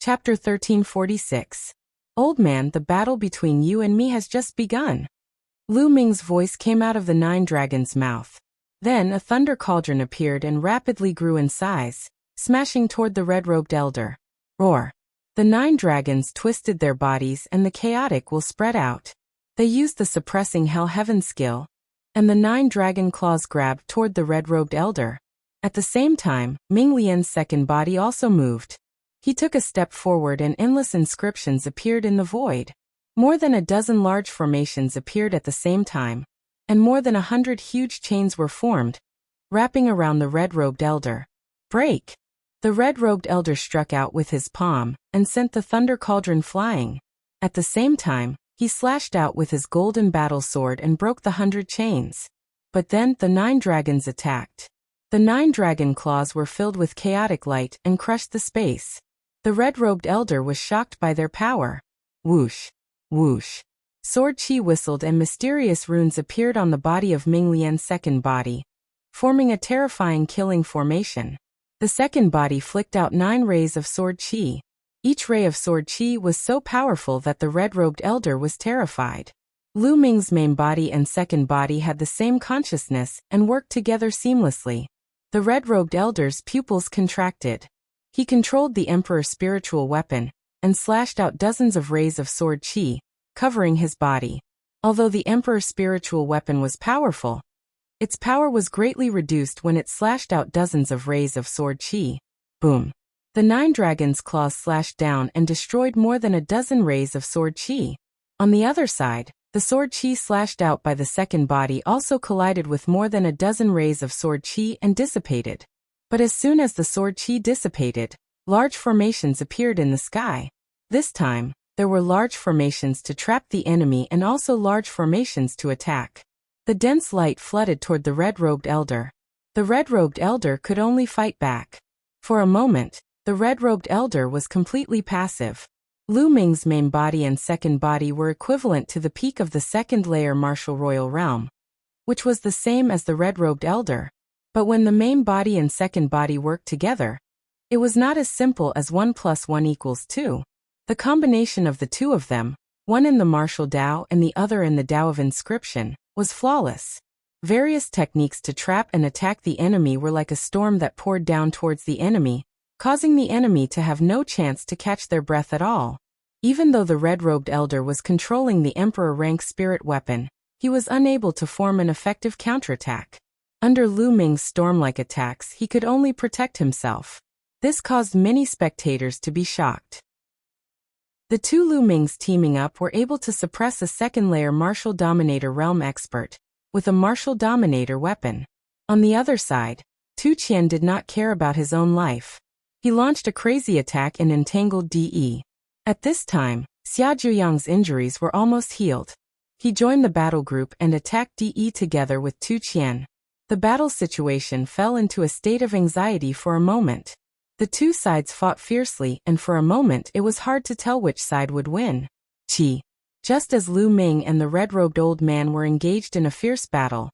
Chapter 1346. Old man, the battle between you and me has just begun. Lu Ming's voice came out of the nine dragons' mouth. Then a thunder cauldron appeared and rapidly grew in size, smashing toward the red-robed elder. Roar! The nine dragons twisted their bodies and the chaotic will spread out. They used the suppressing hell heaven skill, and the nine dragon claws grabbed toward the red-robed elder. At the same time, Ming Lian's second body also moved. He took a step forward and endless inscriptions appeared in the void. More than a dozen large formations appeared at the same time, and more than 100 huge chains were formed, wrapping around the red-robed elder. Break! The red-robed elder struck out with his palm and sent the thunder cauldron flying. At the same time, he slashed out with his golden battle sword and broke the 100 chains. But then the nine dragons attacked. The nine dragon claws were filled with chaotic light and crushed the space. The red-robed elder was shocked by their power. Whoosh! Whoosh! Sword chi whistled and mysterious runes appeared on the body of Ming Lian's second body, forming a terrifying killing formation. The second body flicked out 9 rays of sword chi. Each ray of sword chi was so powerful that the red-robed elder was terrified. Lu Ming's main body and second body had the same consciousness and worked together seamlessly. The red-robed elder's pupils contracted. He controlled the emperor's spiritual weapon and slashed out dozens of rays of sword chi, covering his body. Although the emperor's spiritual weapon was powerful, its power was greatly reduced when it slashed out dozens of rays of sword chi. Boom! The nine dragons' claws slashed down and destroyed more than a dozen rays of sword chi. On the other side, the sword chi slashed out by the second body also collided with more than a dozen rays of sword chi and dissipated. But as soon as the sword chi dissipated, large formations appeared in the sky. This time, there were large formations to trap the enemy and also large formations to attack. The dense light flooded toward the red-robed elder. The red-robed elder could only fight back. For a moment, the red-robed elder was completely passive. Lu Ming's main body and second body were equivalent to the peak of the second-layer martial royal realm, which was the same as the red-robed elder. But when the main body and second body worked together, it was not as simple as 1 + 1 = 2. The combination of the two of them, one in the martial Tao and the other in the Tao of inscription, was flawless. Various techniques to trap and attack the enemy were like a storm that poured down towards the enemy, causing the enemy to have no chance to catch their breath at all. Even though the red-robed elder was controlling the emperor-rank spirit weapon, he was unable to form an effective counterattack. Under Lu Ming's storm-like attacks, he could only protect himself. This caused many spectators to be shocked. The two Lu Mings teaming up were able to suppress a second-layer martial dominator realm expert with a martial dominator weapon. On the other side, Tu Qian did not care about his own life. He launched a crazy attack and entangled De. At this time, Xia Zhuyang's injuries were almost healed. He joined the battle group and attacked De together with Tu Qian. The battle situation fell into a state of anxiety for a moment. The two sides fought fiercely and for a moment it was hard to tell which side would win. Qi. Just as Lu Ming and the red-robed old man were engaged in a fierce battle,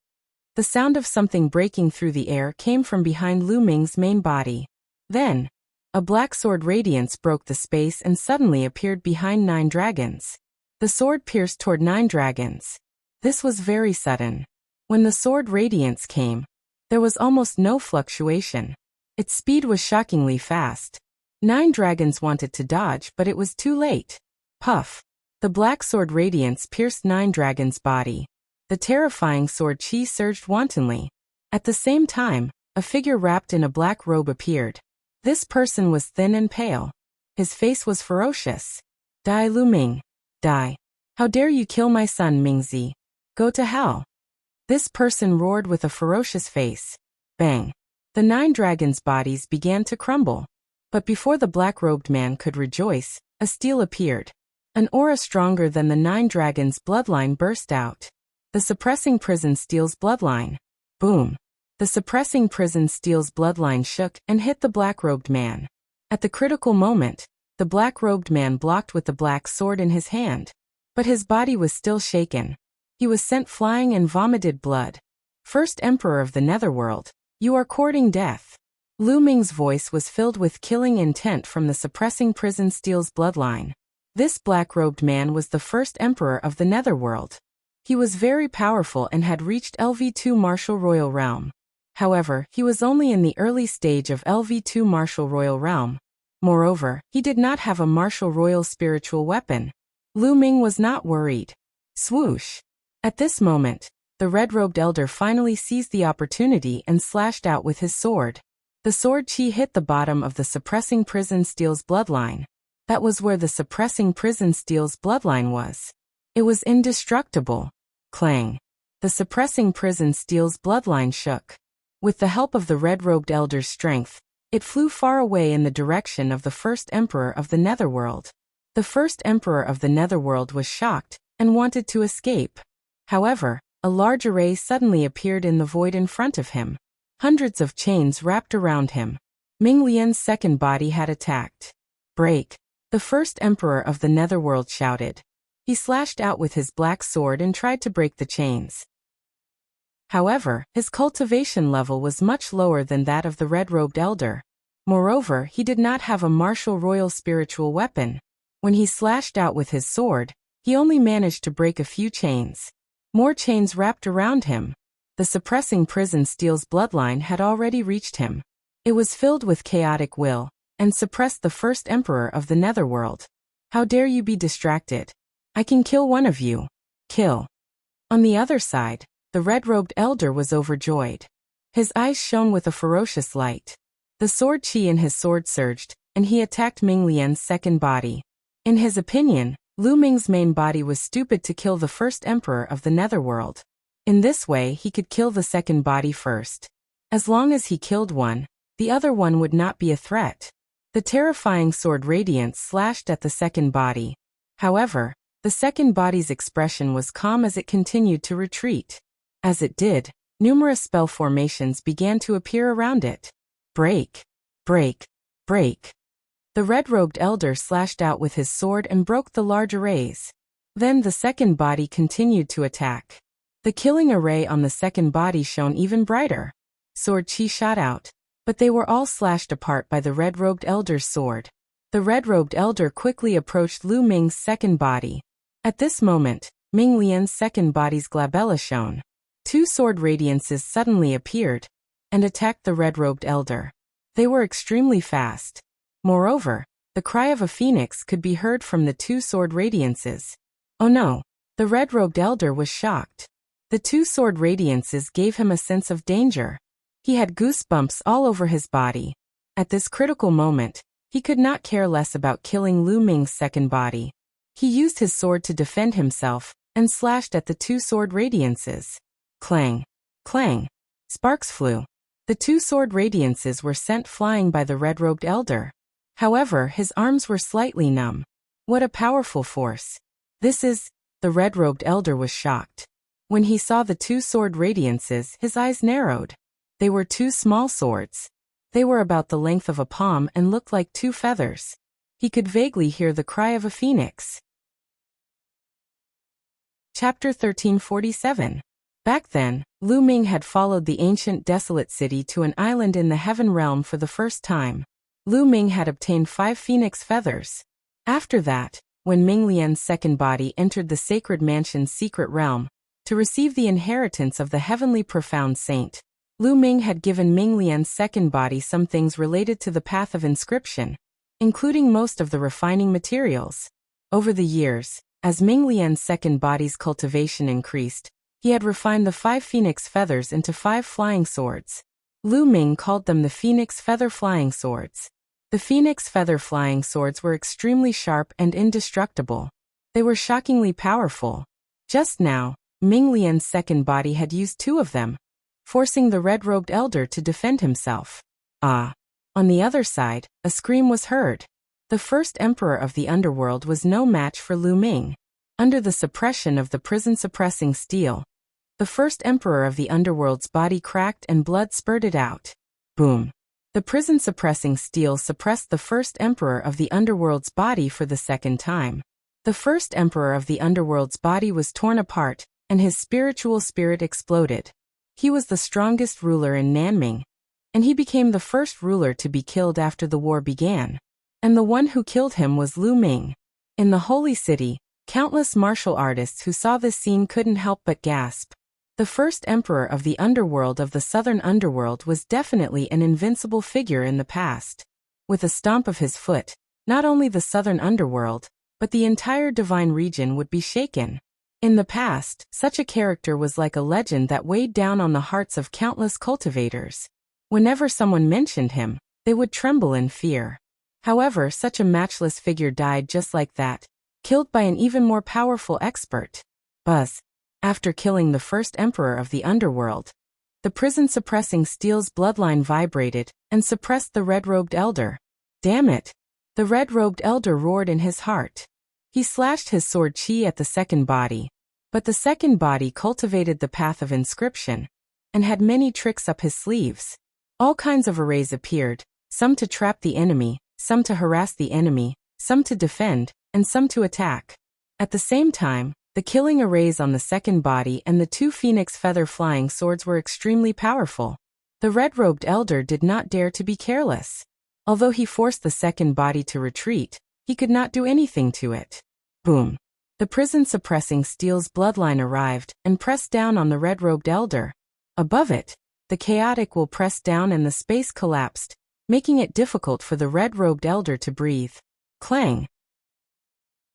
the sound of something breaking through the air came from behind Lu Ming's main body. Then, a black sword radiance broke the space and suddenly appeared behind 9 dragons. The sword pierced toward 9 dragons. This was very sudden. When the sword radiance came, there was almost no fluctuation. Its speed was shockingly fast. 9 dragons wanted to dodge, but it was too late. Puff! The black sword radiance pierced 9 dragons' body. The terrifying sword chi surged wantonly. At the same time, a figure wrapped in a black robe appeared. This person was thin and pale. His face was ferocious. Die Lu Ming. Die. How dare you kill my son Mingzi? Go to hell. This person roared with a ferocious face. Bang! The 9 dragons' bodies began to crumble. But before the black-robed man could rejoice, a steel appeared. An aura stronger than the 9 dragons' bloodline burst out. The suppressing prison steel's bloodline. Boom! The suppressing prison steel's bloodline shook and hit the black-robed man. At the critical moment, the black-robed man blocked with the black sword in his hand. But his body was still shaken. He was sent flying and vomited blood. First Emperor of the Netherworld, you are courting death. Lu Ming's voice was filled with killing intent from the suppressing prison steel's bloodline. This black-robed man was the first emperor of the Netherworld. He was very powerful and had reached LV2 Martial Royal Realm. However, he was only in the early stage of LV2 Martial Royal Realm. Moreover, he did not have a Martial Royal spiritual weapon. Lu Ming was not worried. Swoosh! At this moment, the red-robed elder finally seized the opportunity and slashed out with his sword. The sword chi hit the bottom of the suppressing prison steel's bloodline. That was where the suppressing prison steel's bloodline was. It was indestructible. Clang! The suppressing prison steel's bloodline shook. With the help of the red-robed elder's strength, it flew far away in the direction of the first emperor of the Netherworld. The first emperor of the Netherworld was shocked and wanted to escape. However, a large array suddenly appeared in the void in front of him. Hundreds of chains wrapped around him. Ming Lian's second body had attacked. Break! The first emperor of the Netherworld shouted. He slashed out with his black sword and tried to break the chains. However, his cultivation level was much lower than that of the red-robed elder. Moreover, he did not have a martial royal spiritual weapon. When he slashed out with his sword, he only managed to break a few chains. More chains wrapped around him. The suppressing prison steel's bloodline had already reached him. It was filled with chaotic will, and suppressed the first emperor of the Netherworld. How dare you be distracted? I can kill one of you. Kill. On the other side, the red-robed elder was overjoyed. His eyes shone with a ferocious light. The sword chi in his sword surged, and he attacked Ming Lian's second body. In his opinion, Lu Ming's main body was stupid to kill the first emperor of the Netherworld. In this way he could kill the second body first. As long as he killed one, the other one would not be a threat. The terrifying sword radiance slashed at the second body. However, the second body's expression was calm as it continued to retreat. As it did, numerous spell formations began to appear around it. Break! Break! Break! The red-robed elder slashed out with his sword and broke the large arrays. Then the second body continued to attack. The killing array on the second body shone even brighter. Sword chi shot out, but they were all slashed apart by the red-robed elder's sword. The red-robed elder quickly approached Lu Ming's second body. At this moment, Ming Lian's second body's glabella shone. Two sword radiances suddenly appeared and attacked the red-robed elder. They were extremely fast. Moreover, the cry of a phoenix could be heard from the two sword radiances. Oh no! The red-robed elder was shocked. The two sword radiances gave him a sense of danger. He had goosebumps all over his body. At this critical moment, he could not care less about killing Lu Ming's second body. He used his sword to defend himself and slashed at the two sword radiances. Clang! Clang! Sparks flew. The two sword radiances were sent flying by the red-robed elder. However, his arms were slightly numb. What a powerful force! This is... The red-robed elder was shocked. When he saw the two sword radiances, his eyes narrowed. They were two small swords. They were about the length of a palm and looked like two feathers. He could vaguely hear the cry of a phoenix. Chapter 1347. Back then, Lu Ming had followed the ancient desolate city to an island in the heaven realm for the first time. Lu Ming had obtained 5 phoenix feathers. After that, when Ming Lian's second body entered the sacred mansion's secret realm, to receive the inheritance of the heavenly profound saint, Lu Ming had given Ming Lian's second body some things related to the path of inscription, including most of the refining materials. Over the years, as Ming Lian's second body's cultivation increased, he had refined the 5 phoenix feathers into 5 flying swords. Lu Ming called them the Phoenix Feather Flying Swords. The Phoenix Feather Flying Swords were extremely sharp and indestructible. They were shockingly powerful. Just now, Ming Lian's second body had used 2 of them, forcing the red-robed elder to defend himself. Ah! On the other side, a scream was heard. The first emperor of the underworld was no match for Lu Ming. Under the suppression of the prison-suppressing steel, the first emperor of the underworld's body cracked and blood spurted out. Boom! The prison-suppressing steel suppressed the first emperor of the underworld's body for the second time. The first emperor of the underworld's body was torn apart, and his spiritual spirit exploded. He was the strongest ruler in Nanming. and he became the first ruler to be killed after the war began. And the one who killed him was Lu Ming. In the Holy City, countless martial artists who saw this scene couldn't help but gasp. The first emperor of the underworld of the southern underworld was definitely an invincible figure in the past. With a stomp of his foot, not only the southern underworld, but the entire divine region would be shaken. In the past, such a character was like a legend that weighed down on the hearts of countless cultivators. Whenever someone mentioned him, they would tremble in fear. However, such a matchless figure died just like that, killed by an even more powerful expert. Buzz. After killing the first emperor of the underworld, the prison-suppressing Steel's bloodline vibrated and suppressed the red-robed elder. Damn it! The red-robed elder roared in his heart. He slashed his sword chi at the second body, but the second body cultivated the path of inscription and had many tricks up his sleeves. All kinds of arrays appeared, some to trap the enemy, some to harass the enemy, some to defend, and some to attack. At the same time, the killing arrays on the second body and the two phoenix feather flying swords were extremely powerful. The red-robed elder did not dare to be careless. Although he forced the second body to retreat, he could not do anything to it. Boom! The prison-suppressing Steel's bloodline arrived and pressed down on the red-robed elder. Above it, the chaotic will pressed down and the space collapsed, making it difficult for the red-robed elder to breathe. Clang!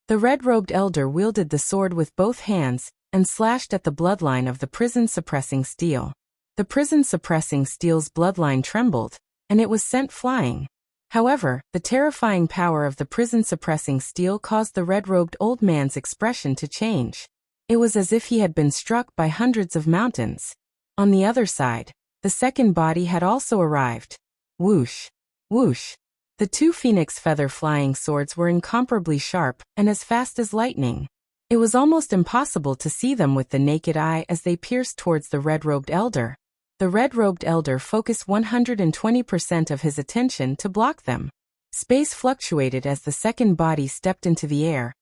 The red-robed elder wielded the sword with both hands and slashed at the bloodline of the prison-suppressing Steel. The prison-suppressing Steel's bloodline trembled, and it was sent flying. However, the terrifying power of the prison-suppressing Steel caused the red-robed old man's expression to change. It was as if he had been struck by hundreds of mountains. On the other side, the second body had also arrived. Whoosh! Whoosh! The two phoenix feather flying swords were incomparably sharp and as fast as lightning. It was almost impossible to see them with the naked eye as they pierced towards the red-robed elder. The red-robed elder focused 120% of his attention to block them. Space fluctuated as the second body stepped into the air,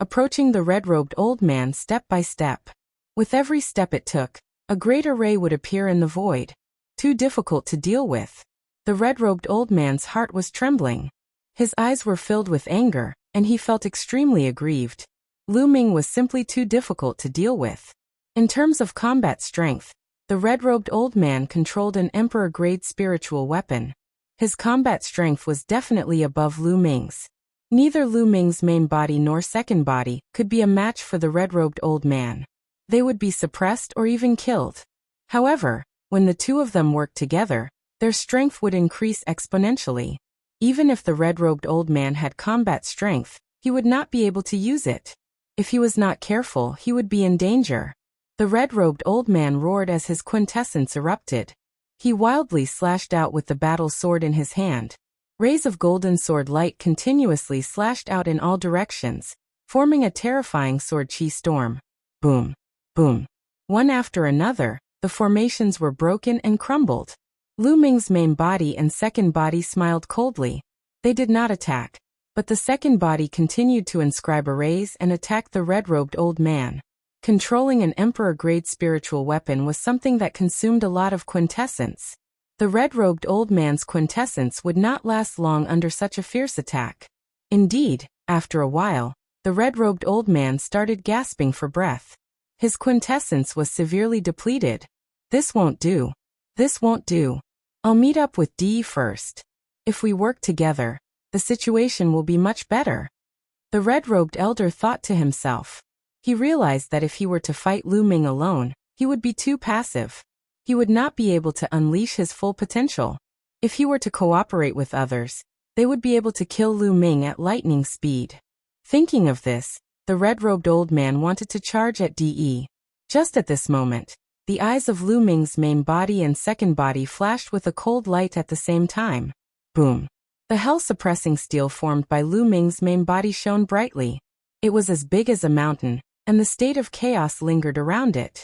approaching the red-robed old man step by step. With every step it took, a great array would appear in the void. Too difficult to deal with. The red-robed old man's heart was trembling. His eyes were filled with anger, and he felt extremely aggrieved. Lu Ming was simply too difficult to deal with. In terms of combat strength, the red-robed old man controlled an emperor-grade spiritual weapon. His combat strength was definitely above Lu Ming's. Neither Lu Ming's main body nor second body could be a match for the red-robed old man. They would be suppressed or even killed. However, when the two of them worked together, their strength would increase exponentially. Even if the red-robed old man had combat strength, he would not be able to use it. If he was not careful, he would be in danger. The red-robed old man roared as his quintessence erupted. He wildly slashed out with the battle sword in his hand. Rays of golden sword light continuously slashed out in all directions, forming a terrifying sword chi storm. Boom! Boom! One after another, the formations were broken and crumbled. Lu Ming's main body and second body smiled coldly. They did not attack, but the second body continued to inscribe arrays and attack the red-robed old man. Controlling an emperor-grade spiritual weapon was something that consumed a lot of quintessence. The red-robed old man's quintessence would not last long under such a fierce attack. Indeed, after a while, the red-robed old man started gasping for breath. His quintessence was severely depleted. This won't do. This won't do. I'll meet up with Dee first. If we work together, the situation will be much better. The red-robed elder thought to himself. He realized that if he were to fight Lu Ming alone, he would be too passive. He would not be able to unleash his full potential. If he were to cooperate with others, they would be able to kill Lu Ming at lightning speed. Thinking of this, the red-robed old man wanted to charge at Dee. Just at this moment, the eyes of Lu Ming's main body and second body flashed with a cold light at the same time. Boom! The hell-suppressing steel formed by Lu Ming's main body shone brightly. It was as big as a mountain, and the state of chaos lingered around it.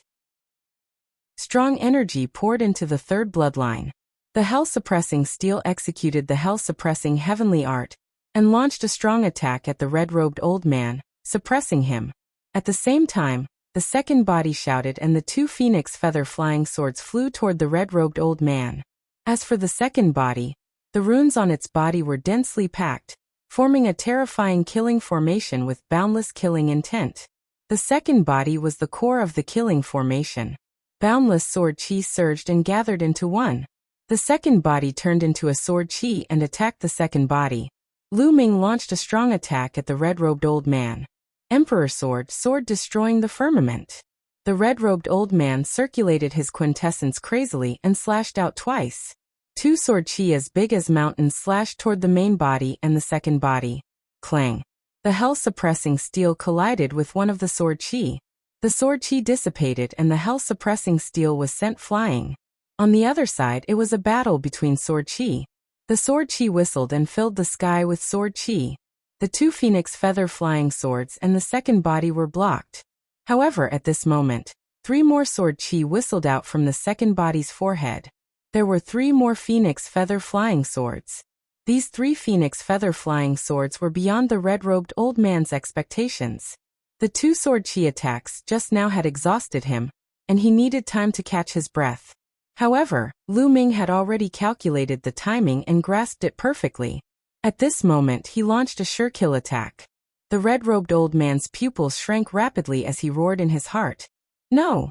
Strong energy poured into the third bloodline. The hell-suppressing steel executed the hell-suppressing heavenly art, and launched a strong attack at the red-robed old man, suppressing him. At the same time, the second body shouted and the two phoenix feather flying swords flew toward the red-robed old man. As for the second body, the runes on its body were densely packed, forming a terrifying killing formation with boundless killing intent. The second body was the core of the killing formation. Boundless sword chi surged and gathered into one. The second body turned into a sword chi and attacked the second body. Lu Ming launched a strong attack at the red-robed old man. Emperor sword destroying the firmament. The red-robed old man circulated his quintessence crazily and slashed out twice. Two sword chi as big as mountains slashed toward the main body and the second body. Clang. The hell-suppressing steel collided with one of the sword chi. The sword chi dissipated and the hell-suppressing steel was sent flying. On the other side, it was a battle between sword chi. The sword chi whistled and filled the sky with sword chi. The two phoenix feather flying swords and the second body were blocked. However, at this moment, 3 more sword chi whistled out from the second body's forehead. There were 3 more phoenix feather flying swords. These 3 phoenix feather flying swords were beyond the red-robed old man's expectations. The 2 sword chi attacks just now had exhausted him, and he needed time to catch his breath. However, Lu Ming had already calculated the timing and grasped it perfectly. At this moment he launched a sure kill attack. The red-robed old man's pupils shrank rapidly as he roared in his heart. No!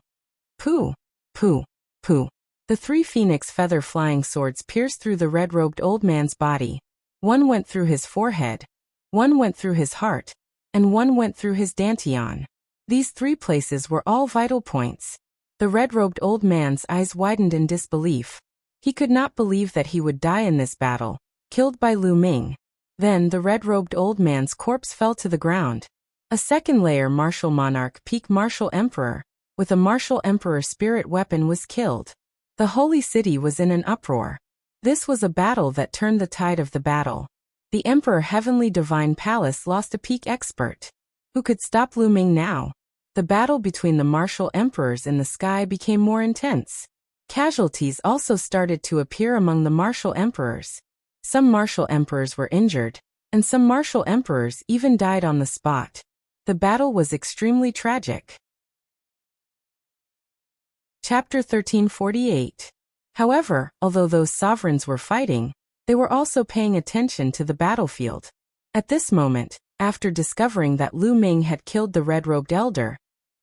Pooh! Pooh! Pooh! The 3 phoenix feather flying swords pierced through the red-robed old man's body. One went through his forehead, one went through his heart, and one went through his dantian. These 3 places were all vital points. The red-robed old man's eyes widened in disbelief. He could not believe that he would die in this battle, killed by Lu Ming. Then the red-robed old man's corpse fell to the ground. A second layer martial monarch peak martial emperor, with a martial emperor spirit weapon was killed. The holy city was in an uproar. This was a battle that turned the tide of the battle. The emperor heavenly divine palace lost a peak expert. Who could stop Lu Ming now? The battle between the martial emperors in the sky became more intense. Casualties also started to appear among the martial emperors. Some martial emperors were injured, and some martial emperors even died on the spot. The battle was extremely tragic. Chapter 1348. However, although those sovereigns were fighting, they were also paying attention to the battlefield. At this moment, after discovering that Lu Ming had killed the red-robed elder,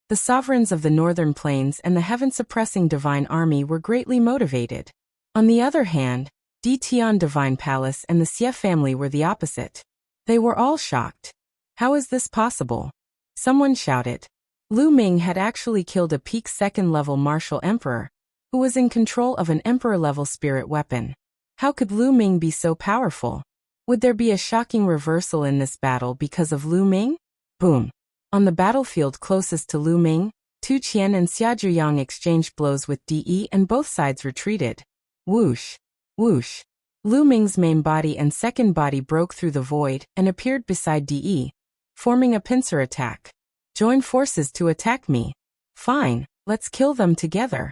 the sovereigns of the northern plains and the heaven-suppressing divine army were greatly motivated. On the other hand, Di Tian Divine Palace and the Xie family were the opposite. They were all shocked. How is this possible? Someone shouted. Lu Ming had actually killed a peak second-level martial emperor, who was in control of an emperor-level spirit weapon. How could Lu Ming be so powerful? Would there be a shocking reversal in this battle because of Lu Ming? Boom. On the battlefield closest to Lu Ming, Tu Qian and Xia Zhuyang exchanged blows with De and both sides retreated. Whoosh. Whoosh. Lu Ming's main body and second body broke through the void and appeared beside De, forming a pincer attack. Join forces to attack me. Fine, let's kill them together.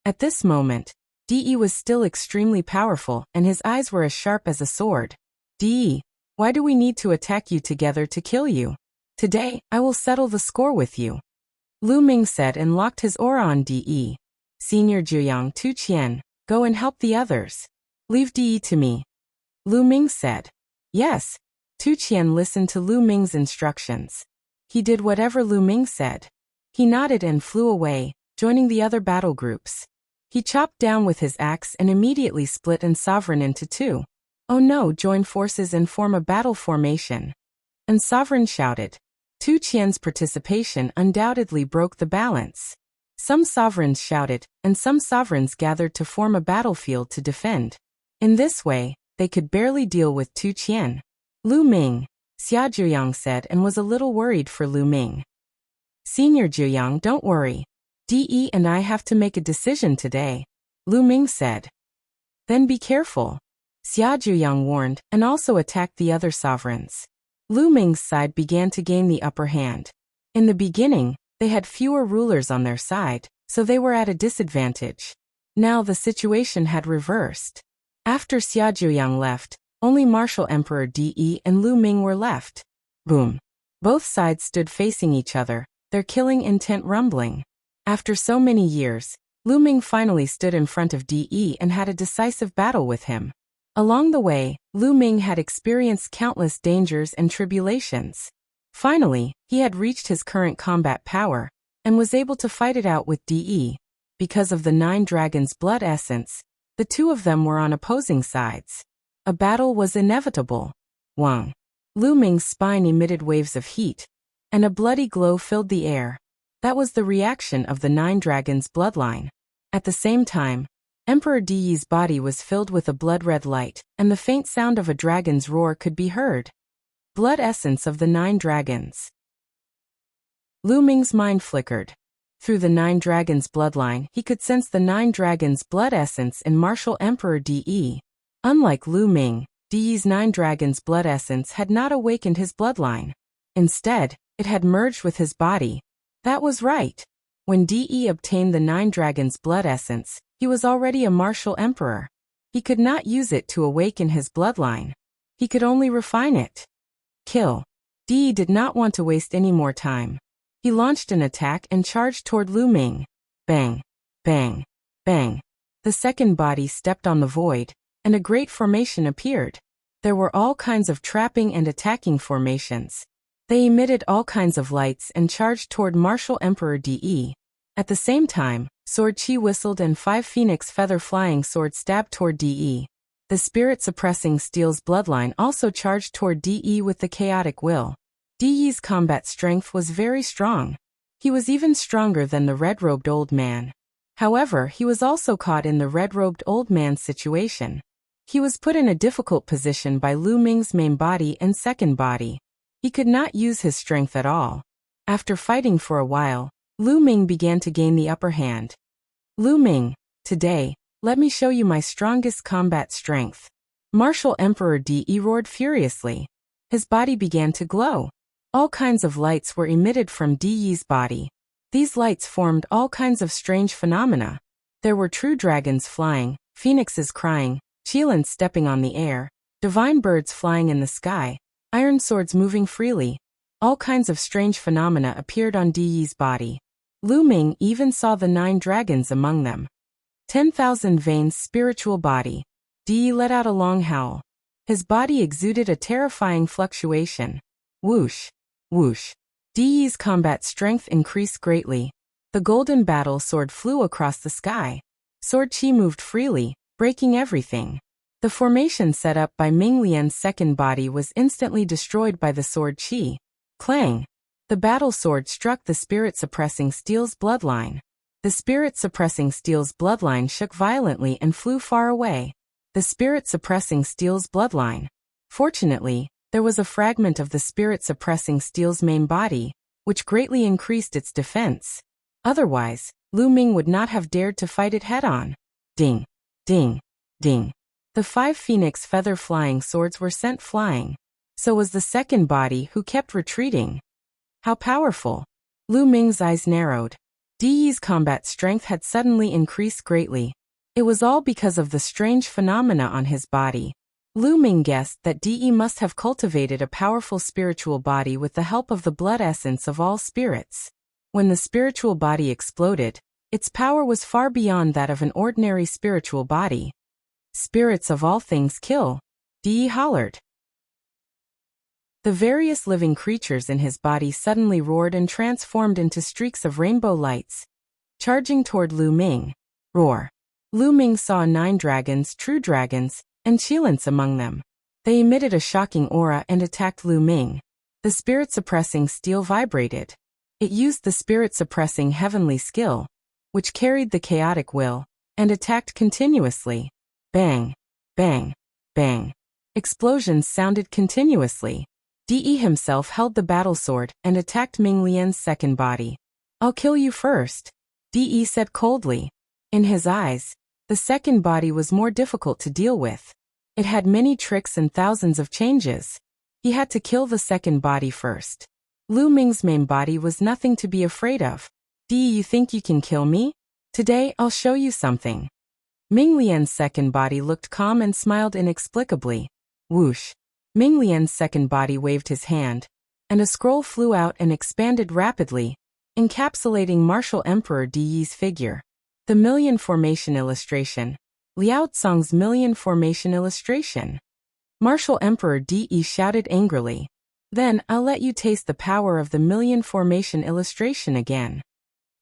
At this moment, De was still extremely powerful and his eyes were as sharp as a sword. De, why do we need to attack you together to kill you? Today, I will settle the score with you. Lu Ming said and locked his aura on De. Senior Zhuyang Tu Qian, go and help the others. Leave De to me. Lu Ming said. Yes. Tu Qian listened to Lu Ming's instructions. He did whatever Lu Ming said. He nodded and flew away, joining the other battle groups. He chopped down with his axe and immediately split an sovereign into 2. Oh no, join forces and form a battle formation. And sovereign shouted. Tu Qian's participation undoubtedly broke the balance. Some sovereigns shouted, and some sovereigns gathered to form a battlefield to defend. In this way, they could barely deal with Tu Qian. Lu Ming, Xia Zhuyang said and was a little worried for Lu Ming. Senior Zhuyang, don't worry. De and I have to make a decision today, Lu Ming said. Then be careful. Xia Zhuyang warned and also attacked the other sovereigns. Lu Ming's side began to gain the upper hand. In the beginning, they had fewer rulers on their side, so they were at a disadvantage. Now the situation had reversed. After Xia Zhuyang left, only Martial Emperor De and Lu Ming were left. Boom. Both sides stood facing each other, their killing intent rumbling. After so many years, Lu Ming finally stood in front of De and had a decisive battle with him. Along the way, Lu Ming had experienced countless dangers and tribulations. Finally, he had reached his current combat power, and was able to fight it out with De. Because of the 9 dragons' blood essence, the two of them were on opposing sides. A battle was inevitable. Wang. Lu Ming's spine emitted waves of heat, and a bloody glow filled the air. That was the reaction of the 9 dragons' bloodline. At the same time, Emperor De's body was filled with a blood-red light, and the faint sound of a dragon's roar could be heard. Blood essence of the 9 dragons. Lu Ming's mind flickered. Through the 9 dragons' bloodline, he could sense the 9 dragons' blood essence in martial Emperor De. Unlike Lu Ming, De's 9 dragons' blood essence had not awakened his bloodline. Instead, it had merged with his body. That was right. When De obtained the 9 dragons' blood essence, he was already a martial emperor. He could not use it to awaken his bloodline. He could only refine it. Kill. De did not want to waste any more time. He launched an attack and charged toward Lu Ming. Bang, bang, bang. The second body stepped on the void, and a great formation appeared. There were all kinds of trapping and attacking formations. They emitted all kinds of lights and charged toward martial Emperor De. At the same time, Sword Chi whistled and 5 phoenix feather flying swords stabbed toward De. The spirit-suppressing steel's bloodline also charged toward De with the chaotic will. De's combat strength was very strong. He was even stronger than the red-robed old man. However, he was also caught in the red-robed old man's situation. He was put in a difficult position by Lu Ming's main body and second body. He could not use his strength at all. After fighting for a while, Lu Ming began to gain the upper hand. Lu Ming, today, let me show you my strongest combat strength. Martial Emperor De roared furiously. His body began to glow. All kinds of lights were emitted from De's body. These lights formed all kinds of strange phenomena. There were true dragons flying, phoenixes crying, qilins stepping on the air, divine birds flying in the sky, iron swords moving freely. All kinds of strange phenomena appeared on De's body. Lu Ming even saw the 9 dragons among them. 10,000 veins spiritual body. De let out a long howl. His body exuded a terrifying fluctuation. Whoosh. Whoosh. De's combat strength increased greatly. The golden battle sword flew across the sky. Sword Chi moved freely, breaking everything. The formation set up by Ming Lian's second body was instantly destroyed by the sword Chi. Clang. The battle sword struck the spirit-suppressing steel's bloodline. The spirit-suppressing steel's bloodline shook violently and flew far away. The spirit-suppressing steel's bloodline. Fortunately, there was a fragment of the spirit-suppressing steel's main body, which greatly increased its defense. Otherwise, Lu Ming would not have dared to fight it head-on. Ding, ding, ding. The 5 phoenix feather flying swords were sent flying. So was the second body, who kept retreating. How powerful! Lu Ming's eyes narrowed. De's combat strength had suddenly increased greatly. It was all because of the strange phenomena on his body. Lu Ming guessed that De must have cultivated a powerful spiritual body with the help of the blood essence of all spirits. When the spiritual body exploded, its power was far beyond that of an ordinary spiritual body. Spirits of all things kill, De hollered. The various living creatures in his body suddenly roared and transformed into streaks of rainbow lights, charging toward Lu Ming. Roar. Lu Ming saw 9 dragons, true dragons, and qilins among them. They emitted a shocking aura and attacked Lu Ming. The spirit-suppressing steel vibrated. It used the spirit-suppressing heavenly skill, which carried the chaotic will, and attacked continuously. Bang, bang, bang. Explosions sounded continuously. De himself held the battle sword and attacked Ming Lian's second body. I'll kill you first, De said coldly. In his eyes, the second body was more difficult to deal with. It had many tricks and thousands of changes. He had to kill the second body first. Lu Ming's main body was nothing to be afraid of. De, you think you can kill me? Today I'll show you something. Ming Lian's second body looked calm and smiled inexplicably. Whoosh. Ming Lian's second body waved his hand, and a scroll flew out and expanded rapidly, encapsulating Martial Emperor De's figure. The Million Formation Illustration. Liao Cong's Million Formation Illustration. Martial Emperor De shouted angrily. Then, I'll let you taste the power of the Million Formation Illustration again.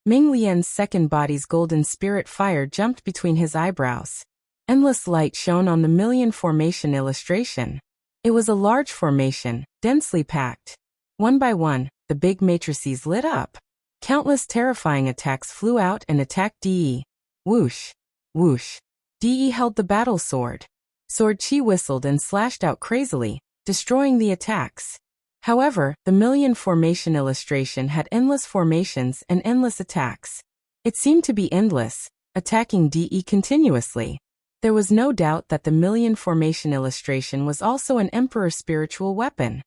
Ming Lian's second body's golden spirit fire jumped between his eyebrows. Endless light shone on the Million Formation Illustration. It was a large formation, densely packed. One by one, the big matrices lit up. Countless terrifying attacks flew out and attacked De. Whoosh! Whoosh! De held the battle sword. Sword Chi whistled and slashed out crazily, destroying the attacks. However, the Million Formation Illustration had endless formations and endless attacks. It seemed to be endless, attacking De continuously. There was no doubt that the Million Formation Illustration was also an Emperor's spiritual weapon.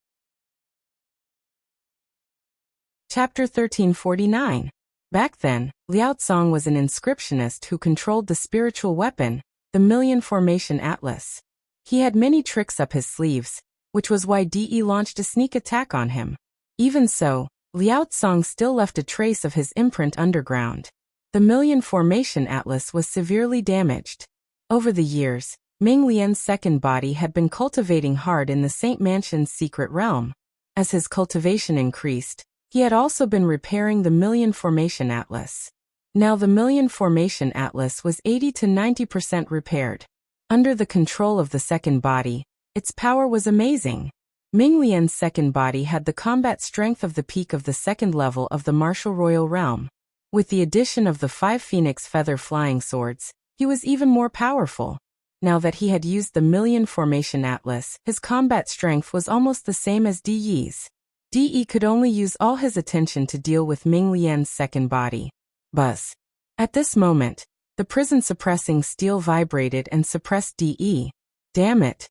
Chapter 1349. Back then, Liao Cong was an inscriptionist who controlled the spiritual weapon, the Million Formation Atlas. He had many tricks up his sleeves, which was why De launched a sneak attack on him. Even so, Liao Cong still left a trace of his imprint underground. The Million Formation Atlas was severely damaged. Over the years, Ming Lian's second body had been cultivating hard in the Saint Mansion's secret realm. As his cultivation increased, he had also been repairing the Million Formation Atlas. Now the Million Formation Atlas was 80 to 90% repaired. Under the control of the second body, its power was amazing. Ming Lian's second body had the combat strength of the peak of the second level of the martial royal realm. With the addition of the 5 phoenix feather flying swords, he was even more powerful. Now that he had used the Million Formation Atlas, his combat strength was almost the same as De's. De could only use all his attention to deal with Ming Lian's second body. Buzz. At this moment, the prison-suppressing steel vibrated and suppressed De. Damn it!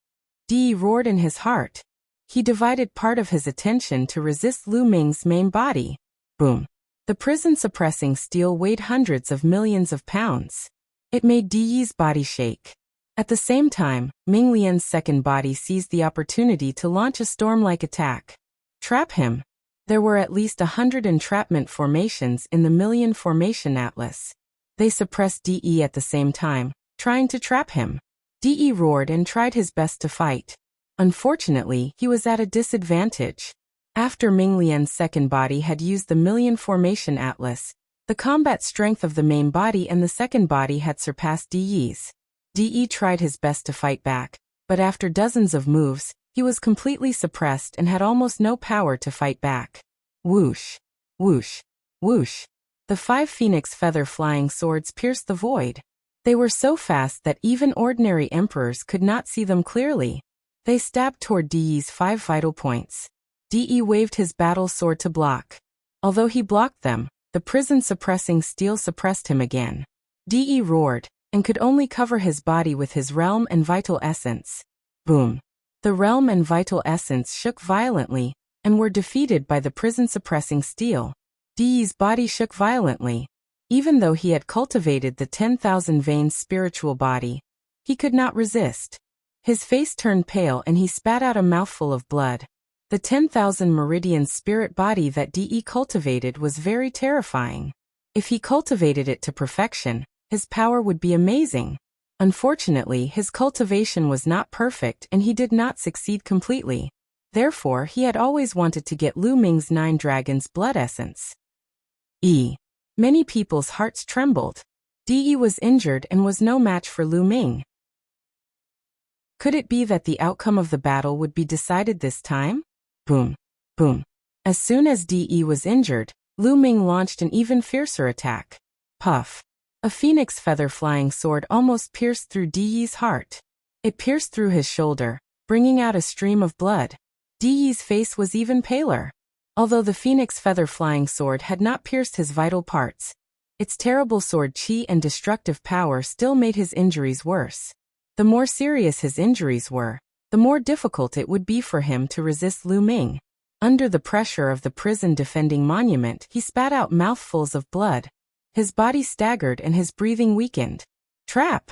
De roared in his heart. He divided part of his attention to resist Lu Ming's main body. Boom. The prison-suppressing steel weighed hundreds of millions of pounds. It made De's body shake. At the same time, Ming Lian's second body seized the opportunity to launch a storm-like attack. Trap him. There were at least 100 entrapment formations in the Million Formation Atlas. They suppressed De at the same time, trying to trap him. De roared and tried his best to fight. Unfortunately, he was at a disadvantage. After Ming Lian's second body had used the Million Formation Atlas, the combat strength of the main body and the second body had surpassed De's. De tried his best to fight back, but after dozens of moves, he was completely suppressed and had almost no power to fight back. Whoosh! Whoosh! Whoosh! The 5 phoenix feather flying swords pierced the void. They were so fast that even ordinary emperors could not see them clearly. They stabbed toward De's 5 vital points. De waved his battle sword to block. Although he blocked them, the prison-suppressing steel suppressed him again. De roared, and could only cover his body with his realm and vital essence. Boom! The realm and vital essence shook violently, and were defeated by the prison-suppressing steel. De's body shook violently. Even though he had cultivated the 10,000 veins spiritual body, he could not resist. His face turned pale and he spat out a mouthful of blood. The 10,000 meridian spirit body that De cultivated was very terrifying. If he cultivated it to perfection, his power would be amazing. Unfortunately, his cultivation was not perfect and he did not succeed completely. Therefore, he had always wanted to get Lu Ming's 9 dragons blood essence. Many people's hearts trembled. De was injured and was no match for Lu Ming. Could it be that the outcome of the battle would be decided this time? Boom! Boom! As soon as De was injured, Lu Ming launched an even fiercer attack. Puff! A phoenix feather flying sword almost pierced through De's heart. It pierced through his shoulder, bringing out a stream of blood. De's face was even paler. Although the phoenix feather flying sword had not pierced his vital parts, its terrible sword chi and destructive power still made his injuries worse. The more serious his injuries were, the more difficult it would be for him to resist Lu Ming. Under the pressure of the prison-defending monument, he spat out mouthfuls of blood. His body staggered and his breathing weakened. Trap!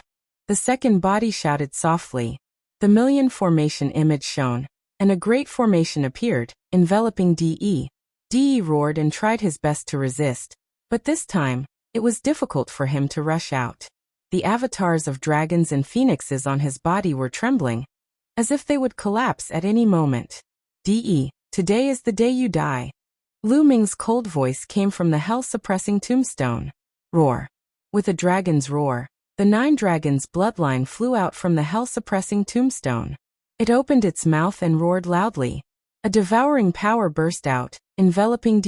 The second body shouted softly. The Million Formation image shone, and a great formation appeared, enveloping De. De roared and tried his best to resist, but this time, It was difficult for him to rush out. The avatars of dragons and phoenixes on his body were trembling, as if they would collapse at any moment. Today is the day you die. Lu Ming's cold voice came from the hell-suppressing tombstone. Roar. With a dragon's roar, the 9 dragons' bloodline flew out from the hell-suppressing tombstone. It opened its mouth and roared loudly. A devouring power burst out, enveloping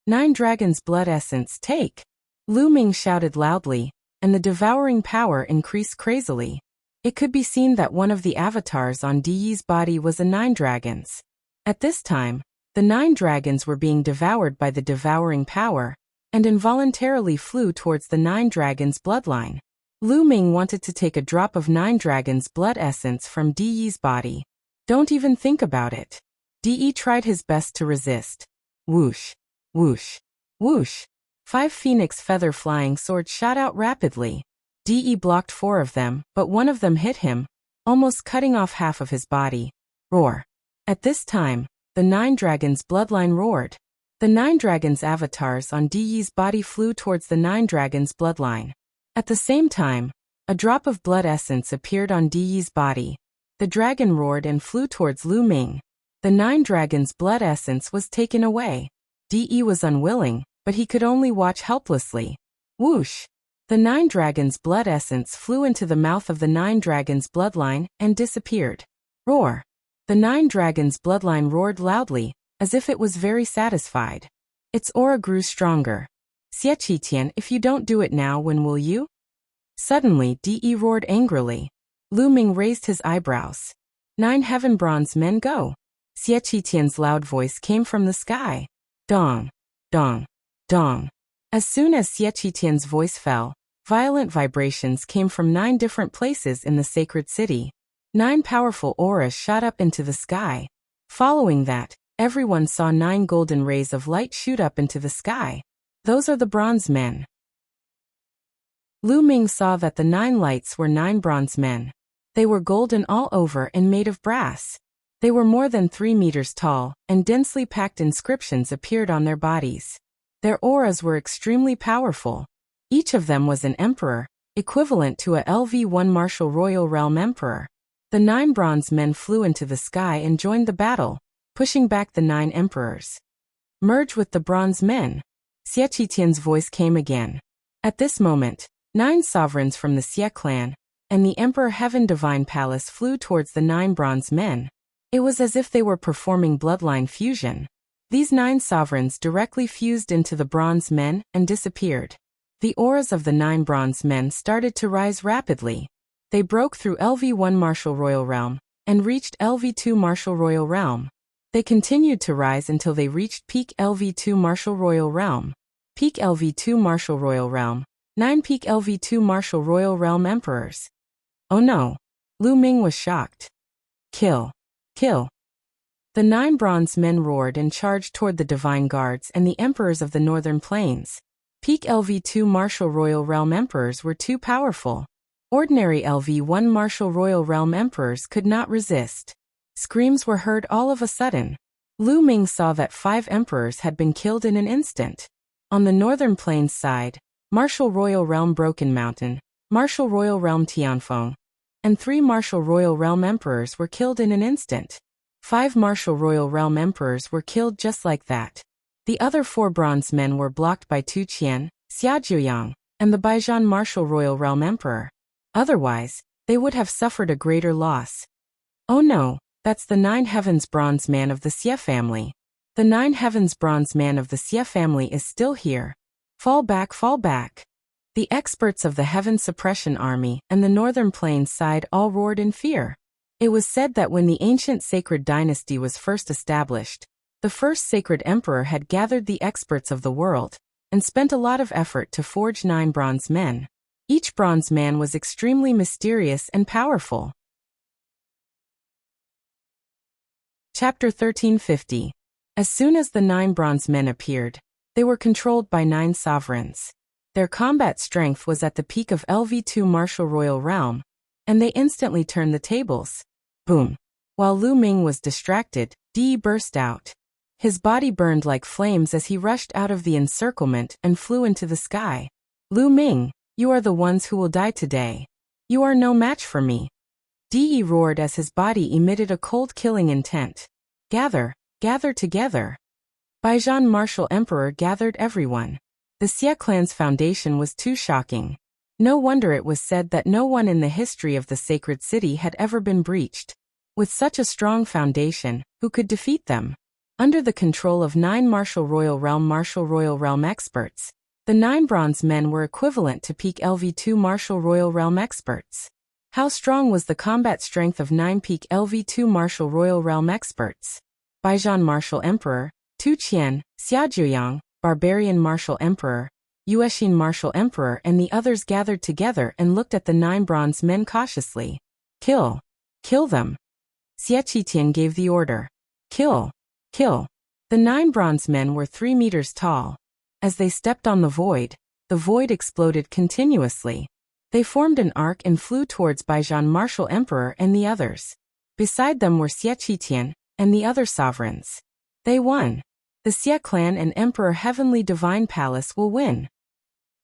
9 dragons' blood essence. Take! Lu Ming shouted loudly, and the devouring power increased crazily. It could be seen that one of the avatars on Di's body was a 9 dragons. At this time, the 9 dragons were being devoured by the devouring power, and involuntarily flew towards the 9 dragons' bloodline. Lu Ming wanted to take a drop of 9 dragons' blood essence from Di's body. Don't even think about it. Di tried his best to resist. Whoosh, whoosh, whoosh. 5 phoenix feather flying swords shot out rapidly. Di blocked 4 of them, but one of them hit him, almost cutting off half of his body. Roar. At this time, the 9 dragons' bloodline roared. The 9 dragons' avatars on Di's body flew towards the 9 dragons' bloodline. At the same time, a drop of blood essence appeared on Di's body. The dragon roared and flew towards Lu Ming. The 9 dragons' blood essence was taken away. Di was unwilling, but he could only watch helplessly. Whoosh! The 9 dragons' blood essence flew into the mouth of the 9 dragons' bloodline and disappeared. Roar! The 9 dragons' bloodline roared loudly, as if it was very satisfied. Its aura grew stronger. Xie, if you don't do it now, when will you? Suddenly, Di roared angrily. Lu Ming raised his eyebrows. 9 heaven bronze men go. Xie loud voice came from the sky. Dong, dong, dong. As soon as Xie voice fell, violent vibrations came from 9 different places in the sacred city. 9 powerful auras shot up into the sky. Following that, everyone saw 9 golden rays of light shoot up into the sky. Those are the bronze men. Lu Ming saw that the 9 lights were 9 bronze men. They were golden all over and made of brass. They were more than 3 meters tall, and densely packed inscriptions appeared on their bodies. Their auras were extremely powerful. Each of them was an emperor, equivalent to a LV1 martial royal realm emperor. The 9 bronze men flew into the sky and joined the battle, pushing back the 9 emperors. Merge with the bronze men. Xie voice came again. At this moment, 9 sovereigns from the Xie clan and the Emperor Heaven Divine Palace flew towards the 9 bronze men. It was as if they were performing bloodline fusion. These 9 sovereigns directly fused into the bronze men and disappeared. The auras of the 9 bronze men started to rise rapidly. They broke through LV1 Martial Royal Realm and reached LV2 Martial Royal Realm. They continued to rise until they reached peak LV2 Martial Royal Realm. Peak LV2 Martial Royal Realm. 9 peak LV2 Martial Royal Realm Emperors. Oh no! Lu Ming was shocked. Kill! Kill! The 9 bronze men roared and charged toward the divine guards and the emperors of the northern plains. Peak LV2 Martial Royal Realm Emperors were too powerful. Ordinary LV1 Martial Royal Realm Emperors could not resist. Screams were heard all of a sudden. Lu Ming saw that 5 emperors had been killed in an instant. On the northern plains side, Martial Royal Realm Broken Mountain, Martial Royal Realm Tianfeng, and 3 Martial Royal Realm Emperors were killed in an instant. 5 Martial Royal Realm Emperors were killed just like that. The other 4 bronze men were blocked by Tu Qian, Xia Jiuyang, and the Baijian Martial Royal Realm Emperor. Otherwise, they would have suffered a greater loss. Oh no, that's the 9 heavens bronze man of the Xie family. The 9 heavens bronze man of the Xie family is still here. Fall back, fall back. The experts of the Heaven Suppression Army and the Northern Plains side all roared in fear. It was said that when the ancient sacred dynasty was first established, the first sacred emperor had gathered the experts of the world and spent a lot of effort to forge 9 bronze men. Each bronze man was extremely mysterious and powerful. Chapter 1350. As soon as the 9 bronze men appeared, they were controlled by 9 sovereigns. Their combat strength was at the peak of LV2 Martial Royal Realm, and they instantly turned the tables. Boom! While Lu Ming was distracted, Di burst out. His body burned like flames as he rushed out of the encirclement and flew into the sky. Lu Ming, you are the ones who will die today. You are no match for me. De roared as his body emitted a cold killing intent. Gather, gather together. Baijian martial emperor gathered everyone. The Xie clan's foundation was too shocking. No wonder it was said that no one in the history of the sacred city had ever been breached. With such a strong foundation, who could defeat them? Under the control of 9 martial royal realm experts, the 9 bronze men were equivalent to peak LV2 martial royal realm experts. How strong was the combat strength of 9 peak LV2 martial royal realm experts? Baijian martial emperor, Tu Qian, Xiaojuyang, barbarian martial emperor, Yuexin martial emperor and the others gathered together and looked at the 9 bronze men cautiously. Kill. Kill them. Xie Qitian gave the order. Kill. Kill. The 9 bronze men were 3 meters tall. As they stepped on the void exploded continuously. They formed an arc and flew towards Baijian martial emperor and the others. Beside them were Xie Qitian and the other sovereigns. They won. The Xie clan and Emperor Heavenly Divine Palace will win.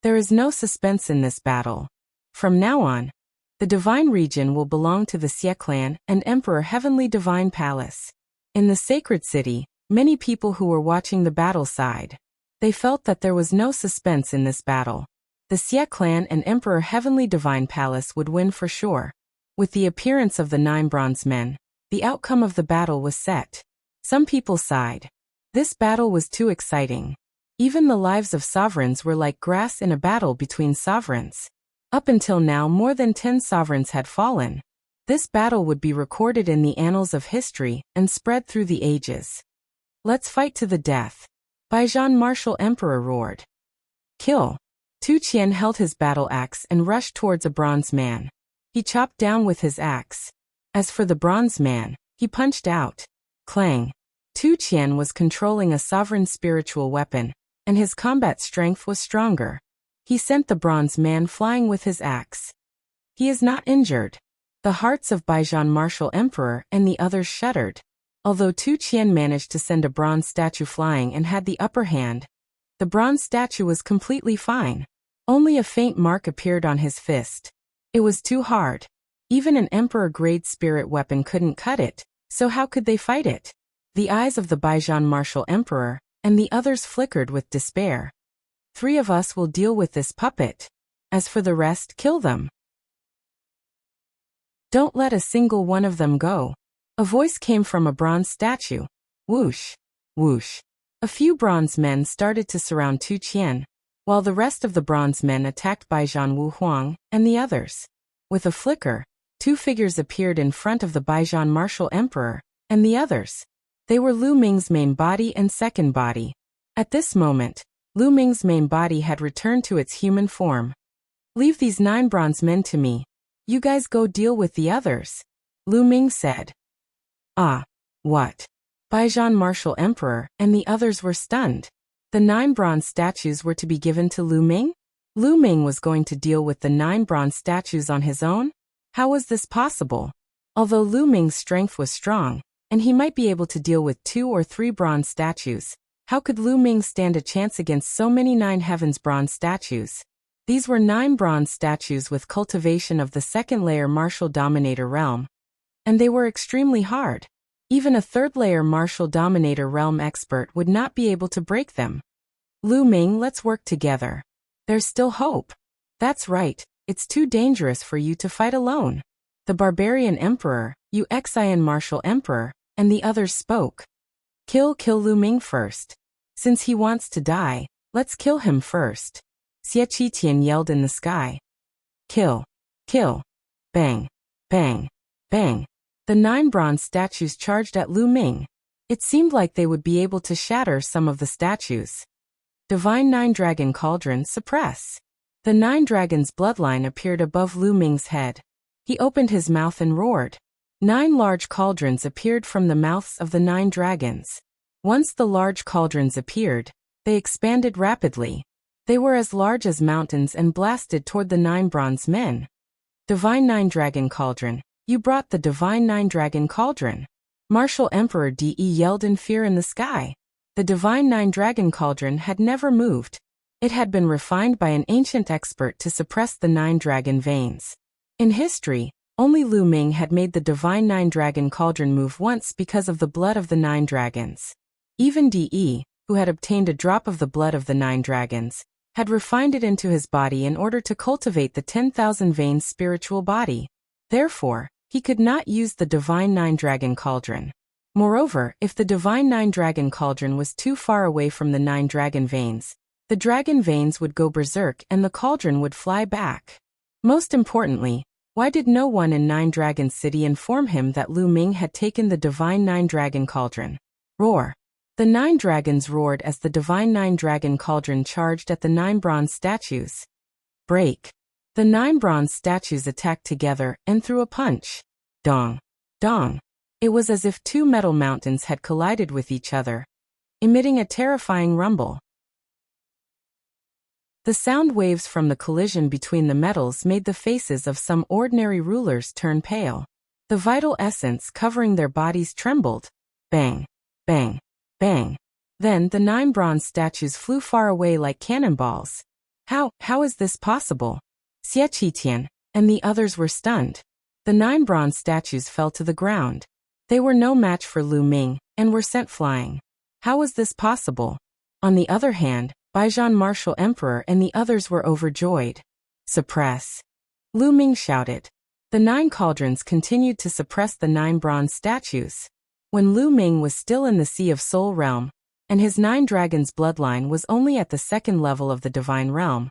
There is no suspense in this battle. From now on, the Divine Region will belong to the Xie clan and Emperor Heavenly Divine Palace. In the sacred city, many people who were watching the battle sighed. They felt that there was no suspense in this battle. The Xie clan and Emperor Heavenly Divine Palace would win for sure. With the appearance of the 9 bronze men, the outcome of the battle was set. Some people sighed. This battle was too exciting. Even the lives of sovereigns were like grass in a battle between sovereigns. Up until now more than 10 sovereigns had fallen. This battle would be recorded in the annals of history and spread through the ages. Let's fight to the death. Baijian martial emperor roared. Kill. Tu Qian held his battle axe and rushed towards a bronze man. He chopped down with his axe. As for the bronze man, he punched out. Clang. Tu Qian was controlling a sovereign spiritual weapon, and his combat strength was stronger. He sent the bronze man flying with his axe. He is not injured. The hearts of Baijian martial emperor and the others shuddered. Although Tu Qian managed to send a bronze statue flying and had the upper hand, the bronze statue was completely fine. Only a faint mark appeared on his fist. It was too hard. Even an emperor-grade spirit weapon couldn't cut it, so how could they fight it? The eyes of the Baijian martial emperor and the others flickered with despair. 3 of us will deal with this puppet. As for the rest, kill them. Don't let a single one of them go. A voice came from a bronze statue. Whoosh, whoosh. A few bronze men started to surround Tu Qian, while the rest of the bronze men attacked Baijian Wu Huang and the others. With a flicker, 2 figures appeared in front of the Baijian martial emperor and the others. They were Lu Ming's main body and second body. At this moment, Lu Ming's main body had returned to its human form. Leave these 9 bronze men to me. You guys go deal with the others, Lu Ming said. Ah, what? Baijian martial emperor and the others were stunned. The 9 bronze statues were to be given to Lu Ming? Lu Ming was going to deal with the 9 bronze statues on his own? How was this possible? Although Lu Ming's strength was strong, and he might be able to deal with 2 or 3 bronze statues, how could Lu Ming stand a chance against so many 9 heavens bronze statues? These were 9 bronze statues with cultivation of the 2nd layer martial dominator realm. And they were extremely hard. Even a 3rd layer martial dominator realm expert would not be able to break them. Lu Ming, let's work together. There's still hope. That's right, it's too dangerous for you to fight alone. The barbarian emperor, Yuexin martial emperor, and the others spoke. Kill Lu Ming first. Since he wants to die, let's kill him first. Xie Qitian yelled in the sky. Kill. Kill. Bang. Bang. Bang. The 9 bronze statues charged at Lu Ming. It seemed like they would be able to shatter some of the statues. Divine 9 Dragon Cauldron suppress. The 9 dragons' bloodline appeared above Lu Ming's head. He opened his mouth and roared. 9 large cauldrons appeared from the mouths of the 9 dragons. Once the large cauldrons appeared, they expanded rapidly. They were as large as mountains and blasted toward the 9 bronze men. Divine 9 Dragon Cauldron. You brought the Divine 9 Dragon Cauldron. Martial Emperor De yelled in fear in the sky. The Divine 9 Dragon Cauldron had never moved. It had been refined by an ancient expert to suppress the 9 dragon veins. In history, only Lu Ming had made the divine 9 dragon cauldron move once because of the blood of the 9 dragons. Even De, who had obtained a drop of the blood of the 9 dragons, had refined it into his body in order to cultivate the 10,000 veins spiritual body. Therefore, he could not use the divine 9 dragon cauldron. Moreover, if the divine 9 dragon cauldron was too far away from the 9 dragon veins, the dragon veins would go berserk and the cauldron would fly back. Most importantly, why did no one in 9 Dragon City inform him that Lu Ming had taken the divine 9 dragon cauldron? Roar! The 9 dragons roared as the divine 9 dragon cauldron charged at the 9 bronze statues. Break! The 9 bronze statues attacked together and threw a punch. Dong! Dong! It was as if 2 metal mountains had collided with each other, emitting a terrifying rumble. The sound waves from the collision between the metals made the faces of some ordinary rulers turn pale. The vital essence covering their bodies trembled. Bang! Bang! Bang! Then the 9 bronze statues flew far away like cannonballs. How is this possible? Xie Qitian and the others were stunned. The 9 bronze statues fell to the ground. They were no match for Lu Ming and were sent flying. How was this possible? On the other hand, Baijian Martial Emperor and the others were overjoyed. Suppress! Lu Ming shouted. The 9 cauldrons continued to suppress the 9 bronze statues. When Lu Ming was still in the Sea of Soul Realm, and his 9 dragons bloodline was only at the 2nd level of the Divine Realm,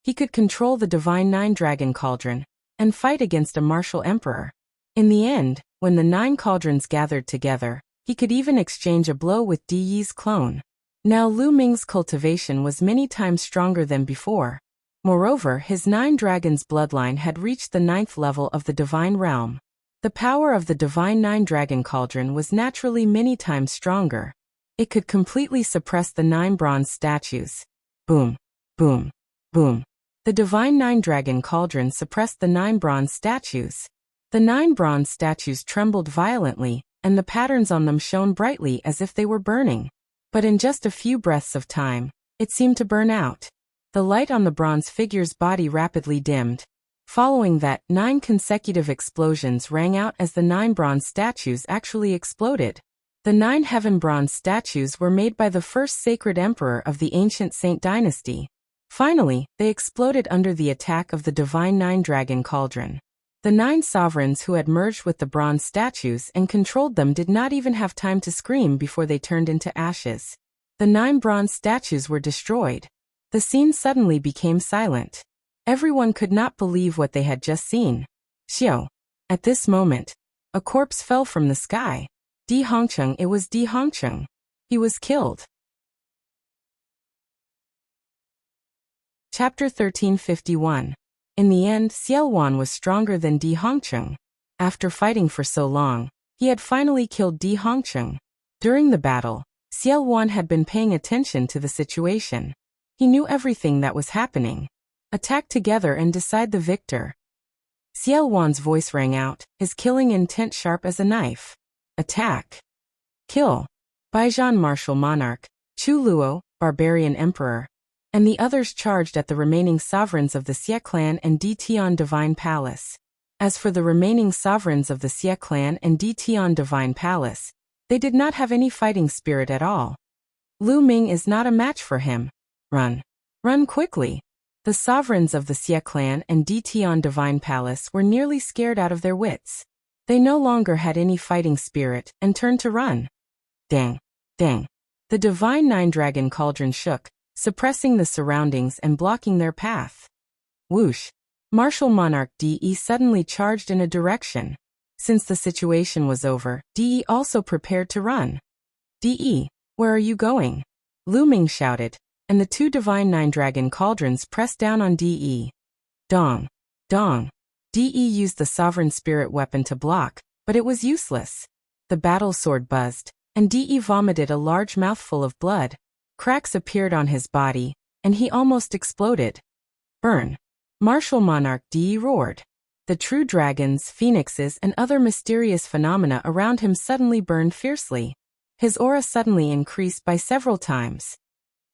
he could control the Divine 9 Dragon Cauldron and fight against a Martial Emperor. In the end, when the 9 cauldrons gathered together, he could even exchange a blow with Di Yi's clone. Now Lu Ming's cultivation was many times stronger than before. Moreover, his 9 dragons bloodline had reached the 9th level of the Divine Realm. The power of the Divine 9 Dragon Cauldron was naturally many times stronger. It could completely suppress the 9 bronze statues. Boom! Boom! Boom! The Divine 9 Dragon Cauldron suppressed the 9 bronze statues. The 9 bronze statues trembled violently, and the patterns on them shone brightly as if they were burning. But in just a few breaths of time, it seemed to burn out. The light on the bronze figure's body rapidly dimmed. Following that, 9 consecutive explosions rang out as the 9 bronze statues actually exploded. The 9 heaven bronze statues were made by the first sacred emperor of the ancient Saint dynasty. Finally, they exploded under the attack of the Divine 9 Dragon Cauldron. The 9 sovereigns who had merged with the bronze statues and controlled them did not even have time to scream before they turned into ashes. The 9 bronze statues were destroyed. The scene suddenly became silent. Everyone could not believe what they had just seen. Xiao. At this moment, a corpse fell from the sky. Di Hongcheng. It was Di Hongcheng. He was killed. Chapter 1351. In the end, Xiaowan was stronger than Di Hongcheng. After fighting for so long, he had finally killed Di Hongcheng. During the battle, Xiaowan had been paying attention to the situation. He knew everything that was happening. Attack together and decide the victor. Xiaowan's voice rang out, his killing intent sharp as a knife. Attack. Kill. Baijian Martial Monarch, Chu Luo, Barbarian Emperor, and the others charged at the remaining sovereigns of the Xie clan and Di Tian Divine Palace. As for the remaining sovereigns of the Xie clan and Di Tian Divine Palace, they did not have any fighting spirit at all. Lu Ming is not a match for him. Run. Run quickly. The sovereigns of the Xie clan and Di Tian Divine Palace were nearly scared out of their wits. They no longer had any fighting spirit and turned to run. Dang. Dang. The Divine 9 Dragon Cauldron shook, suppressing the surroundings and blocking their path. Whoosh! Martial Monarch De suddenly charged in a direction. Since the situation was over, De also prepared to run. De, where are you going? Lu Ming shouted, and the 2 Divine 9 Dragon Cauldrons pressed down on De. Dong! Dong! De used the Sovereign Spirit weapon to block, but it was useless. The battle sword buzzed, and De vomited a large mouthful of blood. Cracks appeared on his body, and he almost exploded. Burn! Martial Monarch De roared. The true dragons, phoenixes, and other mysterious phenomena around him suddenly burned fiercely. His aura suddenly increased by several times.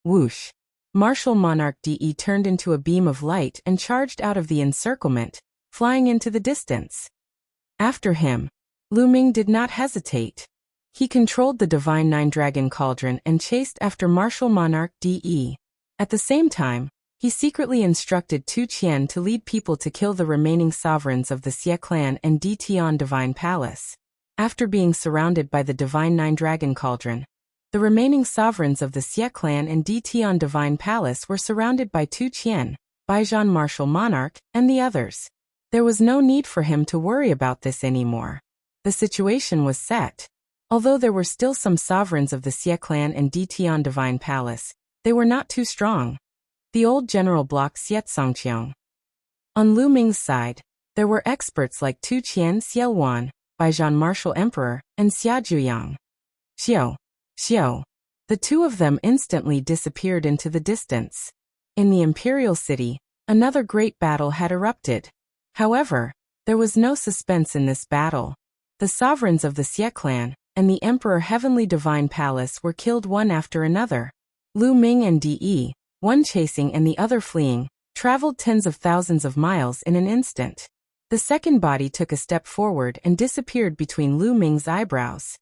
Whoosh! Martial Monarch De turned into a beam of light and charged out of the encirclement, flying into the distance. After him, Lu Ming did not hesitate. He controlled the Divine Nine-Dragon Cauldron and chased after Martial Monarch De. At the same time, he secretly instructed Tu Qian to lead people to kill the remaining sovereigns of the Xie clan and De Tian Divine Palace. After being surrounded by the Divine Nine-Dragon Cauldron, the remaining sovereigns of the Xie clan and De Tian Divine Palace were surrounded by Tu Qian, Baijian Martial Monarch, and the others. There was no need for him to worry about this anymore. The situation was set. Although there were still some sovereigns of the Xie clan and De Tian Divine Palace, they were not too strong. The old general blocked Xietsongqiang. On Lu Ming's side, there were experts like Tu Qian Xielwan, Baijian Martial Emperor, and Xia Zhuyang. Xiao. The two of them instantly disappeared into the distance. In the imperial city, another great battle had erupted. However, there was no suspense in this battle. The sovereigns of the Xie clan and the Emperor Heavenly Divine Palace were killed one after another. Lu Ming and De, one chasing and the other fleeing, traveled tens of thousands of miles in an instant. The second body took a step forward and disappeared between Lu Ming's eyebrows.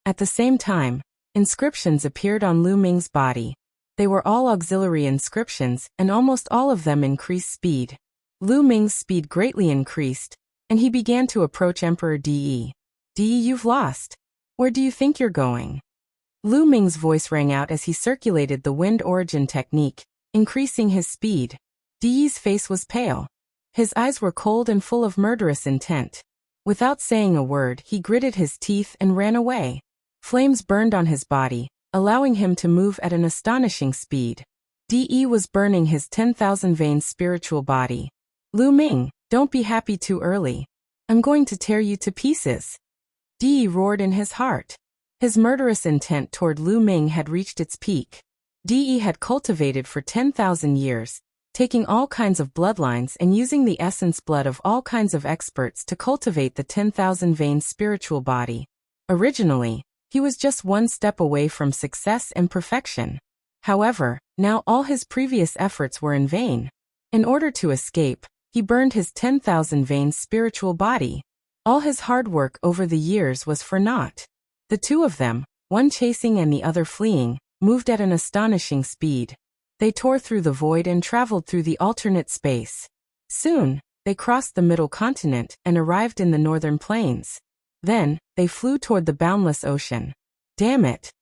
At the same time, inscriptions appeared on Lu Ming's body. They were all auxiliary inscriptions, and almost all of them increased speed. Lu Ming's speed greatly increased, and he began to approach Emperor De. De, you've lost. Where do you think you're going? Lu Ming's voice rang out as he circulated the wind origin technique, increasing his speed. De's face was pale. His eyes were cold and full of murderous intent. Without saying a word, he gritted his teeth and ran away. Flames burned on his body, allowing him to move at an astonishing speed. De was burning his 10,000 veins spiritual body. Lu Ming, don't be happy too early. I'm going to tear you to pieces. De roared in his heart. His murderous intent toward Lu Ming had reached its peak. De had cultivated for 10,000 years, taking all kinds of bloodlines and using the essence blood of all kinds of experts to cultivate the 10,000 veins spiritual body. Originally, he was just one step away from success and perfection. However, now all his previous efforts were in vain. In order to escape, he burned his 10,000 veins spiritual body. All his hard work over the years was for naught. The two of them, one chasing and the other fleeing, moved at an astonishing speed. They tore through the void and traveled through the alternate space. Soon, they crossed the middle continent and arrived in the northern plains. Then, they flew toward the boundless ocean. Damn it!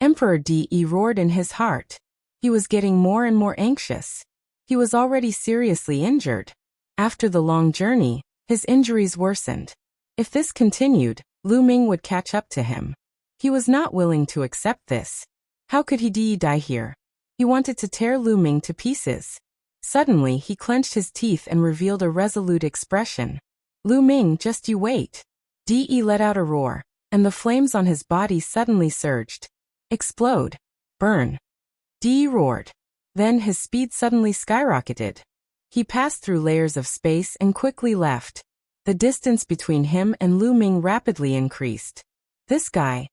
Emperor De roared in his heart. He was getting more and more anxious. He was already seriously injured. After the long journey, his injuries worsened. If this continued, Lu Ming would catch up to him. He was not willing to accept this. How could he die here? He wanted to tear Lu Ming to pieces. Suddenly, he clenched his teeth and revealed a resolute expression. Lu Ming, just you wait. De let out a roar, and the flames on his body suddenly surged. Explode. Burn. De roared. Then his speed suddenly skyrocketed. He passed through layers of space and quickly left. The distance between him and Lu Ming rapidly increased. This guy.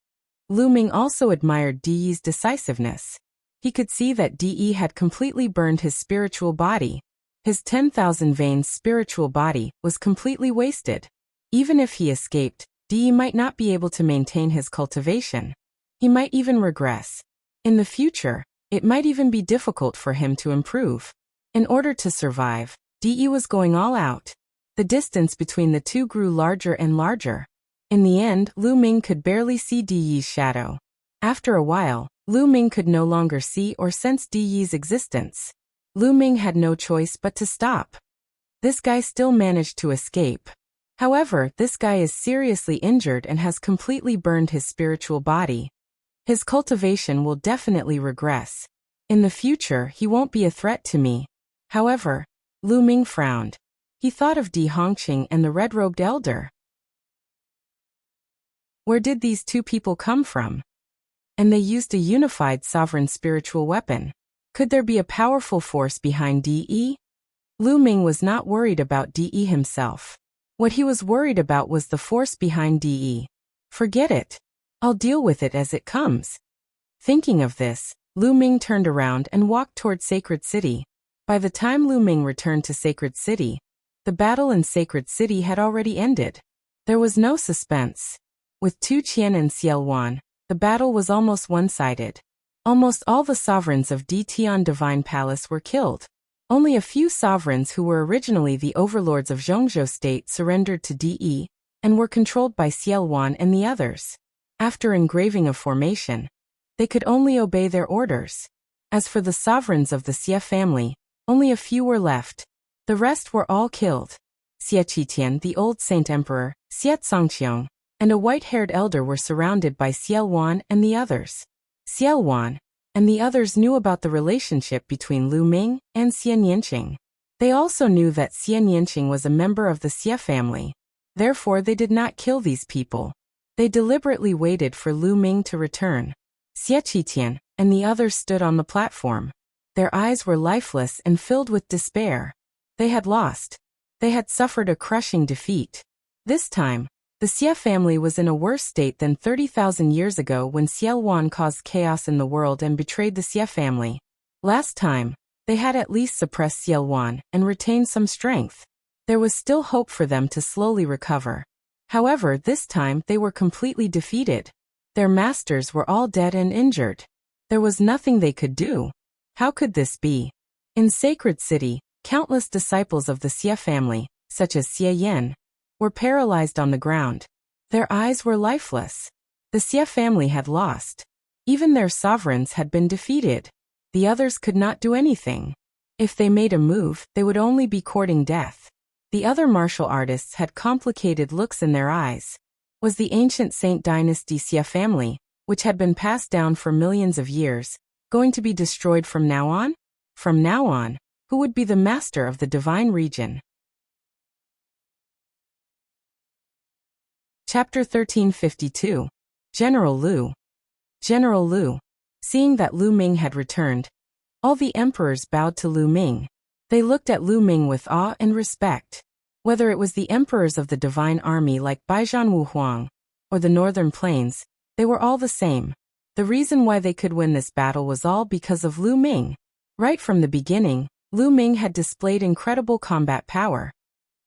Lu Ming also admired De's decisiveness. He could see that De had completely burned his spiritual body. His 10,000 veins spiritual body was completely wasted. Even if he escaped, De might not be able to maintain his cultivation. He might even regress. In the future, it might even be difficult for him to improve. In order to survive, De was going all out. The distance between the two grew larger and larger. In the end, Lu Ming could barely see De's shadow. After a while, Lu Ming could no longer see or sense De's existence. Lu Ming had no choice but to stop. This guy still managed to escape. However, this guy is seriously injured and has completely burned his spiritual body. His cultivation will definitely regress. In the future, he won't be a threat to me. However, Lu Ming frowned. He thought of Di Hongqing and the red-robed elder. Where did these two people come from? And they used a unified sovereign spiritual weapon. Could there be a powerful force behind De? Lu Ming was not worried about De himself. What he was worried about was the force behind De. Forget it. I'll deal with it as it comes. Thinking of this, Lu Ming turned around and walked toward Sacred City. By the time Lu Ming returned to Sacred City, the battle in Sacred City had already ended. There was no suspense. With Tu Qian and Xiao Wan, the battle was almost one-sided. Almost all the sovereigns of Di Tian Divine Palace were killed. Only a few sovereigns who were originally the overlords of Zhongzhou State surrendered to Di and were controlled by Xiao Wan and the others. After engraving a formation, they could only obey their orders. As for the sovereigns of the Xie family, only a few were left. The rest were all killed. Xie Qitian, the old Saint Emperor, Xie Zongqiong, and a white-haired elder were surrounded by Xiao Wan and the others. Xiao Wan and the others knew about the relationship between Lu Ming and Xie Nianqing. They also knew that Xie Nianqing was a member of the Xie family. Therefore they did not kill these people. They deliberately waited for Lu Ming to return. Xie Qitian and the others stood on the platform. Their eyes were lifeless and filled with despair. They had lost. They had suffered a crushing defeat. This time, the Xie family was in a worse state than 30,000 years ago when Xiao Wan caused chaos in the world and betrayed the Xie family. Last time, they had at least suppressed Xiao Wan and retained some strength. There was still hope for them to slowly recover. However, this time they were completely defeated. Their masters were all dead and injured. There was nothing they could do. How could this be? In Sacred City, countless disciples of the Xie family, such as Xie Yan, were paralyzed on the ground. Their eyes were lifeless. The Xie family had lost. Even their sovereigns had been defeated. The others could not do anything. If they made a move, they would only be courting death. The other martial artists had complicated looks in their eyes. Was the ancient Saint Dynasty Xie family, which had been passed down for millions of years, going to be destroyed from now on? From now on, who would be the master of the divine region? Chapter 1352. General Lu. General Lu. Seeing that Lu Ming had returned, all the emperors bowed to Lu Ming. They looked at Lu Ming with awe and respect. Whether it was the emperors of the divine army like Baijian Wu Huang, or the northern plains, they were all the same. The reason why they could win this battle was all because of Lu Ming. Right from the beginning, Lu Ming had displayed incredible combat power.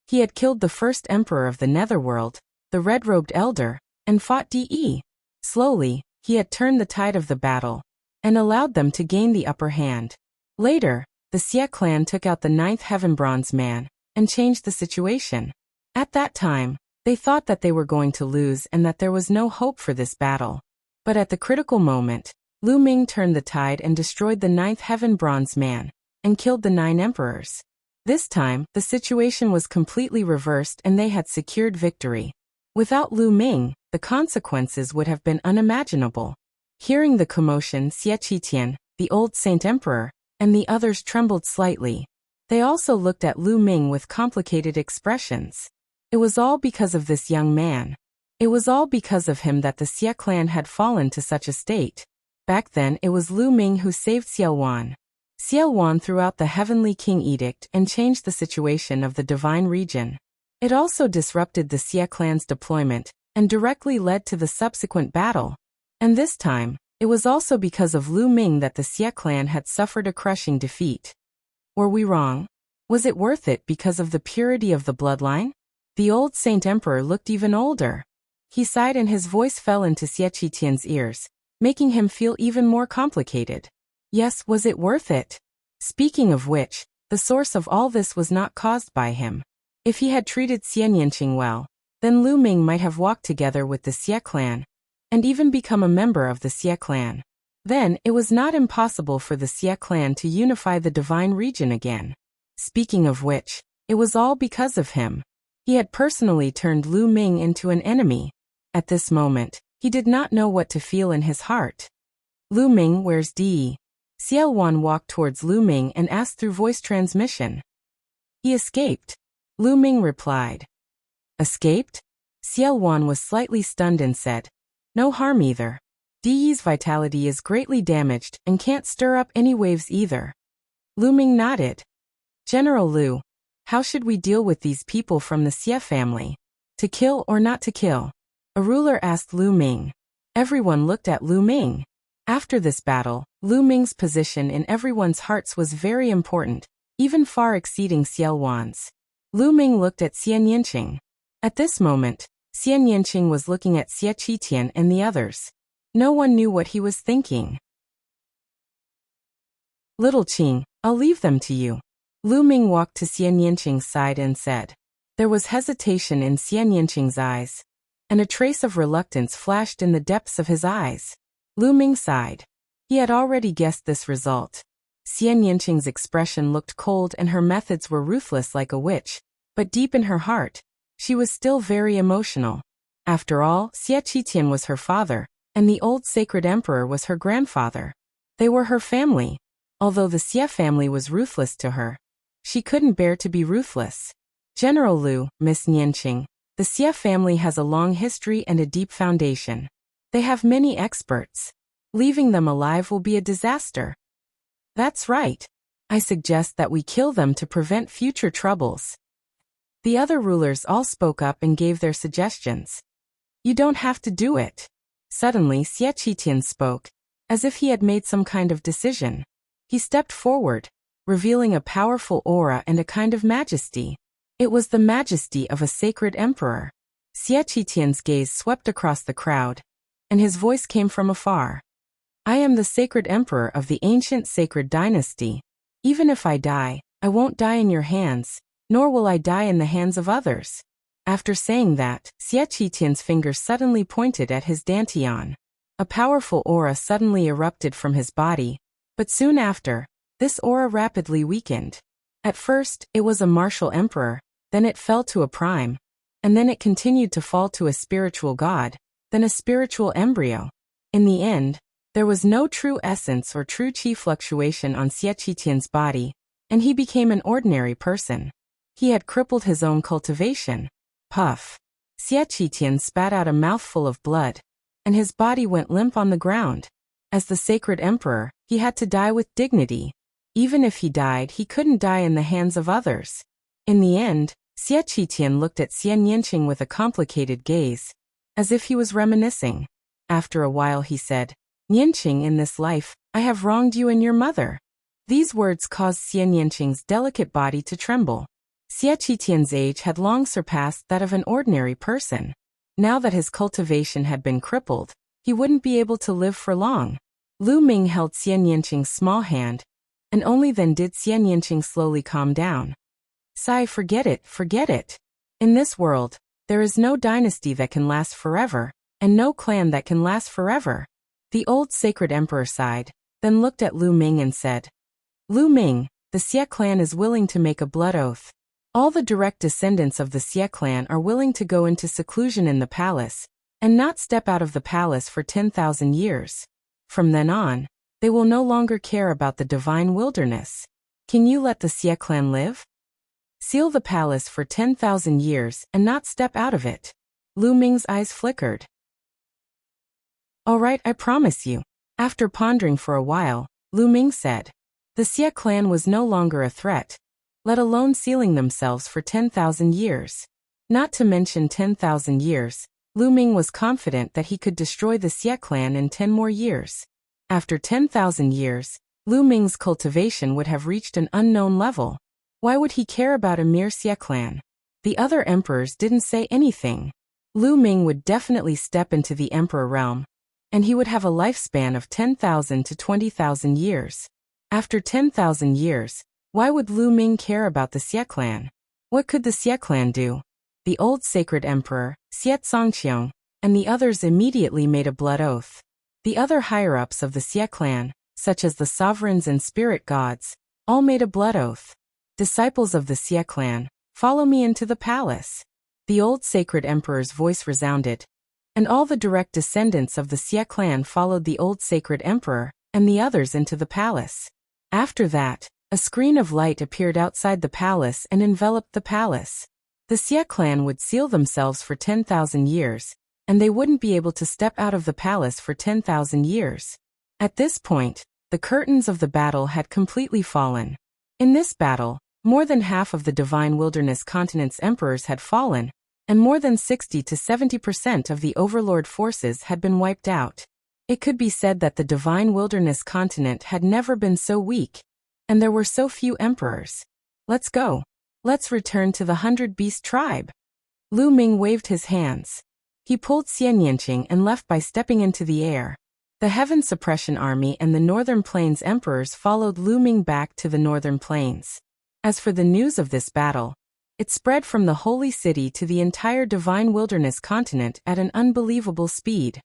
He had killed the first emperor of the Netherworld, the red-robed elder, and fought De. Slowly, he had turned the tide of the battle, and allowed them to gain the upper hand. Later, the Xie clan took out the 9th Heaven Bronze Man, and changed the situation. At that time, they thought that they were going to lose and that there was no hope for this battle. But at the critical moment, Lu Ming turned the tide and destroyed the 9th Heaven Bronze Man, and killed the 9 emperors. This time, the situation was completely reversed and they had secured victory. Without Lu Ming, the consequences would have been unimaginable. Hearing the commotion, Xie Qitian, the old Saint Emperor, and the others trembled slightly. They also looked at Lu Ming with complicated expressions. It was all because of this young man. It was all because of him that the Xie clan had fallen to such a state. Back then it was Lu Ming who saved Xiao Wan. Xiao Wan threw out the Heavenly King Edict and changed the situation of the divine region. It also disrupted the Xie clan's deployment, and directly led to the subsequent battle. And this time, it was also because of Lu Ming that the Xie clan had suffered a crushing defeat. Were we wrong? Was it worth it because of the purity of the bloodline? The old Saint Emperor looked even older. He sighed and his voice fell into Xie Qitian's ears, making him feel even more complicated. Yes, was it worth it? Speaking of which, the source of all this was not caused by him. If he had treated Xie Nianqing well, then Lu Ming might have walked together with the Xie clan, and even become a member of the Xie clan. Then, it was not impossible for the Xie clan to unify the divine region again. Speaking of which, it was all because of him. He had personally turned Lu Ming into an enemy. At this moment, he did not know what to feel in his heart. Lu Ming, where's De? Xiao Wan walked towards Lu Ming and asked through voice transmission. He escaped. Lu Ming replied. Escaped? Xiao Wan was slightly stunned and said, no harm either. De's vitality is greatly damaged and can't stir up any waves either. Lu Ming nodded. General Lu, how should we deal with these people from the Xie family? To kill or not to kill? A ruler asked Lu Ming. Everyone looked at Lu Ming. After this battle, Lu Ming's position in everyone's hearts was very important, even far exceeding Xiao Wan's. Lu Ming looked at Xian Yinqing. At this moment, Xian Yinqing was looking at Xie Qitian and the others. No one knew what he was thinking. Little Qing, I'll leave them to you. Lu Ming walked to Xian Yinqing's side and said. There was hesitation in Xian Yinqing's eyes, and a trace of reluctance flashed in the depths of his eyes. Lu Ming sighed. He had already guessed this result. Xian Yinqing's expression looked cold and her methods were ruthless like a witch, but deep in her heart, she was still very emotional. After all, Xie Qitian was her father, and the old sacred emperor was her grandfather. They were her family. Although the Xie family was ruthless to her, she couldn't bear to be ruthless. General Lu, Miss Nianqing, the Xie family has a long history and a deep foundation. They have many experts. Leaving them alive will be a disaster. That's right. I suggest that we kill them to prevent future troubles. The other rulers all spoke up and gave their suggestions. You don't have to do it. Suddenly Xie Qitian spoke, as if he had made some kind of decision. He stepped forward, revealing a powerful aura and a kind of majesty. It was the majesty of a sacred emperor. Xie Qitian's gaze swept across the crowd, and his voice came from afar. I am the sacred emperor of the ancient sacred dynasty. Even if I die, I won't die in your hands, nor will I die in the hands of others. After saying that, Xie Qitian's fingers suddenly pointed at his dantian. A powerful aura suddenly erupted from his body, but soon after, this aura rapidly weakened. At first, it was a martial emperor, then it fell to a prime, and then it continued to fall to a spiritual god, then a spiritual embryo. In the end, there was no true essence or true qi fluctuation on Xie Qitian's body, and he became an ordinary person. He had crippled his own cultivation. Puff. Xie Qitian spat out a mouthful of blood, and his body went limp on the ground. As the sacred emperor, he had to die with dignity. Even if he died, he couldn't die in the hands of others. In the end, Xie Qitian looked at Xian Yinqing with a complicated gaze, as if he was reminiscing. After a while he said, Yinqing, in this life, I have wronged you and your mother. These words caused Xian Yinqing's delicate body to tremble. Xie Qitian's age had long surpassed that of an ordinary person. Now that his cultivation had been crippled, he wouldn't be able to live for long. Lu Ming held Xian Yinqing's small hand, and only then did Xian Yinqing slowly calm down. Sigh, forget it, forget it. In this world, there is no dynasty that can last forever, and no clan that can last forever. The old sacred emperor sighed, then looked at Lu Ming and said, Lu Ming, the Xie clan is willing to make a blood oath. All the direct descendants of the Xie clan are willing to go into seclusion in the palace, and not step out of the palace for 10,000 years. From then on, they will no longer care about the divine wilderness. Can you let the Xie clan live? Seal the palace for 10,000 years and not step out of it. Lu Ming's eyes flickered. All right, I promise you. After pondering for a while, Lu Ming said, the Xie clan was no longer a threat, let alone sealing themselves for 10,000 years. Not to mention 10,000 years, Lu Ming was confident that he could destroy the Xie clan in 10 more years. After 10,000 years, Lu Ming's cultivation would have reached an unknown level. Why would he care about a mere Xie clan? The other emperors didn't say anything. Lu Ming would definitely step into the emperor realm, and he would have a lifespan of 10,000 to 20,000 years. After 10,000 years, why would Lu Ming care about the Xie clan? What could the Xie clan do? The old sacred emperor, Xie Zongqiang, and the others immediately made a blood oath. The other higher-ups of the Xie clan, such as the sovereigns and spirit gods, all made a blood oath. Disciples of the Xie clan, follow me into the palace. The old sacred emperor's voice resounded, and all the direct descendants of the Xie clan followed the old sacred emperor and the others into the palace. After that, a screen of light appeared outside the palace and enveloped the palace. The Xie clan would seal themselves for 10,000 years, and they wouldn't be able to step out of the palace for 10,000 years. At this point, the curtains of the battle had completely fallen. In this battle, more than half of the Divine Wilderness Continent's emperors had fallen, and more than 60 to 70% of the overlord forces had been wiped out. It could be said that the divine wilderness continent had never been so weak, and there were so few emperors. Let's go. Let's return to the 100-beast tribe. Lu Ming waved his hands. He pulled Xian Yanqing and left by stepping into the air. The Heaven Suppression Army and the Northern Plains emperors followed Lu Ming back to the Northern Plains. As for the news of this battle, it spread from the Holy City to the entire Divine Wilderness continent at an unbelievable speed.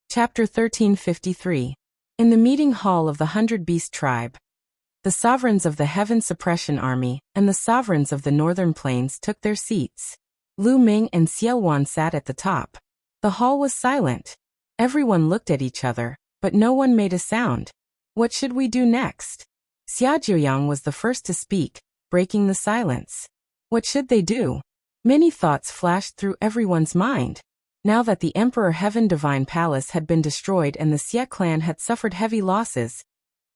Chapter 1353. In the meeting hall of the 100-beast tribe, the sovereigns of the Heaven Suppression Army and the sovereigns of the Northern Plains took their seats. Lu Ming and Xiaowan sat at the top. The hall was silent. Everyone looked at each other, but no one made a sound. What should we do next? Xia Jiuyang was the first to speak, breaking the silence. What should they do? Many thoughts flashed through everyone's mind. Now that the Emperor Heaven Divine Palace had been destroyed and the Xie clan had suffered heavy losses,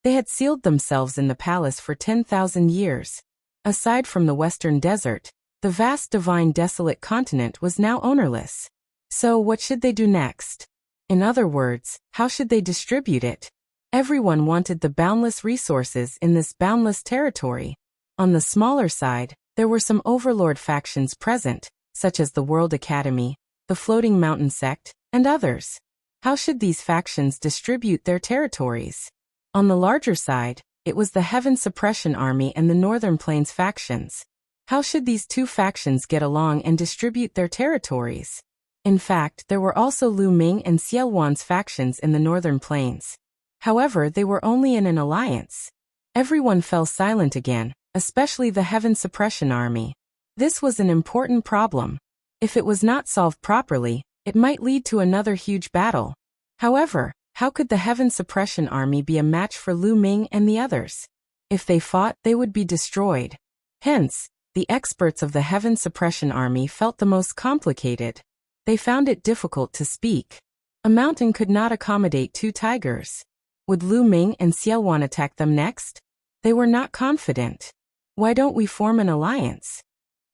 they had sealed themselves in the palace for 10,000 years. Aside from the western desert, the vast divine desolate continent was now ownerless. So what should they do next? In other words, how should they distribute it? Everyone wanted the boundless resources in this boundless territory. On the smaller side, there were some overlord factions present, such as the World Academy, the Floating Mountain Sect, and others. How should these factions distribute their territories? On the larger side, it was the Heaven Suppression Army and the Northern Plains factions. How should these two factions get along and distribute their territories? In fact, there were also Lu Ming and Xiaowan's factions in the Northern Plains. However, they were only in an alliance. Everyone fell silent again, especially the Heaven Suppression Army. This was an important problem. If it was not solved properly, it might lead to another huge battle. However, how could the Heaven Suppression Army be a match for Lu Ming and the others? If they fought, they would be destroyed. Hence, the experts of the Heaven Suppression Army felt the most complicated. They found it difficult to speak. A mountain could not accommodate two tigers. Would Lu Ming and Xiaowan attack them next? They were not confident. Why don't we form an alliance?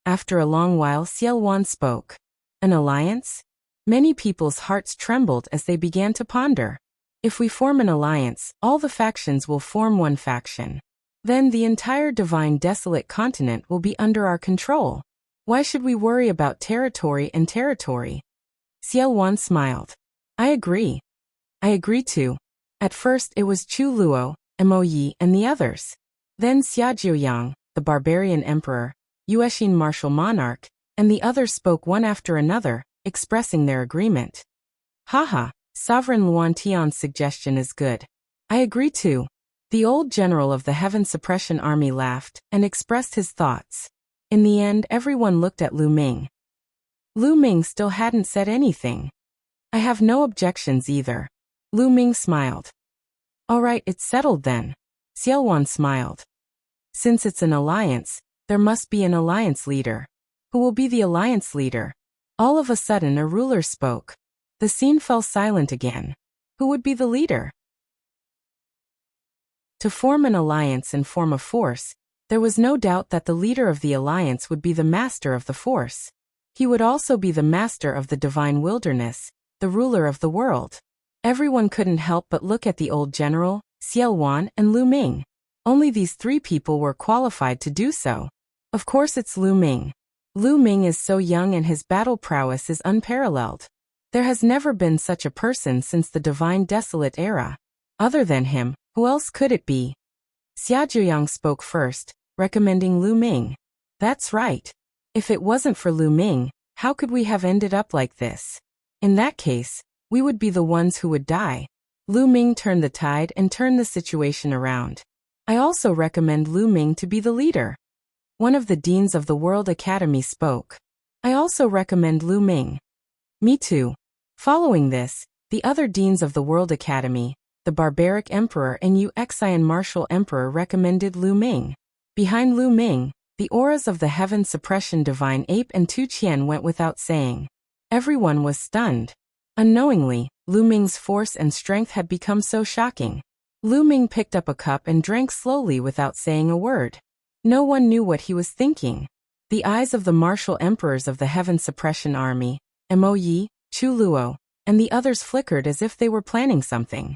After a long while, Xiaowan spoke. An alliance? Many people's hearts trembled as they began to ponder. If we form an alliance, all the factions will form one faction. Then the entire divine desolate continent will be under our control. Why should we worry about territory and territory? Xiaowan smiled. I agree. I agree too. At first it was Chu Luo, Mo Yi and the others. Then Xia Jiuyang, the barbarian emperor, Yuexin martial monarch, and the others spoke one after another, expressing their agreement. Haha, Sovereign Luan Tian's suggestion is good. I agree too. The old general of the Heaven Suppression Army laughed and expressed his thoughts. In the end, everyone looked at Lu Ming. Lu Ming still hadn't said anything. I have no objections either. Lu Ming smiled. All right, it's settled then. Xiaowan smiled. Since it's an alliance, there must be an alliance leader. Who will be the alliance leader? All of a sudden a ruler spoke. The scene fell silent again. Who would be the leader? To form an alliance and form a force, there was no doubt that the leader of the alliance would be the master of the force. He would also be the master of the divine wilderness, the ruler of the world. Everyone couldn't help but look at the old general, Xiaowan and Lu Ming. Only these three people were qualified to do so. Of course it's Lu Ming. Lu Ming is so young and his battle prowess is unparalleled. There has never been such a person since the divine desolate era. Other than him, who else could it be? Xia Jiuyang spoke first, recommending Lu Ming. That's right. If it wasn't for Lu Ming, how could we have ended up like this? In that case, we would be the ones who would die. Lu Ming turned the tide and turned the situation around. I also recommend Lu Ming to be the leader. One of the deans of the World Academy spoke. I also recommend Lu Ming. Me too. Following this, the other deans of the World Academy, the Barbaric Emperor and Yuexin Martial Emperor recommended Lu Ming. Behind Lu Ming, the auras of the Heaven Suppression Divine Ape and Tu Qian went without saying. Everyone was stunned. Unknowingly, Lu Ming's force and strength had become so shocking. Lu Ming picked up a cup and drank slowly without saying a word. No one knew what he was thinking. The eyes of the martial emperors of the Heaven Suppression Army, Mo Yi, Chu Luo, and the others flickered as if they were planning something.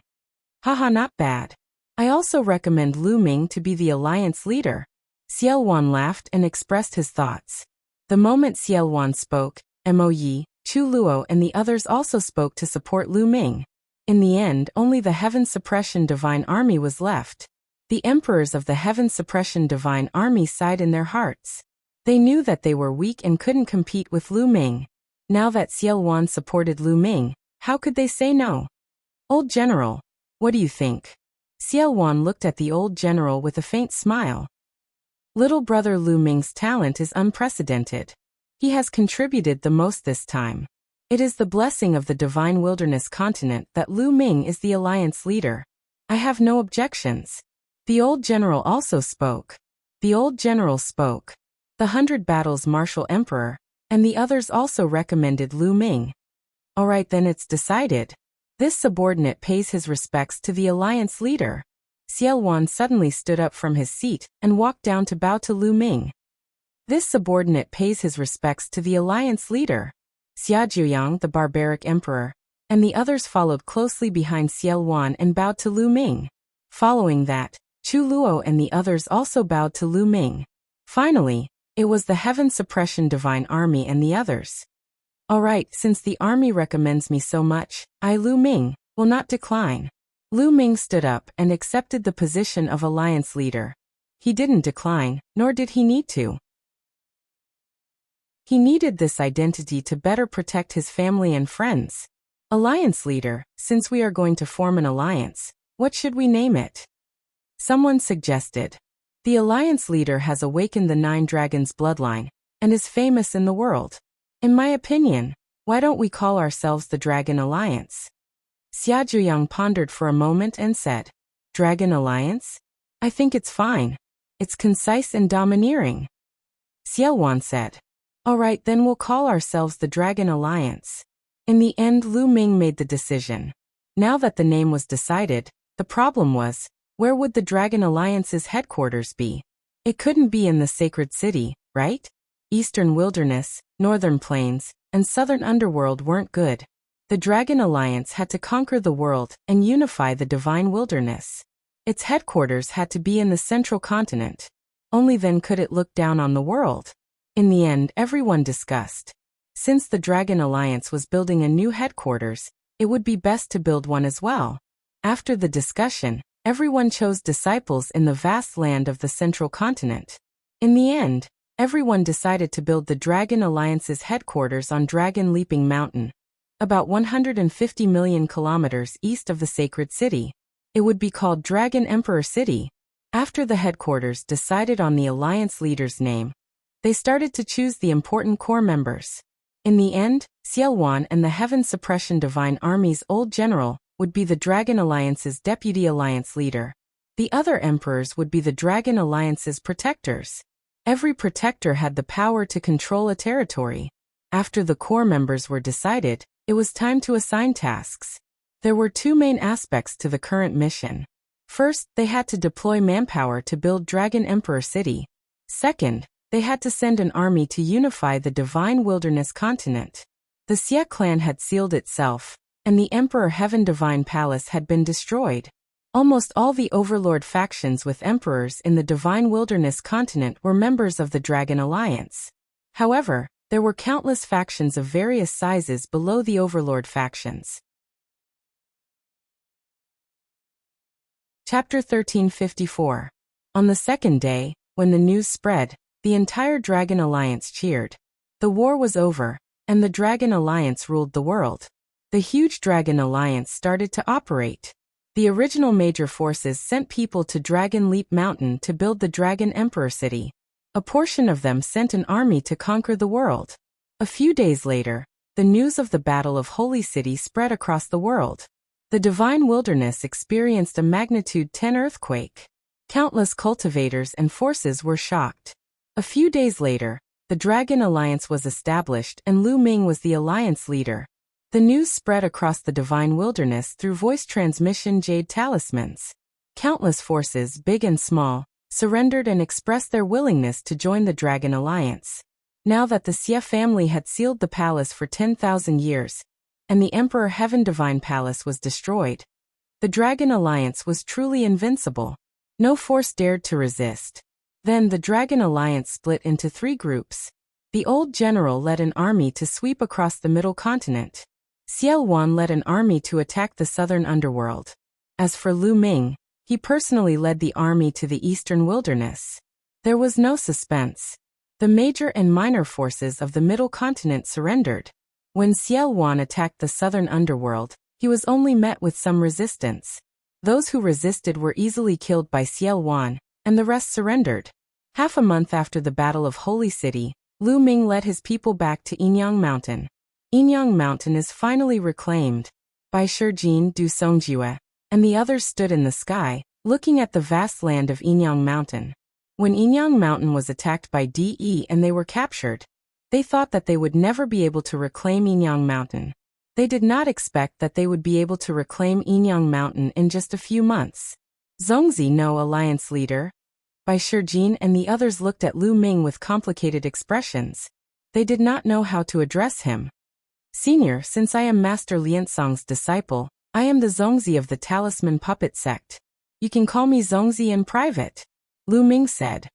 Haha, not bad. I also recommend Lu Ming to be the alliance leader. Xiao Wan laughed and expressed his thoughts. The moment Xiao Wan spoke, Mo Yi, Chu Luo and the others also spoke to support Lu Ming. In the end, only the Heaven Suppression Divine Army was left. The emperors of the Heaven Suppression Divine Army sighed in their hearts. They knew that they were weak and couldn't compete with Lu Ming. Now that Xiao Wan supported Lu Ming, how could they say no? Old General, what do you think? Xiao Wan looked at the old general with a faint smile. Little brother Lu Ming's talent is unprecedented. He has contributed the most this time. It is the blessing of the Divine Wilderness continent that Lu Ming is the alliance leader. I have no objections. The old general also spoke. The old general spoke. The 100 Battles Martial Emperor, and the others also recommended Lu Ming. Alright, then it's decided. This subordinate pays his respects to the alliance leader. Xiao Wan suddenly stood up from his seat and walked down to bow to Lu Ming. This subordinate pays his respects to the alliance leader. Xia Zhuyang, the barbaric emperor, and the others followed closely behind Xiao Wan and bowed to Lu Ming. Following that, Chu Luo and the others also bowed to Lu Ming. Finally, it was the Heaven Suppression Divine Army and the others. Alright, since the army recommends me so much, I, Lu Ming, will not decline. Lu Ming stood up and accepted the position of alliance leader. He didn't decline, nor did he need to. He needed this identity to better protect his family and friends. Alliance leader, since we are going to form an alliance, what should we name it? Someone suggested. The alliance leader has awakened the 9 dragons bloodline, and is famous in the world. In my opinion, why don't we call ourselves the Dragon Alliance? Xia Zhuyang pondered for a moment and said, Dragon Alliance? I think it's fine. It's concise and domineering. Xiao Wan said, Alright, then we'll call ourselves the Dragon Alliance. In the end, Lu Ming made the decision. Now that the name was decided, the problem was, where would the Dragon Alliance's headquarters be? It couldn't be in the Sacred City, right? Eastern Wilderness, Northern Plains, and Southern Underworld weren't good. The Dragon Alliance had to conquer the world and unify the Divine Wilderness. Its headquarters had to be in the Central Continent. Only then could it look down on the world. In the end, everyone discussed. Since the Dragon Alliance was building a new headquarters, it would be best to build one as well. After the discussion, everyone chose disciples in the vast land of the Central Continent. In the end, everyone decided to build the Dragon Alliance's headquarters on Dragon Leaping Mountain, about 150 million kilometers east of the Sacred City. It would be called Dragon Emperor City. After the headquarters decided on the alliance leader's name, they started to choose the important core members. In the end, Xiao Wan and the Heaven Suppression Divine Army's old general would be the Dragon Alliance's deputy alliance leader. The other emperors would be the Dragon Alliance's protectors. Every protector had the power to control a territory. After the core members were decided, it was time to assign tasks. There were 2 main aspects to the current mission. First, they had to deploy manpower to build Dragon Emperor City. Second, they had to send an army to unify the Divine Wilderness continent. The Xia clan had sealed itself, and the Emperor Heaven Divine Palace had been destroyed. Almost all the overlord factions with emperors in the Divine Wilderness continent were members of the Dragon Alliance. However, there were countless factions of various sizes below the overlord factions. Chapter 1354. On the second day, when the news spread, the entire Dragon Alliance cheered. The war was over, and the Dragon Alliance ruled the world. The huge Dragon Alliance started to operate. The original major forces sent people to Dragon Leap Mountain to build the Dragon Emperor City. A portion of them sent an army to conquer the world. A few days later, the news of the Battle of Holy City spread across the world. The Divine Wilderness experienced a magnitude 10 earthquake. Countless cultivators and forces were shocked. A few days later, the Dragon Alliance was established and Lu Ming was the alliance leader. The news spread across the Divine Wilderness through voice transmission jade talismans. Countless forces, big and small, surrendered and expressed their willingness to join the Dragon Alliance. Now that the Xia family had sealed the palace for 10,000 years, and the Emperor Heaven Divine Palace was destroyed. The Dragon Alliance was truly invincible. No force dared to resist. Then the Dragon Alliance split into 3 groups. The old general led an army to sweep across the middle continent. Xiao Wan led an army to attack the southern underworld. As for Lu Ming, he personally led the army to the eastern wilderness. There was no suspense. The major and minor forces of the middle continent surrendered. When Xiao Wan attacked the southern underworld, he was only met with some resistance. Those who resisted were easily killed by Xiao Wan, and the rest surrendered. Half a month after the Battle of Holy City, Lu Ming led his people back to Yinyang Mountain. Yinyang Mountain is finally reclaimed. Bai Shijin Du Songjue, and the others stood in the sky, looking at the vast land of Yinyang Mountain. When Yinyang Mountain was attacked by De and they were captured, they thought that they would never be able to reclaim Yinyang Mountain. They did not expect that they would be able to reclaim Yinyang Mountain in just a few months. Zongzi, no alliance leader. Bai Shijin and the others looked at Lu Ming with complicated expressions. They did not know how to address him. Senior, since I am Master Liansong's disciple, I am the Zongzi of the Talisman Puppet Sect. You can call me Zongzi in private, Lu Ming said.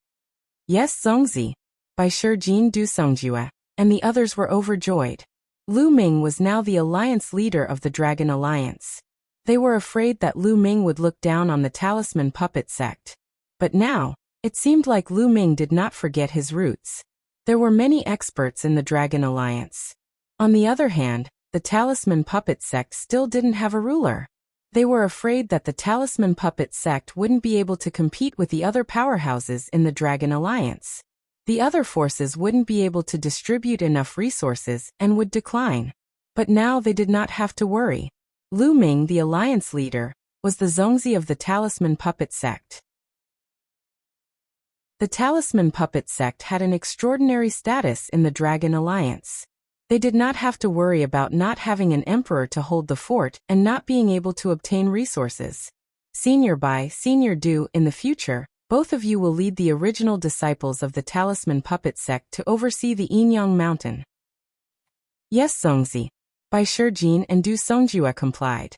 Yes, Zongzi. Bai Shijin Du Songjue, and the others were overjoyed. Lu Ming was now the alliance leader of the Dragon Alliance. They were afraid that Lu Ming would look down on the Talisman Puppet Sect. But now, it seemed like Lu Ming did not forget his roots. There were many experts in the Dragon Alliance. On the other hand, the Talisman Puppet Sect still didn't have a ruler. They were afraid that the Talisman Puppet Sect wouldn't be able to compete with the other powerhouses in the Dragon Alliance. The other forces wouldn't be able to distribute enough resources and would decline. But now they did not have to worry. Lu Ming, the alliance leader, was the Zongzi of the Talisman Puppet Sect. The Talisman Puppet Sect had an extraordinary status in the Dragon Alliance. They did not have to worry about not having an emperor to hold the fort and not being able to obtain resources. Senior Bai, Senior Du, in the future, both of you will lead the original disciples of the Talisman Puppet Sect to oversee the Yinyang Mountain. Yes, Zongzi. Bai Shijin and Du Songjue complied.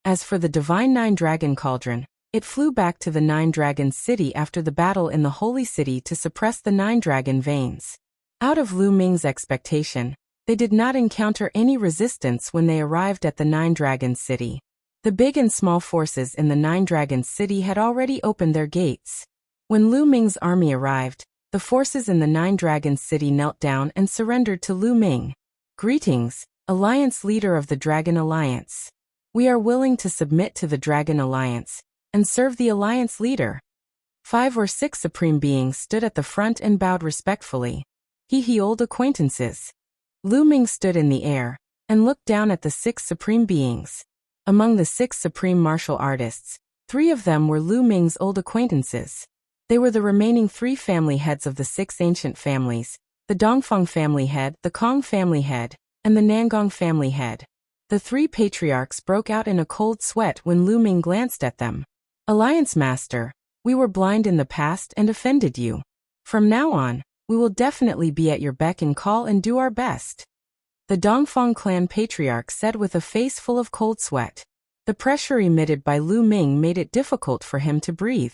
As for the divine Nine-Dragon Cauldron, it flew back to the Nine-Dragon City after the battle in the Holy City to suppress the Nine-Dragon veins. Out of Lu Ming's expectation, they did not encounter any resistance when they arrived at the Nine-Dragon City. The big and small forces in the Nine-Dragon City had already opened their gates. When Lu Ming's army arrived, the forces in the Nine-Dragon City knelt down and surrendered to Lu Ming. Greetings, Alliance Leader of the Dragon Alliance. We are willing to submit to the Dragon Alliance and serve the Alliance Leader. 5 or 6 supreme beings stood at the front and bowed respectfully. He old acquaintances. Lu Ming stood in the air and looked down at the 6 supreme beings. Among the 6 supreme martial artists, 3 of them were Lu Ming's old acquaintances. They were the remaining 3 family heads of the 6 ancient families, the Dongfang family head, the Kong family head, and the Nangong family head. The 3 patriarchs broke out in a cold sweat when Lu Ming glanced at them. Alliance Master, we were blind in the past and offended you. From now on, we will definitely be at your beck and call and do our best. The Dongfang clan patriarch said with a face full of cold sweat. The pressure emitted by Lu Ming made it difficult for him to breathe.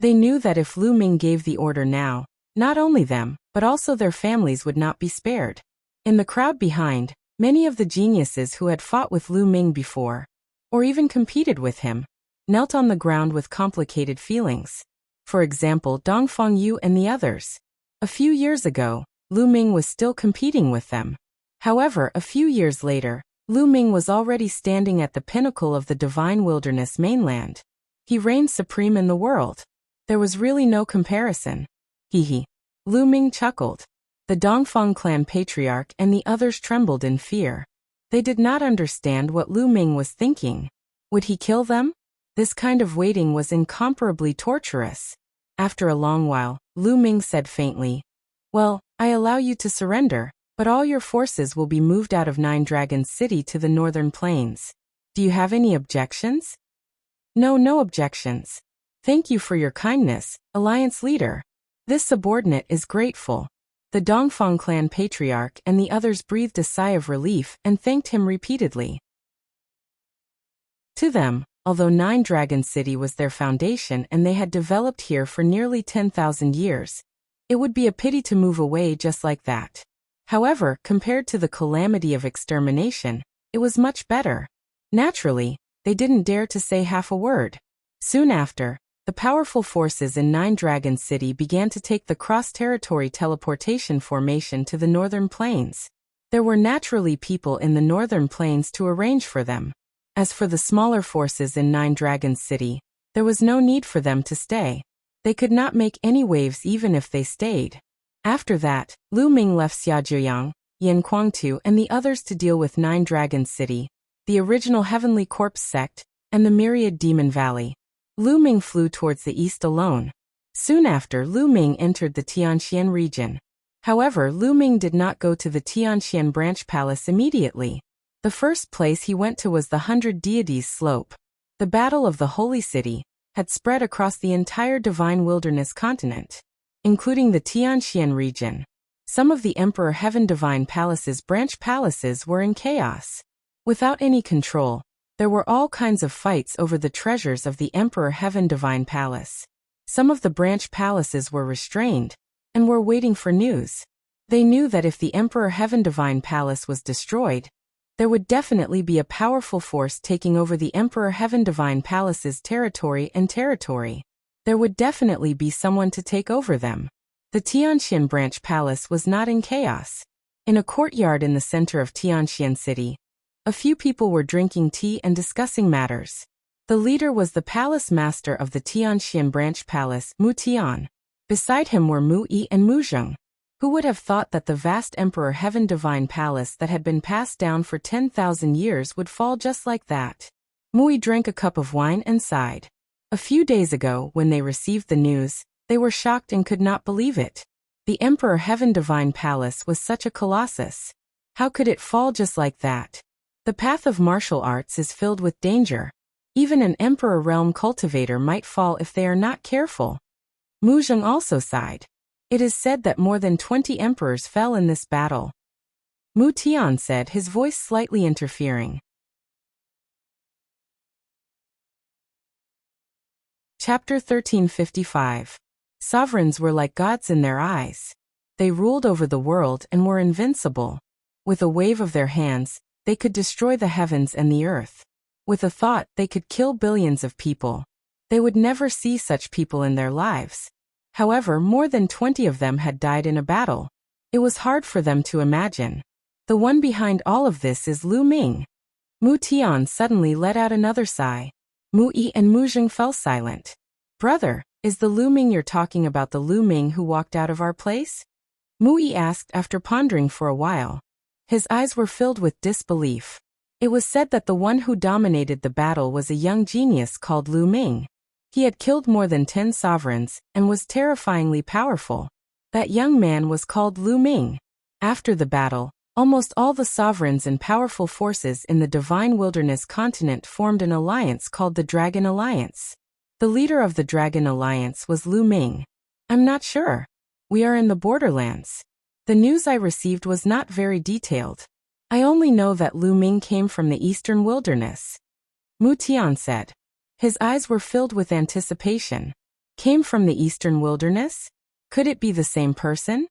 They knew that if Lu Ming gave the order now, not only them, but also their families would not be spared. In the crowd behind, many of the geniuses who had fought with Lu Ming before, or even competed with him, knelt on the ground with complicated feelings. For example, Dongfang Yu and the others. A few years ago, Lu Ming was still competing with them. However, a few years later, Lu Ming was already standing at the pinnacle of the divine wilderness mainland. He reigned supreme in the world. There was really no comparison. Lu Ming chuckled. The Dongfang clan patriarch and the others trembled in fear. They did not understand what Lu Ming was thinking. Would he kill them? This kind of waiting was incomparably torturous. After a long while, Lu Ming said faintly, "Well, I allow you to surrender, but all your forces will be moved out of Nine-Dragon City to the northern plains. Do you have any objections?" No objections. Thank you for your kindness, Alliance Leader. This subordinate is grateful. The Dongfang clan patriarch and the others breathed a sigh of relief and thanked him repeatedly. To them, although Nine Dragon City was their foundation and they had developed here for nearly 10,000 years, it would be a pity to move away just like that. However, compared to the calamity of extermination, it was much better. Naturally, they didn't dare to say half a word. Soon after, the powerful forces in Nine Dragon City began to take the cross-territory teleportation formation to the northern plains. There were naturally people in the northern plains to arrange for them. As for the smaller forces in Nine Dragon City, there was no need for them to stay. They could not make any waves even if they stayed. After that, Lu Ming left Xiaojuyang, Yin Kuangtu and the others to deal with Nine Dragon City, the original Heavenly Corpse sect, and the myriad Demon Valley. Lu Ming flew towards the east alone. Soon after, Lu Ming entered the Tianxian region. However, Lu Ming did not go to the Tianxian branch palace immediately. The first place he went to was the 100 Deities Slope. The Battle of the Holy City had spread across the entire Divine Wilderness continent, including the Tianxian region. Some of the Emperor Heaven Divine Palace's branch palaces were in chaos. Without any control, there were all kinds of fights over the treasures of the Emperor Heaven Divine Palace. Some of the branch palaces were restrained and were waiting for news. They knew that if the Emperor Heaven Divine Palace was destroyed, there would definitely be a powerful force taking over the Emperor Heaven Divine Palace's territory. There would definitely be someone to take over them. The Tianxian branch palace was not in chaos. In a courtyard in the center of Tianxian City, a few people were drinking tea and discussing matters. The leader was the palace master of the Tianxian branch palace, Mu Tian. Beside him were Mu Yi and Mu Zheng. Who would have thought that the vast Emperor Heaven Divine Palace that had been passed down for 10,000 years would fall just like that? Mu Yi drank a cup of wine and sighed. A few days ago, when they received the news, they were shocked and could not believe it. The Emperor Heaven Divine Palace was such a colossus. How could it fall just like that? The path of martial arts is filled with danger. Even an Emperor Realm cultivator might fall if they are not careful. Mu Zheng also sighed. It is said that more than 20 emperors fell in this battle. Mu Tian said, his voice slightly interfering. Chapter 1355. Sovereigns were like gods in their eyes. They ruled over the world and were invincible. With a wave of their hands, they could destroy the heavens and the earth. With a thought, they could kill billions of people. They would never see such people in their lives. However, more than 20 of them had died in a battle. It was hard for them to imagine. The one behind all of this is Lu Ming. Mu Tian suddenly let out another sigh. Mu Yi and Mu Zheng fell silent. Brother, is the Lu Ming you're talking about the Lu Ming who walked out of our place? Mu Yi asked after pondering for a while. His eyes were filled with disbelief. It was said that the one who dominated the battle was a young genius called Lu Ming. He had killed more than 10 sovereigns and was terrifyingly powerful. That young man was called Lu Ming. After the battle, almost all the sovereigns and powerful forces in the Divine Wilderness continent formed an alliance called the Dragon Alliance. The leader of the Dragon Alliance was Lu Ming. I'm not sure. We are in the borderlands. The news I received was not very detailed. I only know that Lu Ming came from the Eastern Wilderness. Mu Tian said. His eyes were filled with anticipation. Came from the Eastern Wilderness? Could it be the same person?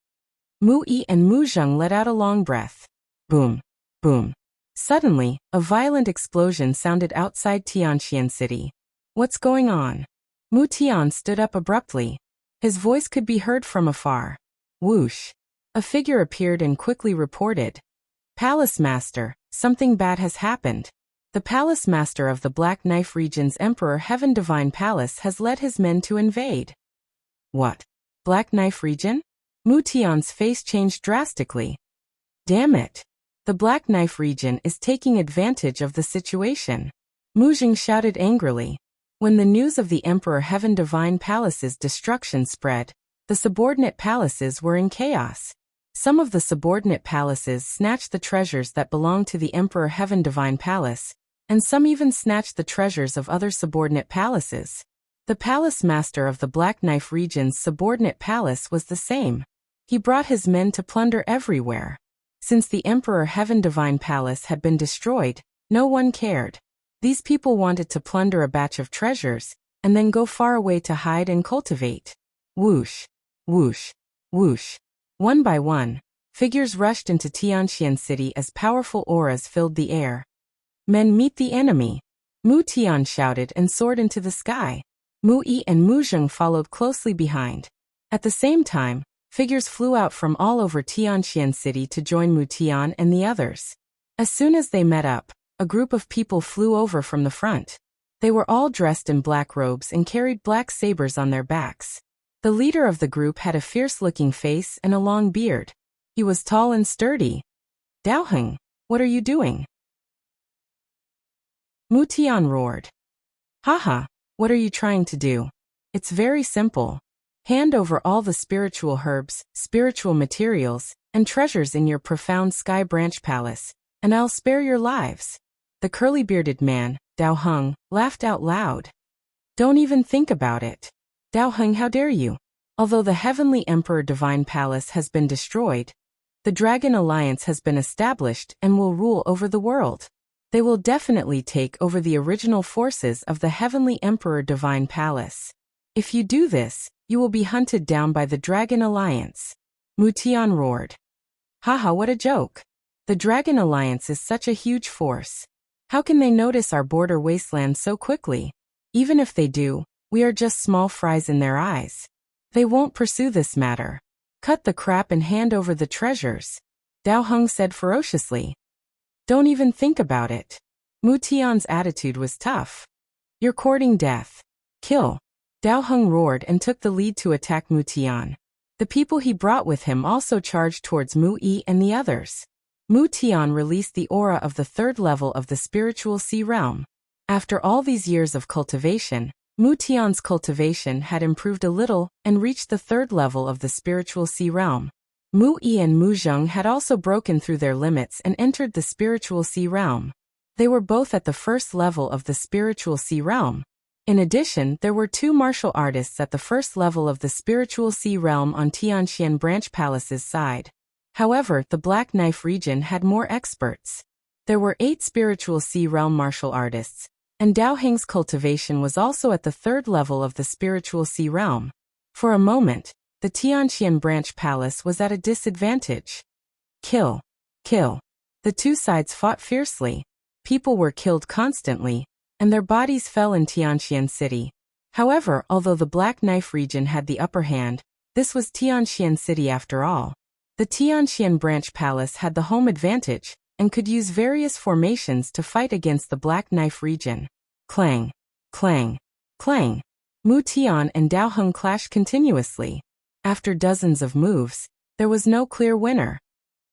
Mu Yi and Mu Zheng let out a long breath. Boom. Boom. Suddenly, a violent explosion sounded outside Tianxian City. What's going on? Mu Tian stood up abruptly. His voice could be heard from afar. Whoosh. A figure appeared and quickly reported. Palace Master, something bad has happened. The Palace Master of the Black Knife Region's Emperor Heaven Divine Palace has led his men to invade. What? Black Knife Region? Mu Tian's face changed drastically. Damn it. The Black Knife Region is taking advantage of the situation. Mu Zheng shouted angrily. When the news of the Emperor Heaven Divine Palace's destruction spread, the subordinate palaces were in chaos. Some of the subordinate palaces snatched the treasures that belonged to the Emperor Heaven Divine Palace, and some even snatched the treasures of other subordinate palaces. The palace master of the Black Knife region's subordinate palace was the same. He brought his men to plunder everywhere. Since the Emperor Heaven Divine Palace had been destroyed, no one cared. These people wanted to plunder a batch of treasures, and then go far away to hide and cultivate. Whoosh, whoosh, whoosh. One by one, figures rushed into Tianxian City as powerful auras filled the air. Men, meet the enemy! Mu Tian shouted and soared into the sky. Mu Yi and Mu Zheng followed closely behind. At the same time, figures flew out from all over Tianxian City to join Mu Tian and the others. As soon as they met up, a group of people flew over from the front. They were all dressed in black robes and carried black sabers on their backs. The leader of the group had a fierce-looking face and a long beard. He was tall and sturdy. Dao Heng, what are you doing? Mu Tian roared. Haha, what are you trying to do? It's very simple. Hand over all the spiritual herbs, spiritual materials, and treasures in your profound Sky Branch Palace, and I'll spare your lives. The curly-bearded man, Dao Heng, laughed out loud. Don't even think about it. Dao Heng, how dare you? Although the Heavenly Emperor Divine Palace has been destroyed, the Dragon Alliance has been established and will rule over the world. They will definitely take over the original forces of the Heavenly Emperor Divine Palace. If you do this, you will be hunted down by the Dragon Alliance. Mu Tian roared. Haha, what a joke. The Dragon Alliance is such a huge force. How can they notice our border wasteland so quickly? Even if they do, we are just small fries in their eyes. They won't pursue this matter. Cut the crap and hand over the treasures, Dao Heng said ferociously. Don't even think about it. Mu Tian's attitude was tough. You're courting death. Kill. Dao Heng roared and took the lead to attack Mu Tian. The people he brought with him also charged towards Mu Yi and the others. Mu Tian released the aura of the third level of the spiritual sea realm. After all these years of cultivation, Mu Tian's cultivation had improved a little and reached the third level of the spiritual sea realm. Mu Yi and Mu Zheng had also broken through their limits and entered the spiritual sea realm. They were both at the first level of the spiritual sea realm. In addition, there were 2 martial artists at the first level of the spiritual sea realm on Tianxian Branch Palace's side. However, the Black Knife region had more experts. There were 8 spiritual sea realm martial artists, and Dao Heng's cultivation was also at the third level of the spiritual sea realm. For a moment, the Tianxian Branch Palace was at a disadvantage. Kill. Kill. The 2 sides fought fiercely. People were killed constantly, and their bodies fell in Tianxian City. However, although the Black Knife region had the upper hand, this was Tianxian City after all. The Tianxian Branch Palace had the home advantage, and could use various formations to fight against the Black Knife region. Clang. Clang. Clang. Mu Tian and Dao Heng clashed continuously. After dozens of moves, there was no clear winner.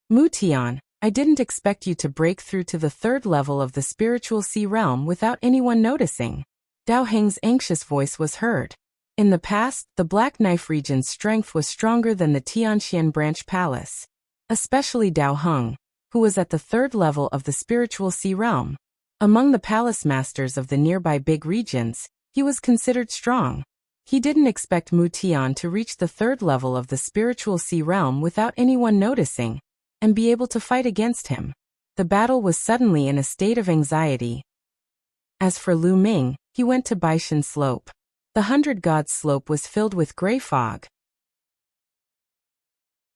Mu Tian, I didn't expect you to break through to the third level of the spiritual sea realm without anyone noticing. Dao Heng's anxious voice was heard. In the past, the Black Knife region's strength was stronger than the Tianxian Branch Palace. Especially Dao Heng, who was at the third level of the spiritual sea realm. Among the palace masters of the nearby big regions, he was considered strong. He didn't expect Mu Tian to reach the third level of the spiritual sea realm without anyone noticing, and be able to fight against him. The battle was suddenly in a state of anxiety. As for Lu Ming, he went to Baishan Slope. The 100 Gods Slope was filled with gray fog.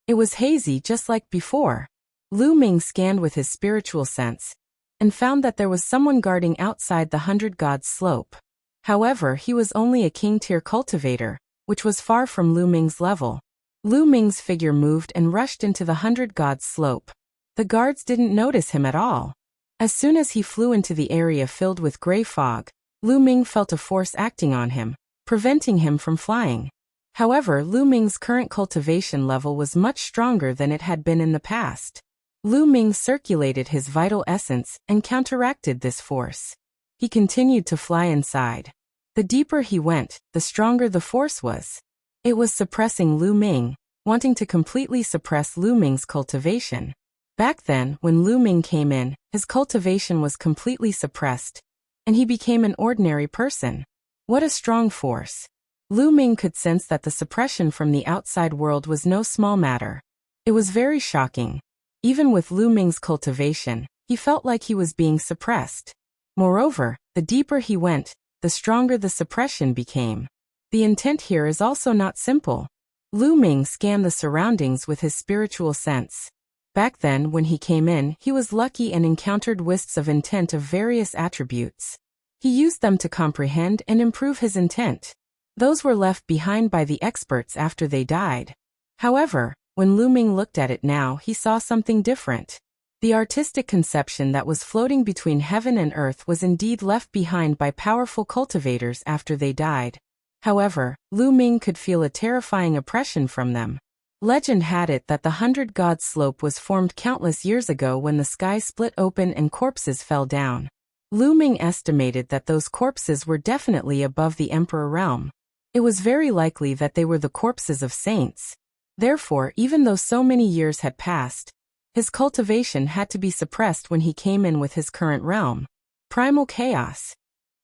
It was hazy just like before. Lu Ming scanned with his spiritual sense, and found that there was someone guarding outside the 100 Gods Slope. However, he was only a king-tier cultivator, which was far from Lu Ming's level. Lu Ming's figure moved and rushed into the 100 Gods Slope. The guards didn't notice him at all. As soon as he flew into the area filled with gray fog, Lu Ming felt a force acting on him, preventing him from flying. However, Lu Ming's current cultivation level was much stronger than it had been in the past. Lu Ming circulated his vital essence and counteracted this force. He continued to fly inside. The deeper he went, the stronger the force was. It was suppressing Lu Ming, wanting to completely suppress Lu Ming's cultivation. Back then, when Lu Ming came in, his cultivation was completely suppressed, and he became an ordinary person. What a strong force. Lu Ming could sense that the suppression from the outside world was no small matter. It was very shocking. Even with Lu Ming's cultivation, he felt like he was being suppressed. Moreover, the deeper he went, the stronger the suppression became. The intent here is also not simple. Lu Ming scanned the surroundings with his spiritual sense. Back then, when he came in, he was lucky and encountered wisps of intent of various attributes. He used them to comprehend and improve his intent. Those were left behind by the experts after they died. However, when Lu Ming looked at it now, he saw something different. The artistic conception that was floating between heaven and earth was indeed left behind by powerful cultivators after they died. However, Lu Ming could feel a terrifying oppression from them. Legend had it that the 100 Gods slope was formed countless years ago when the sky split open and corpses fell down. Lu Ming estimated that those corpses were definitely above the Emperor realm. It was very likely that they were the corpses of saints. Therefore, even though so many years had passed, his cultivation had to be suppressed when he came in with his current realm. Primal chaos.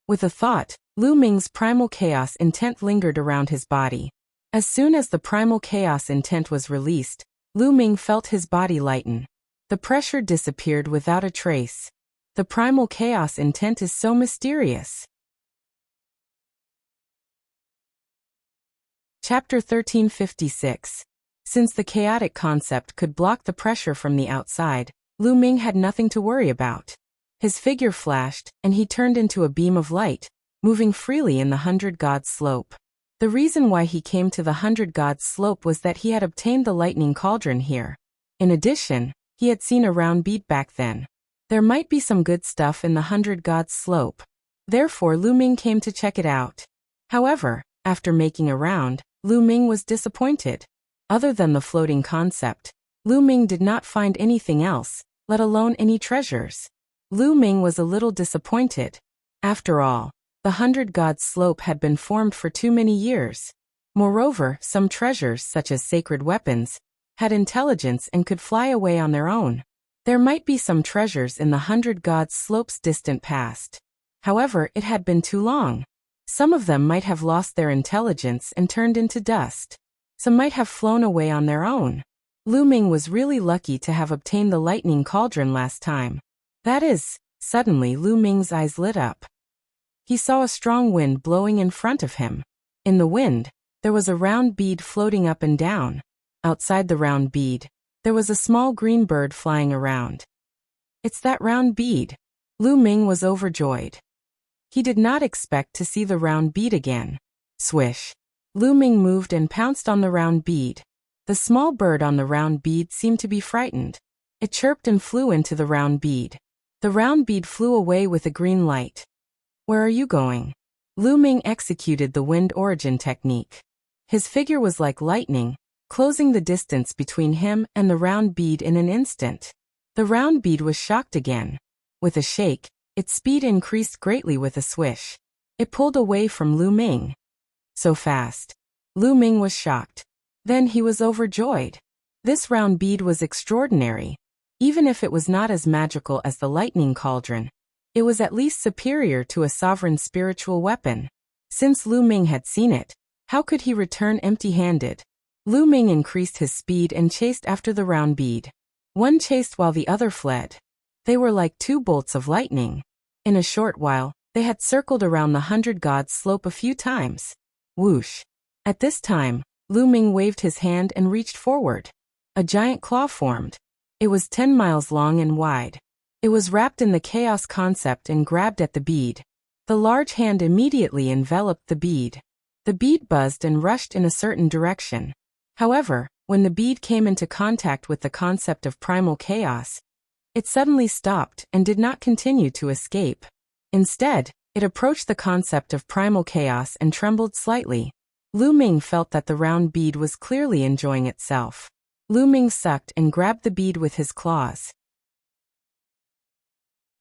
With a thought, Lu Ming's primal chaos intent lingered around his body. As soon as the primal chaos intent was released, Lu Ming felt his body lighten. The pressure disappeared without a trace. The primal chaos intent is so mysterious. Chapter 1356. Since the chaotic concept could block the pressure from the outside, Lu Ming had nothing to worry about. His figure flashed, and he turned into a beam of light, moving freely in the 100 Gods slope. The reason why he came to the 100 Gods slope was that he had obtained the lightning cauldron here. In addition, he had seen a round bead back then. There might be some good stuff in the 100 Gods slope. Therefore, Lu Ming came to check it out. However, after making a round, Lu Ming was disappointed. Other than the floating concept, Lu Ming did not find anything else, let alone any treasures. Lu Ming was a little disappointed. After all, the 100 Gods slope had been formed for too many years. Moreover, some treasures, such as sacred weapons, had intelligence and could fly away on their own. There might be some treasures in the 100 Gods slope's distant past. However, it had been too long. Some of them might have lost their intelligence and turned into dust. Some might have flown away on their own. Lu Ming was really lucky to have obtained the lightning cauldron last time. That is, suddenly Lu Ming's eyes lit up. He saw a strong wind blowing in front of him. In the wind, there was a round bead floating up and down. Outside the round bead, there was a small green bird flying around. It's that round bead. Lu Ming was overjoyed. He did not expect to see the round bead again. Swish. Lu Ming moved and pounced on the round bead. The small bird on the round bead seemed to be frightened. It chirped and flew into the round bead. The round bead flew away with a green light. Where are you going? Lu Ming executed the wind origin technique. His figure was like lightning, closing the distance between him and the round bead in an instant. The round bead was shocked again. With a shake, its speed increased greatly with a swish. It pulled away from Lu Ming. So fast. Lu Ming was shocked. Then he was overjoyed. This round bead was extraordinary. Even if it was not as magical as the lightning cauldron, it was at least superior to a sovereign spiritual weapon. Since Lu Ming had seen it, how could he return empty-handed? Lu Ming increased his speed and chased after the round bead. One chased while the other fled. They were like two bolts of lightning. In a short while, they had circled around the 100 Gods slope a few times. Whoosh. At this time, Lu Ming waved his hand and reached forward. A giant claw formed. It was 10 miles long and wide. It was wrapped in the chaos concept and grabbed at the bead. The large hand immediately enveloped the bead. The bead buzzed and rushed in a certain direction. However, when the bead came into contact with the concept of primal chaos, it suddenly stopped and did not continue to escape. Instead, it approached the concept of primal chaos and trembled slightly. Lu Ming felt that the round bead was clearly enjoying itself. Lu Ming sucked and grabbed the bead with his claws.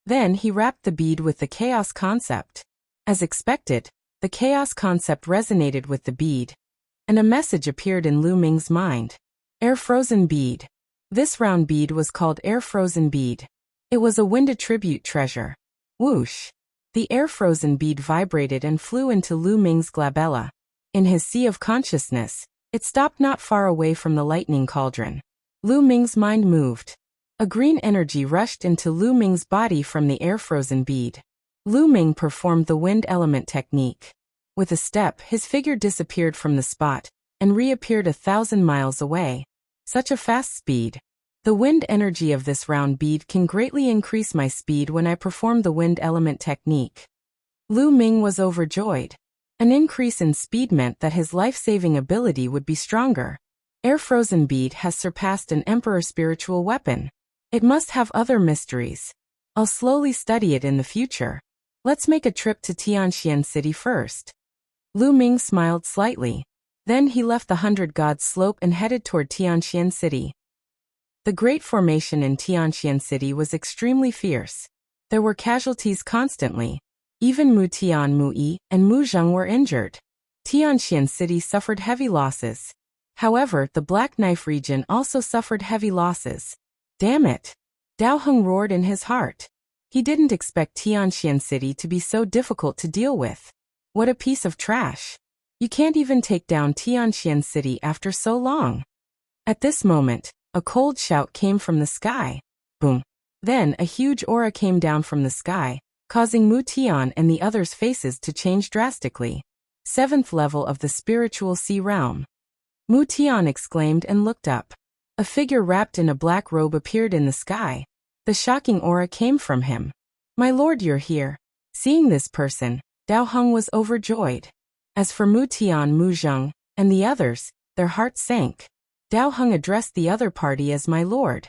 Then he wrapped the bead with the chaos concept. As expected, the chaos concept resonated with the bead, and a message appeared in Lu Ming's mind. Air-frozen bead. This round bead was called air-frozen bead. It was a wind attribute treasure. Whoosh. The air-frozen bead vibrated and flew into Lu Ming's glabella. In his sea of consciousness, it stopped not far away from the lightning cauldron. Lu Ming's mind moved. A green energy rushed into Lu Ming's body from the air-frozen bead. Lu Ming performed the wind element technique. With a step, his figure disappeared from the spot and reappeared 1,000 miles away. Such a fast speed. The wind energy of this round bead can greatly increase my speed when I perform the wind element technique. Lu Ming was overjoyed. An increase in speed meant that his life-saving ability would be stronger. Air-frozen bead has surpassed an emperor spiritual weapon. It must have other mysteries. I'll slowly study it in the future. Let's make a trip to Tianxian City first. Lu Ming smiled slightly. Then he left the 100 Gods slope and headed toward Tianxian City. The Great Formation in Tianxian City was extremely fierce. There were casualties constantly. Even Mu Tian, Mu Yi, and Mu Zheng were injured. Tianxian City suffered heavy losses. However, the Black Knife region also suffered heavy losses. Damn it! Dao Heng roared in his heart. He didn't expect Tianxian City to be so difficult to deal with. What a piece of trash. You can't even take down Tianxian City after so long. At this moment, a cold shout came from the sky. Boom. Then a huge aura came down from the sky, causing Mu Tian and the others' faces to change drastically. 7th level of the spiritual sea realm. Mu Tian exclaimed and looked up. A figure wrapped in a black robe appeared in the sky. The shocking aura came from him. My lord, you're here. Seeing this person, Dao Heng was overjoyed. As for Mu Tian, Mu Zheng, and the others, their hearts sank. Dao Heng addressed the other party as my lord.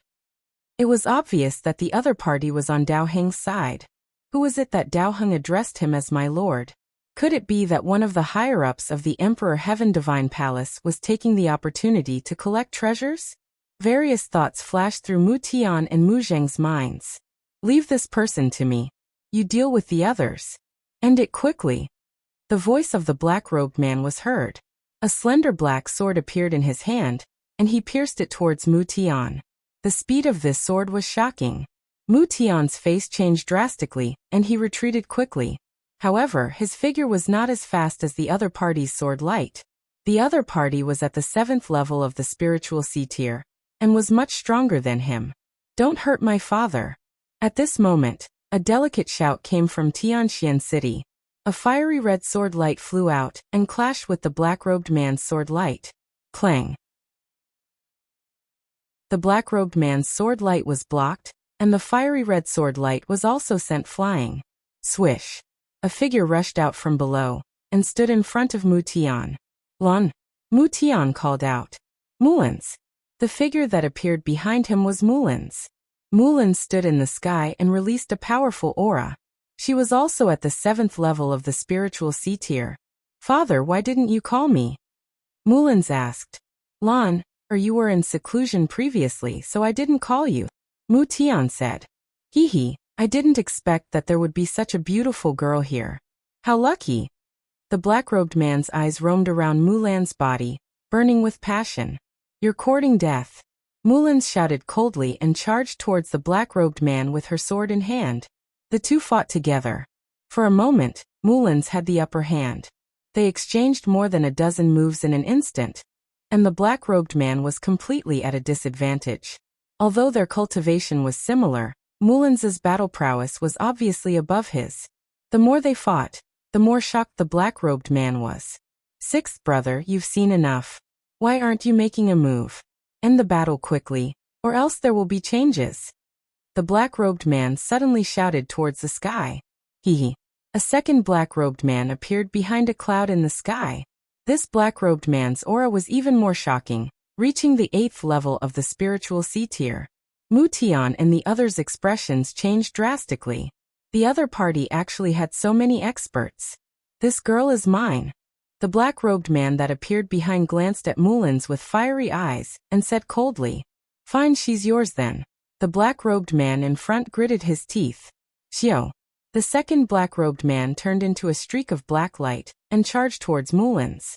It was obvious that the other party was on Dao Heng's side. Who was it that Dao Heng addressed him as my lord? Could it be that one of the higher-ups of the Emperor Heaven Divine Palace was taking the opportunity to collect treasures? Various thoughts flashed through Mu Tian and Mu Zheng's minds. Leave this person to me. You deal with the others. End it quickly. The voice of the black-robed man was heard. A slender black sword appeared in his hand, and he pierced it towards Mu Tian. The speed of this sword was shocking. Mu Tian's face changed drastically, and he retreated quickly. However, his figure was not as fast as the other party's sword light. The other party was at the 7th level of the spiritual sea tier, and was much stronger than him. Don't hurt my father. At this moment, a delicate shout came from Tianxian City. A fiery red sword light flew out and clashed with the black-robed man's sword light. Clang. The black-robed man's sword light was blocked, and the fiery red sword light was also sent flying. Swish. A figure rushed out from below, and stood in front of Mu Tian. Lan. Mu Tian called out. Mulans. The figure that appeared behind him was Mulans. Mulans stood in the sky and released a powerful aura. She was also at the 7th level of the spiritual sea tier. Father, why didn't you call me? Mulans asked. Lan, you were in seclusion previously, so I didn't call you. Mu Tian said. Hee, I didn't expect that there would be such a beautiful girl here. How lucky. The black-robed man's eyes roamed around Mulan's body, burning with passion. You're courting death. Mulan shouted coldly and charged towards the black-robed man with her sword in hand. The two fought together. For a moment, Mulan's had the upper hand. They exchanged more than a dozen moves in an instant, and the black-robed man was completely at a disadvantage. Although their cultivation was similar, Mulan's battle prowess was obviously above his. The more they fought, the more shocked the black-robed man was. Sixth brother, you've seen enough. Why aren't you making a move? End the battle quickly, or else there will be changes. The black-robed man suddenly shouted towards the sky. Hee. A second black-robed man appeared behind a cloud in the sky. This black-robed man's aura was even more shocking, reaching the 8th level of the spiritual sea tier. Mu Tian and the others' expressions changed drastically. The other party actually had so many experts. This girl is mine. The black-robed man that appeared behind glanced at Mulan's with fiery eyes, and said coldly, Fine, she's yours then. The black-robed man in front gritted his teeth. Xiao. The second black-robed man turned into a streak of black light, and charged towards Mulan's.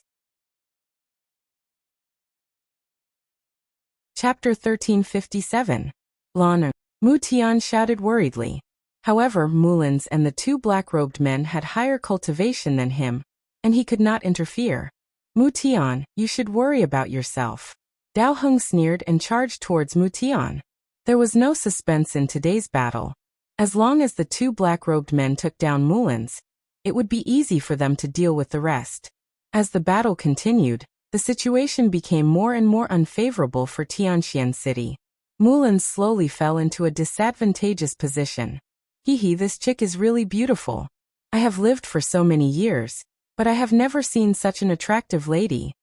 Chapter 1357. Lan. Mu Tian shouted worriedly. However, Mulan's and the two black-robed men had higher cultivation than him, and he could not interfere. Mu Tian, you should worry about yourself. Dao Heng sneered and charged towards Mu Tian. There was no suspense in today's battle. As long as the two black-robed men took down Mullins, it would be easy for them to deal with the rest. As the battle continued, the situation became more and more unfavorable for Tianxian City. Mullins slowly fell into a disadvantageous position. Hee, this chick is really beautiful. I have lived for so many years, but I have never seen such an attractive lady.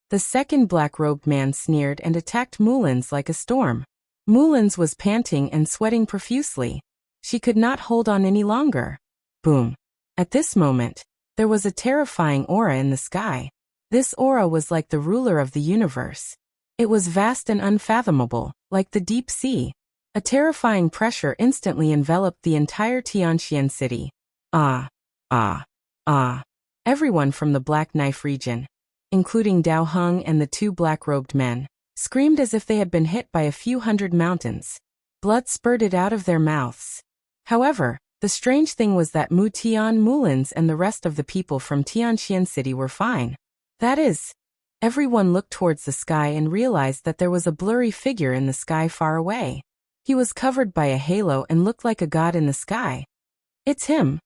The second black-robed man sneered and attacked Mullins like a storm. Mullins was panting and sweating profusely. She could not hold on any longer. Boom. At this moment, there was a terrifying aura in the sky. This aura was like the ruler of the universe. It was vast and unfathomable, like the deep sea. A terrifying pressure instantly enveloped the entire Tianxian city. Ah. Ah. Ah. Everyone from the Black Knife region, including Dao Heng and the two black-robed men, screamed as if they had been hit by a few hundred mountains. Blood spurted out of their mouths. However, the strange thing was that Mu Tian, Mullins and the rest of the people from Tianxian City were fine. That is, everyone looked towards the sky and realized that there was a blurry figure in the sky far away. He was covered by a halo and looked like a god in the sky. It's him.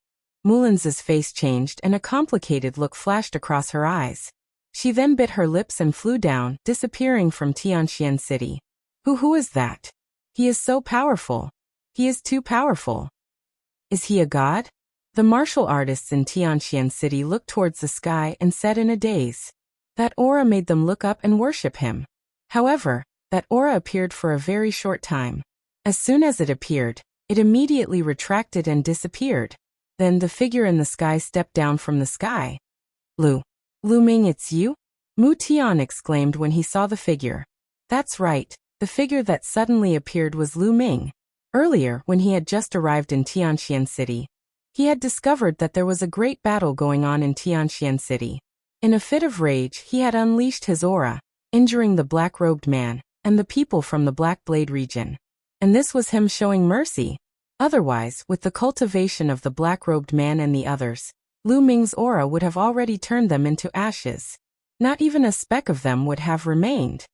Mullins's face changed and a complicated look flashed across her eyes. She then bit her lips and flew down, disappearing from Tianxian City. Who is that? He is so powerful. He is too powerful. Is he a god? The martial artists in Tianxian City looked towards the sky and said in a daze. That aura made them look up and worship him. However, that aura appeared for a very short time. As soon as it appeared, it immediately retracted and disappeared. Then the figure in the sky stepped down from the sky. Lu Ming, it's you? Mu Tian exclaimed when he saw the figure. That's right, the figure that suddenly appeared was Lu Ming. Earlier, when he had just arrived in Tianxian City, he had discovered that there was a great battle going on in Tianxian City. In a fit of rage, he had unleashed his aura, injuring the black-robed man and the people from the Black Blade region. And this was him showing mercy. Otherwise, with the cultivation of the black-robed man and the others, Lu Ming's aura would have already turned them into ashes. Not even a speck of them would have remained.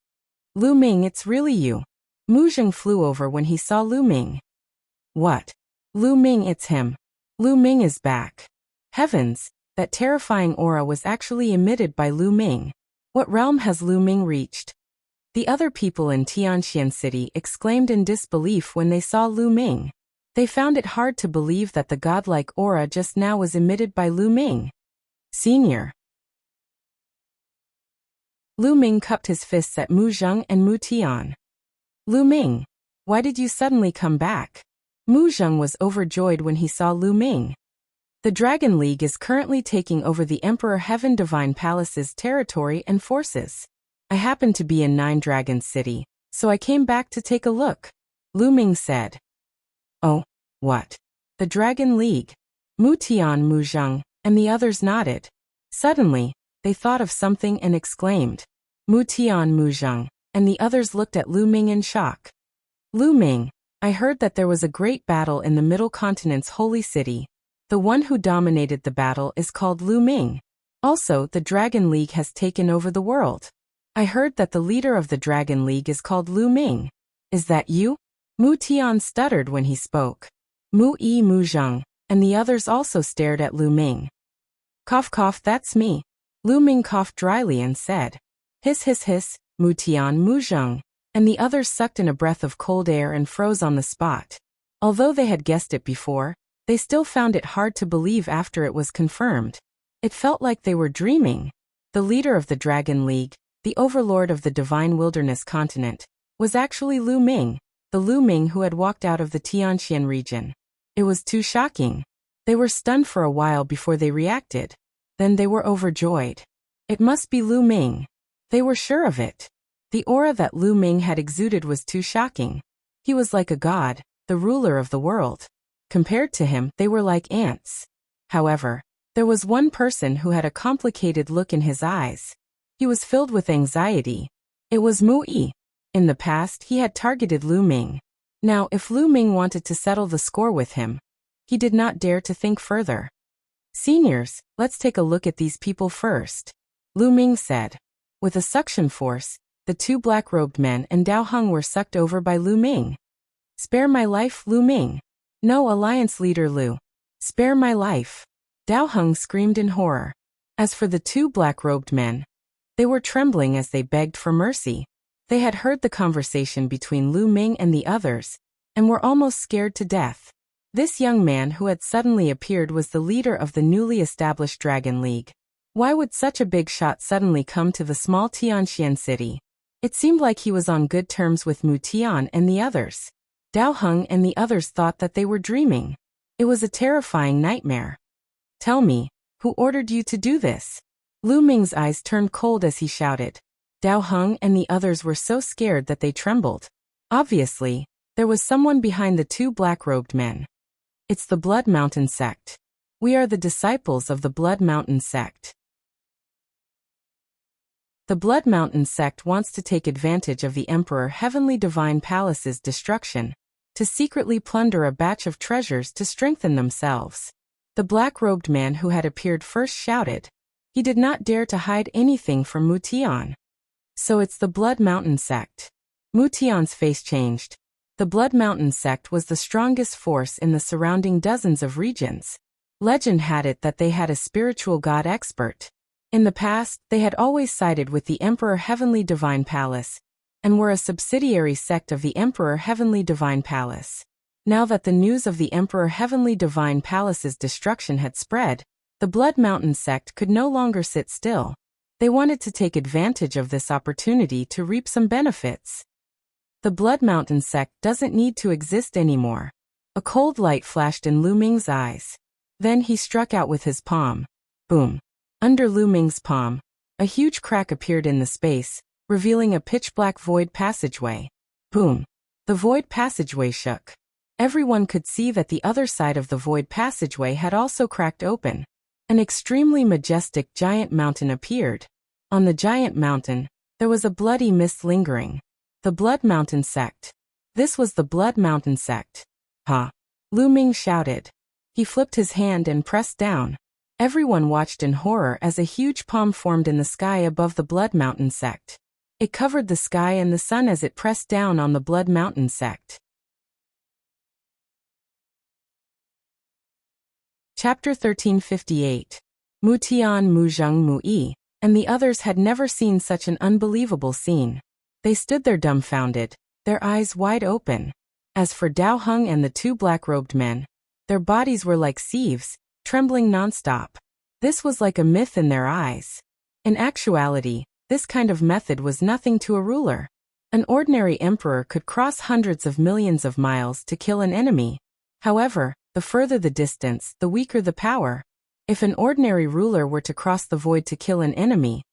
Lu Ming, it's really you. Mu Zheng flew over when he saw Lu Ming. What? Lu Ming, it's him. Lu Ming is back. Heavens, that terrifying aura was actually emitted by Lu Ming. What realm has Lu Ming reached? The other people in Tianxian City exclaimed in disbelief when they saw Lu Ming. They found it hard to believe that the godlike aura just now was emitted by Lu Ming. Senior. Lu Ming cupped his fists at Mu Zheng and Mu Tian. Lu Ming, why did you suddenly come back? Mu Zheng was overjoyed when he saw Lu Ming. The Dragon League is currently taking over the Emperor Heaven Divine Palace's territory and forces. I happened to be in Nine Dragons City, so I came back to take a look. Lu Ming said. Oh, what? The Dragon League? Mu Tian, Mu Zheng, and the others nodded. Suddenly, they thought of something and exclaimed. Mu Tian, Mu Zheng, and the others looked at Lu Ming in shock. Lu Ming, I heard that there was a great battle in the Middle Continent's holy city. The one who dominated the battle is called Lu Ming. Also, the Dragon League has taken over the world. I heard that the leader of the Dragon League is called Lu Ming. Is that you? Mu Tian stuttered when he spoke. Mu Zheng, and the others also stared at Lu Ming. Cough cough, that's me. Lu Ming coughed dryly and said. Hiss hiss hiss, Mu Tian, Mu Zheng, and the others sucked in a breath of cold air and froze on the spot. Although they had guessed it before, they still found it hard to believe after it was confirmed. It felt like they were dreaming. The leader of the Dragon League, the overlord of the Divine Wilderness continent, was actually Lu Ming, the Lu Ming who had walked out of the Tianxian region. It was too shocking. They were stunned for a while before they reacted. Then they were overjoyed. It must be Lu Ming. They were sure of it. The aura that Lu Ming had exuded was too shocking. He was like a god, the ruler of the world. Compared to him, they were like ants. However, there was one person who had a complicated look in his eyes. He was filled with anxiety. It was Mu Yi. In the past, he had targeted Lu Ming. Now, if Lu Ming wanted to settle the score with him, he did not dare to think further. Seniors, let's take a look at these people first. Lu Ming said. With a suction force, the two black-robed men and Dao Heng were sucked over by Lu Ming. Spare my life, Lu Ming. No, Alliance Leader Lu. Spare my life. Dao Heng screamed in horror. As for the two black-robed men, they were trembling as they begged for mercy. They had heard the conversation between Lu Ming and the others, and were almost scared to death. This young man who had suddenly appeared was the leader of the newly established Dragon League. Why would such a big shot suddenly come to the small Tianxian city? It seemed like he was on good terms with Mu Tian and the others. Dao Heng and the others thought that they were dreaming. It was a terrifying nightmare. Tell me, who ordered you to do this? Lu Ming's eyes turned cold as he shouted. Dao Heng and the others were so scared that they trembled. Obviously, there was someone behind the two black-robed men. It's the Blood Mountain sect. We are the disciples of the Blood Mountain sect. The Blood Mountain sect wants to take advantage of the Emperor Heavenly Divine Palace's destruction, to secretly plunder a batch of treasures to strengthen themselves. The black-robed man who had appeared first shouted. He did not dare to hide anything from Mu Tian. So it's the Blood Mountain sect. Mu Tian's face changed. The Blood Mountain sect was the strongest force in the surrounding dozens of regions. Legend had it that they had a spiritual god expert. In the past, they had always sided with the Emperor Heavenly Divine Palace, and were a subsidiary sect of the Emperor Heavenly Divine Palace. Now that the news of the Emperor Heavenly Divine Palace's destruction had spread, the Blood Mountain sect could no longer sit still. They wanted to take advantage of this opportunity to reap some benefits. The Blood Mountain sect doesn't need to exist anymore. A cold light flashed in Lu Ming's eyes. Then he struck out with his palm. Boom. Under Lu Ming's palm, a huge crack appeared in the space, revealing a pitch-black void passageway. Boom. The void passageway shook. Everyone could see that the other side of the void passageway had also cracked open. An extremely majestic giant mountain appeared. On the giant mountain, there was a bloody mist lingering. The Blood Mountain sect. This was the Blood Mountain sect. Huh? Lu Ming shouted. He flipped his hand and pressed down. Everyone watched in horror as a huge palm formed in the sky above the Blood Mountain sect. It covered the sky and the sun as it pressed down on the Blood Mountain sect. Chapter 1358. Mu Tian, Mu Zheng, Mu Yi, and the others had never seen such an unbelievable scene. They stood there dumbfounded, their eyes wide open. As for Dao Heng and the two black-robed men, their bodies were like sieves, trembling non-stop. This was like a myth in their eyes. In actuality, this kind of method was nothing to a ruler. An ordinary emperor could cross hundreds of millions of miles to kill an enemy. However, the further the distance, the weaker the power. If an ordinary ruler were to cross the void to kill an enemy,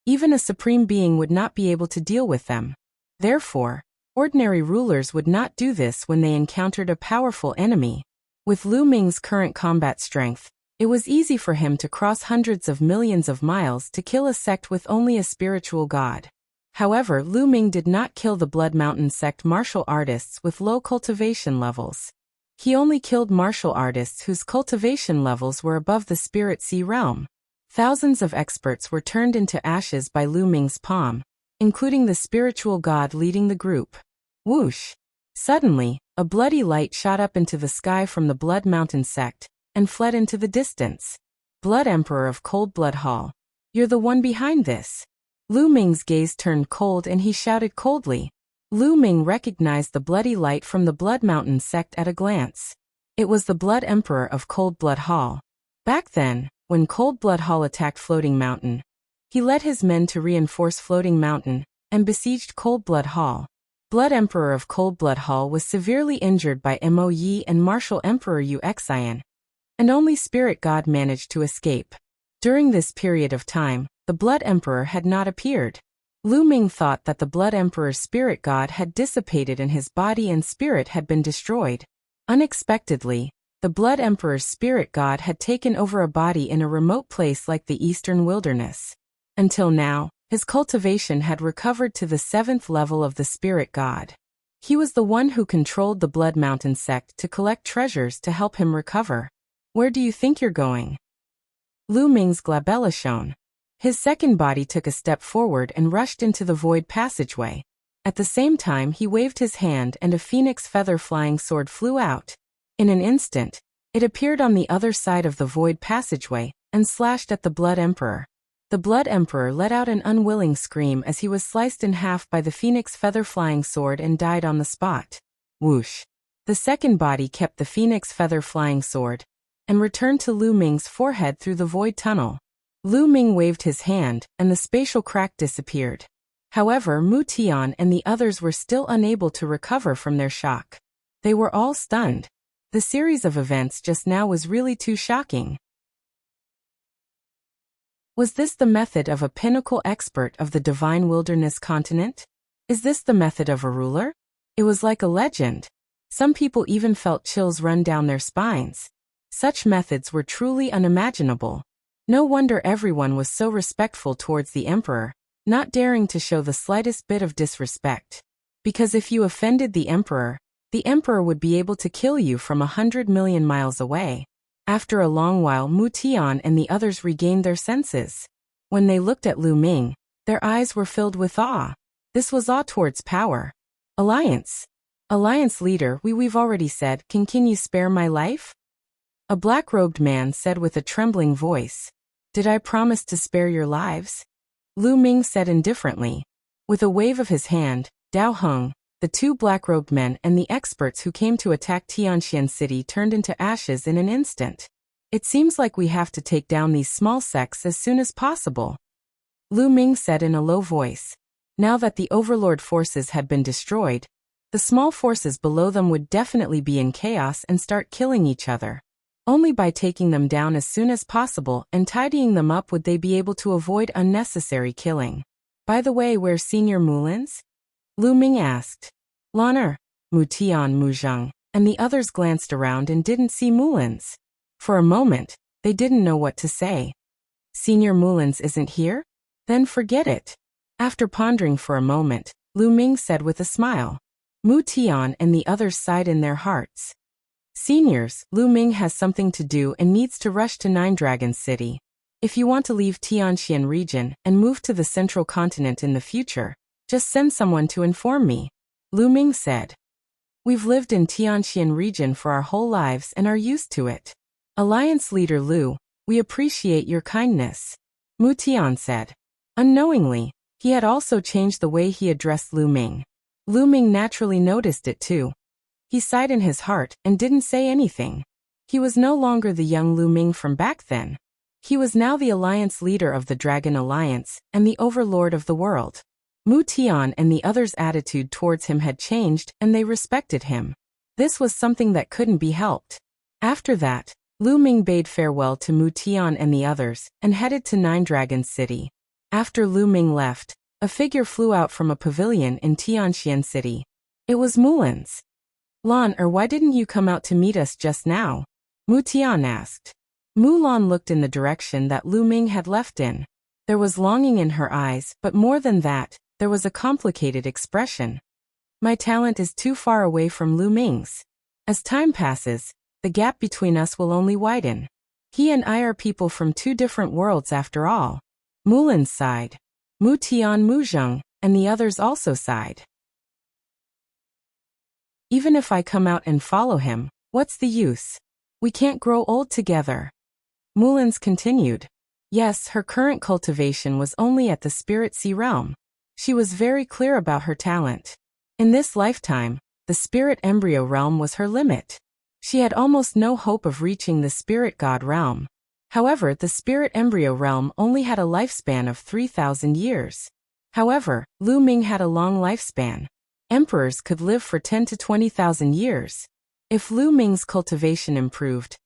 even a supreme being would not be able to deal with them. Therefore, ordinary rulers would not do this when they encountered a powerful enemy. With Lu Ming's current combat strength, it was easy for him to cross hundreds of millions of miles to kill a sect with only a spiritual god. However, Lu Ming did not kill the Blood Mountain sect martial artists with low cultivation levels. He only killed martial artists whose cultivation levels were above the Spirit Sea realm. Thousands of experts were turned into ashes by Lu Ming's palm, including the spiritual god leading the group. Whoosh! Suddenly, a bloody light shot up into the sky from the Blood Mountain sect, and fled into the distance. Blood Emperor of Cold Blood Hall. You're the one behind this. Lu Ming's gaze turned cold and he shouted coldly. Lu Ming recognized the bloody light from the Blood Mountain sect at a glance. It was the Blood Emperor of Cold Blood Hall. Back then, when Cold Blood Hall attacked Floating Mountain, he led his men to reinforce Floating Mountain, and besieged Cold Blood Hall. Blood Emperor of Cold Blood Hall was severely injured by Mo Yi and Martial Emperor Yu Xian, and only Spirit God managed to escape. During this period of time, the Blood Emperor had not appeared. Lu Ming thought that the Blood Emperor's Spirit God had dissipated and his body and spirit had been destroyed. Unexpectedly, the Blood Emperor's Spirit God had taken over a body in a remote place like the Eastern Wilderness. Until now, his cultivation had recovered to the 7th level of the Spirit God. He was the one who controlled the Blood Mountain sect to collect treasures to help him recover. Where do you think you're going? Lu Ming's glabella shone. His second body took a step forward and rushed into the void passageway. At the same time he waved his hand and a phoenix feather flying sword flew out. In an instant, it appeared on the other side of the void passageway and slashed at the Blood Emperor. The Blood Emperor let out an unwilling scream as he was sliced in half by the phoenix feather flying sword and died on the spot. Whoosh! The second body kept the phoenix feather flying sword and returned to Lu Ming's forehead through the void tunnel. Lu Ming waved his hand, and the spatial crack disappeared. However, Mu Tian and the others were still unable to recover from their shock. They were all stunned. The series of events just now was really too shocking. Was this the method of a pinnacle expert of the divine wilderness continent? Is this the method of a ruler? It was like a legend. Some people even felt chills run down their spines. Such methods were truly unimaginable. No wonder everyone was so respectful towards the emperor, not daring to show the slightest bit of disrespect. Because if you offended the emperor would be able to kill you from 100 million miles away. After a long while, Mu Tian and the others regained their senses. When they looked at Lu Ming, their eyes were filled with awe. This was awe towards power. Alliance leader, we've already said, can you spare my life? A black-robed man said with a trembling voice. Did I promise to spare your lives? Lu Ming said indifferently. With a wave of his hand, Dao Heng, the two black-robed men and the experts who came to attack Tianxian City turned into ashes in an instant. It seems like we have to take down these small sects as soon as possible. Lu Ming said in a low voice. Now that the overlord forces had been destroyed, the small forces below them would definitely be in chaos and start killing each other. Only by taking them down as soon as possible and tidying them up would they be able to avoid unnecessary killing. By the way, where's Senior Mulins? Lu Ming asked. Lan'er, Mu Tian, Mu Zheng, and the others glanced around and didn't see Mulins. For a moment, they didn't know what to say. Senior Mulins isn't here? Then forget it. After pondering for a moment, Lu Ming said with a smile. Mu Tian and the others sighed in their hearts. Seniors, Lu Ming has something to do and needs to rush to Nine Dragons City. If you want to leave Tianxian region and move to the central continent in the future, just send someone to inform me. Lu Ming said. We've lived in Tianxian region for our whole lives and are used to it. Alliance leader Lu, we appreciate your kindness. Mu Tian said. Unknowingly, he had also changed the way he addressed Lu Ming. Lu Ming naturally noticed it too. He sighed in his heart and didn't say anything. He was no longer the young Lu Ming from back then. He was now the alliance leader of the Dragon Alliance and the overlord of the world. Mu Tian and the others' attitude towards him had changed and they respected him. This was something that couldn't be helped. After that, Lu Ming bade farewell to Mu Tian and the others and headed to Nine Dragons City. After Lu Ming left, a figure flew out from a pavilion in Tianxian City. It was Mulins. Lan, why didn't you come out to meet us just now? Mu Tian asked. Mu Lan looked in the direction that Lu Ming had left in. There was longing in her eyes, but more than that, there was a complicated expression. My talent is too far away from Lu Ming's. As time passes, the gap between us will only widen. He and I are people from two different worlds after all. Mulin sighed. Mu Tian, Mu Zheng, and the others also sighed. Even if I come out and follow him, what's the use? We can't grow old together. Mulins continued. Yes, her current cultivation was only at the Spirit Sea realm. She was very clear about her talent. In this lifetime, the Spirit Embryo realm was her limit. She had almost no hope of reaching the Spirit God realm. However, the Spirit Embryo realm only had a lifespan of 3,000 years. However, Lu Ming had a long lifespan. Emperors could live for 10 to 20,000 years. If Lu Ming's cultivation improved,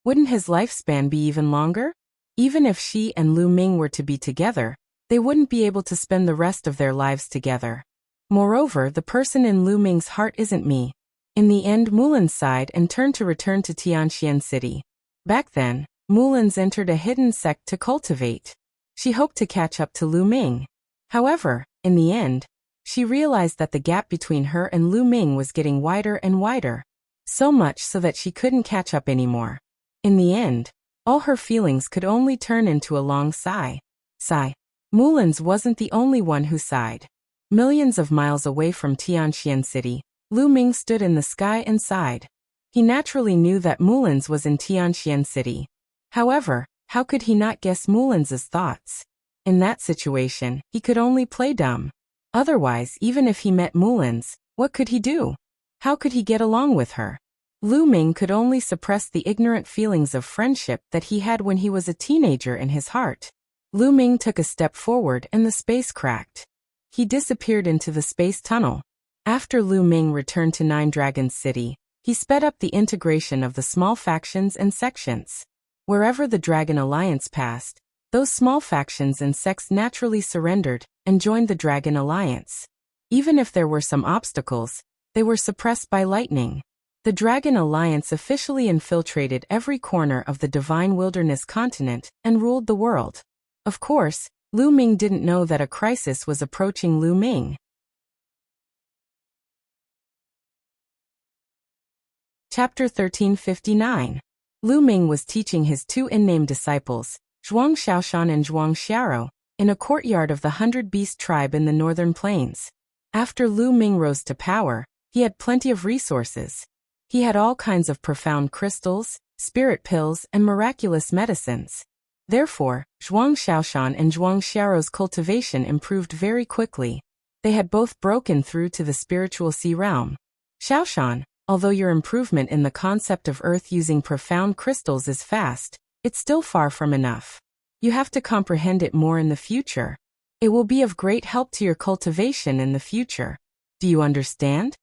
wouldn't his lifespan be even longer? Even if she and Lu Ming were to be together, they wouldn't be able to spend the rest of their lives together. Moreover, the person in Lu Ming's heart isn't me. In the end, Mulin sighed and turned to return to Tianxian City. Back then, Mulins entered a hidden sect to cultivate. She hoped to catch up to Lu Ming. However, in the end, she realized that the gap between her and Lu Ming was getting wider and wider. So much so that she couldn't catch up anymore. In the end, all her feelings could only turn into a long sigh. Sigh. Mullins wasn't the only one who sighed. Millions of miles away from Tianxian City, Lu Ming stood in the sky and sighed. He naturally knew that Mullins was in Tianxian City. However, how could he not guess Mullins's thoughts? In that situation, he could only play dumb. Otherwise, even if he met Mullins, what could he do? How could he get along with her? Lu Ming could only suppress the ignorant feelings of friendship that he had when he was a teenager in his heart. Lu Ming took a step forward and the space cracked. He disappeared into the space tunnel. After Lu Ming returned to Nine Dragons City, he sped up the integration of the small factions and sections. Wherever the Dragon Alliance passed, those small factions and sects naturally surrendered and joined the Dragon Alliance. Even if there were some obstacles, they were suppressed by lightning. The Dragon Alliance officially infiltrated every corner of the Divine Wilderness continent and ruled the world. Of course, Lu Ming didn't know that a crisis was approaching Lu Ming. Chapter 1359. Lu Ming was teaching his two unnamed disciples, Zhuang Xiaoshan and Zhuang Xiaro, in a courtyard of the 100-Beast tribe in the northern plains. After Lu Ming rose to power, he had plenty of resources. He had all kinds of profound crystals, spirit pills, and miraculous medicines. Therefore, Zhuang Xiaoshan and Zhuang Xiao's cultivation improved very quickly. They had both broken through to the spiritual sea realm. Xiaoshan, although your improvement in the concept of earth using profound crystals is fast, it's still far from enough. You have to comprehend it more in the future. It will be of great help to your cultivation in the future. Do you understand?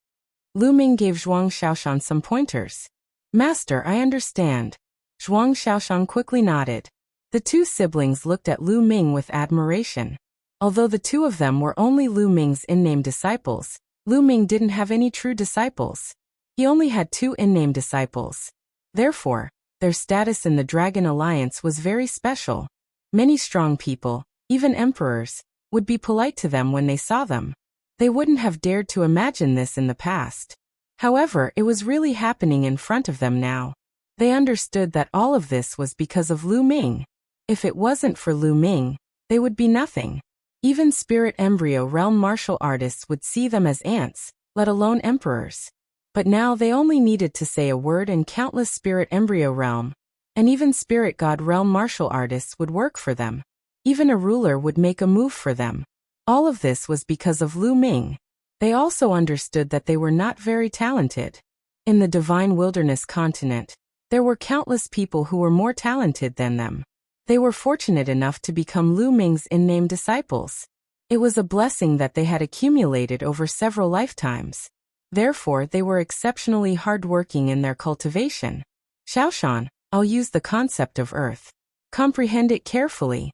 Lu Ming gave Zhuang Xiaoshan some pointers. Master, I understand. Zhuang Xiaoshan quickly nodded. The two siblings looked at Lu Ming with admiration. Although the two of them were only Lu Ming's in-name disciples, Lu Ming didn't have any true disciples. He only had two in-name disciples. Therefore, their status in the Dragon Alliance was very special. Many strong people, even emperors, would be polite to them when they saw them. They wouldn't have dared to imagine this in the past. However, it was really happening in front of them now. They understood that all of this was because of Lu Ming. If it wasn't for Lu Ming, they would be nothing. Even spirit embryo realm martial artists would see them as ants, let alone emperors. But now they only needed to say a word and countless spirit embryo realm, and even spirit god realm martial artists would work for them. Even a ruler would make a move for them. All of this was because of Lu Ming. They also understood that they were not very talented. In the Divine Wilderness continent, there were countless people who were more talented than them. They were fortunate enough to become Lu Ming's in-name disciples. It was a blessing that they had accumulated over several lifetimes. Therefore, they were exceptionally hardworking in their cultivation. Xiaoshan, I'll use the concept of earth. Comprehend it carefully.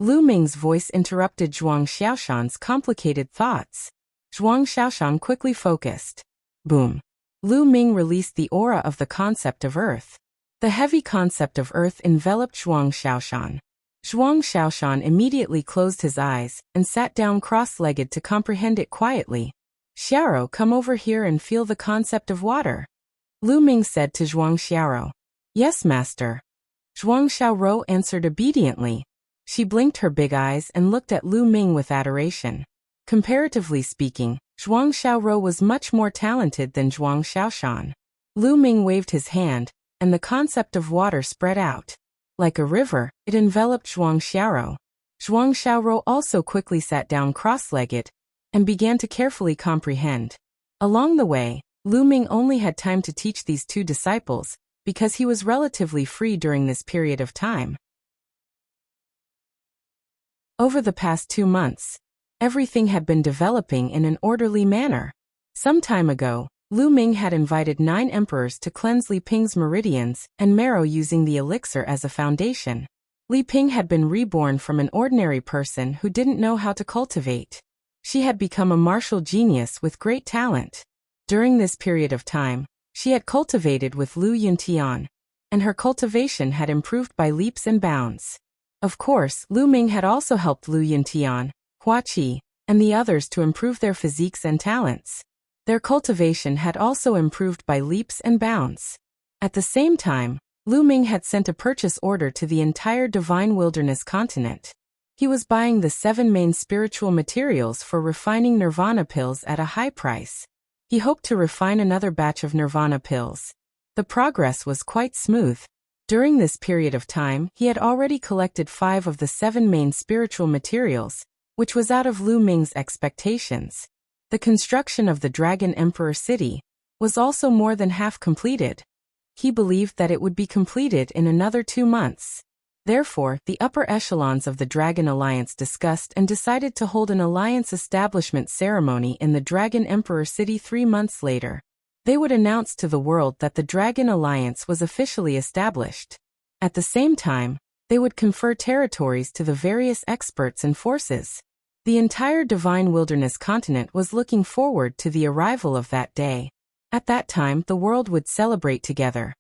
Lu Ming's voice interrupted Zhuang Xiaoshan's complicated thoughts. Zhuang Xiaoshan quickly focused. Boom. Lu Ming released the aura of the concept of earth. The heavy concept of earth enveloped Zhuang Xiaoshan. Zhuang Xiaoshan immediately closed his eyes and sat down cross-legged to comprehend it quietly. Xiaro, come over here and feel the concept of water. Lu Ming said to Zhuang Xiaro. Yes, master. Zhuang Xiaoro answered obediently. She blinked her big eyes and looked at Lu Ming with adoration. Comparatively speaking, Zhuang Xiaoro was much more talented than Zhuang Xiaoshan. Lu Ming waved his hand, and the concept of water spread out. Like a river, it enveloped Zhuang Xiaro. Zhuang Xiaoro also quickly sat down cross-legged and began to carefully comprehend. Along the way, Lu Ming only had time to teach these two disciples because he was relatively free during this period of time. Over the past 2 months, everything had been developing in an orderly manner. Some time ago, Lu Ming had invited 9 emperors to cleanse Li Ping's meridians and marrow using the elixir as a foundation. Li Ping had been reborn from an ordinary person who didn't know how to cultivate. She had become a martial genius with great talent. During this period of time, she had cultivated with Lu Yuntian, and her cultivation had improved by leaps and bounds. Of course, Lu Ming had also helped Lu Yuntian, Hua Qi, and the others to improve their physiques and talents. Their cultivation had also improved by leaps and bounds. At the same time, Lu Ming had sent a purchase order to the entire Divine Wilderness continent. He was buying the 7 main spiritual materials for refining nirvana pills at a high price. He hoped to refine another batch of nirvana pills. The progress was quite smooth. During this period of time, he had already collected 5 of the 7 main spiritual materials, which was out of Lu Ming's expectations. The construction of the Dragon Emperor City was also more than half completed. He believed that it would be completed in another 2 months. Therefore, the upper echelons of the Dragon Alliance discussed and decided to hold an alliance establishment ceremony in the Dragon Emperor City 3 months later. They would announce to the world that the Dragon Alliance was officially established. At the same time, they would confer territories to the various experts and forces. The entire Divine Wilderness continent was looking forward to the arrival of that day. At that time, the world would celebrate together.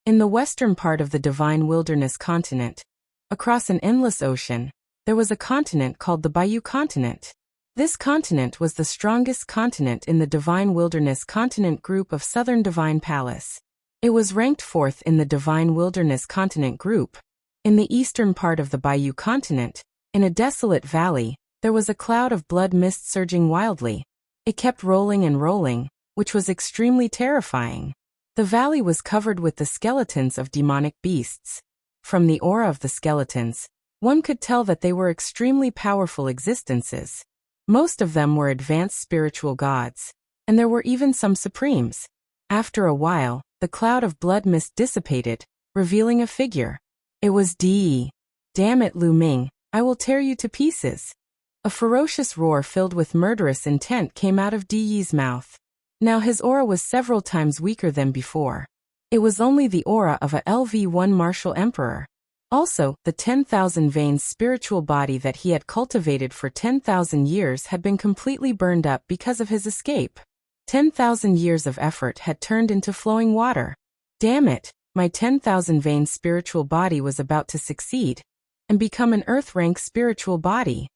In the western part of the Divine Wilderness continent, across an endless ocean, there was a continent called the Bayou continent. This continent was the strongest continent in the Divine Wilderness continent group of Southern Divine Palace. It was ranked 4th in the Divine Wilderness continent group. In the eastern part of the Bayou continent, in a desolate valley, there was a cloud of blood mist surging wildly. It kept rolling and rolling, which was extremely terrifying. The valley was covered with the skeletons of demonic beasts. From the aura of the skeletons, one could tell that they were extremely powerful existences. Most of them were advanced spiritual gods, and there were even some supremes. After a while, the cloud of blood mist dissipated, revealing a figure. It was Di. Damn it, Lu Ming, I will tear you to pieces. A ferocious roar filled with murderous intent came out of Di's mouth. Now his aura was several times weaker than before. It was only the aura of a LV1 martial emperor. Also, the 10,000 veins spiritual body that he had cultivated for 10,000 years had been completely burned up because of his escape. 10,000 years of effort had turned into flowing water. Damn it, my 10,000 veins spiritual body was about to succeed and become an earth-rank spiritual body.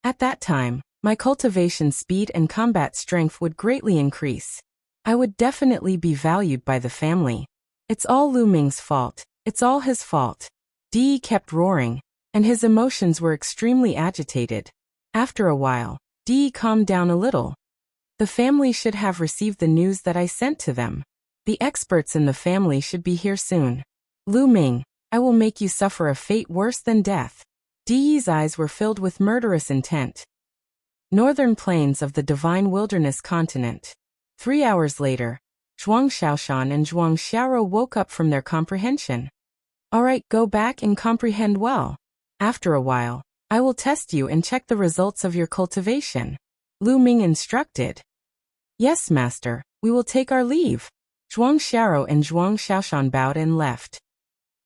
At that time, my cultivation speed and combat strength would greatly increase. I would definitely be valued by the family. It's all Lu Ming's fault. It's all his fault. Di kept roaring, and his emotions were extremely agitated. After a while, Di calmed down a little. The family should have received the news that I sent to them. The experts in the family should be here soon. Lu Ming, I will make you suffer a fate worse than death. Di's eyes were filled with murderous intent. Northern plains of the Divine Wilderness continent. 3 hours later, Zhuang Xiaoshan and Zhuang Xiaoro woke up from their comprehension. All right, go back and comprehend well. After a while, I will test you and check the results of your cultivation. Lu Ming instructed. Yes, master, we will take our leave. Zhuang Xiaoro and Zhuang Xiaoshan bowed and left.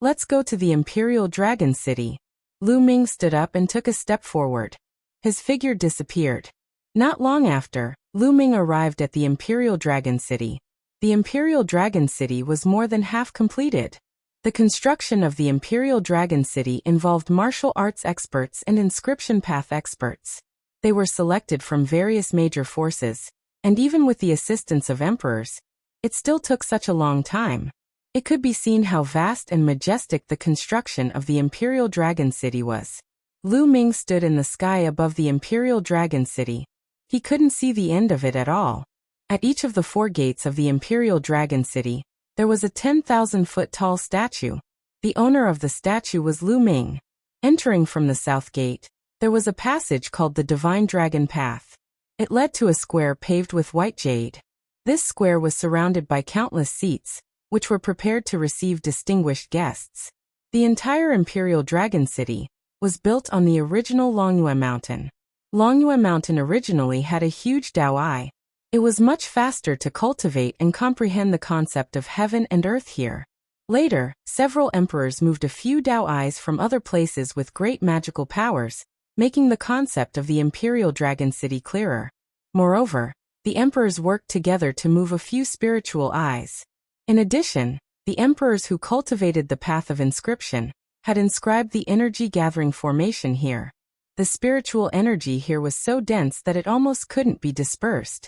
Let's go to the Imperial Dragon City. Lu Ming stood up and took a step forward. His figure disappeared. Not long after, Lu Ming arrived at the Imperial Dragon City. The Imperial Dragon City was more than half completed. The construction of the Imperial Dragon City involved martial arts experts and inscription path experts. They were selected from various major forces, and even with the assistance of emperors, it still took such a long time. It could be seen how vast and majestic the construction of the Imperial Dragon City was. Lu Ming stood in the sky above the Imperial Dragon City. He couldn't see the end of it at all. At each of the 4 gates of the Imperial Dragon City, there was a 10,000-foot-tall statue. The owner of the statue was Lu Ming. Entering from the south gate, there was a passage called the Divine Dragon Path. It led to a square paved with white jade. This square was surrounded by countless seats, which were prepared to receive distinguished guests. The entire Imperial Dragon City was built on the original Longyue Mountain. Longyue Mountain originally had a huge Dao Eye. It was much faster to cultivate and comprehend the concept of heaven and earth here. Later, several emperors moved a few Dao Eyes from other places with great magical powers, making the concept of the Imperial Dragon City clearer. Moreover, the emperors worked together to move a few spiritual eyes. In addition, the emperors who cultivated the path of inscription had inscribed the energy-gathering formation here. The spiritual energy here was so dense that it almost couldn't be dispersed.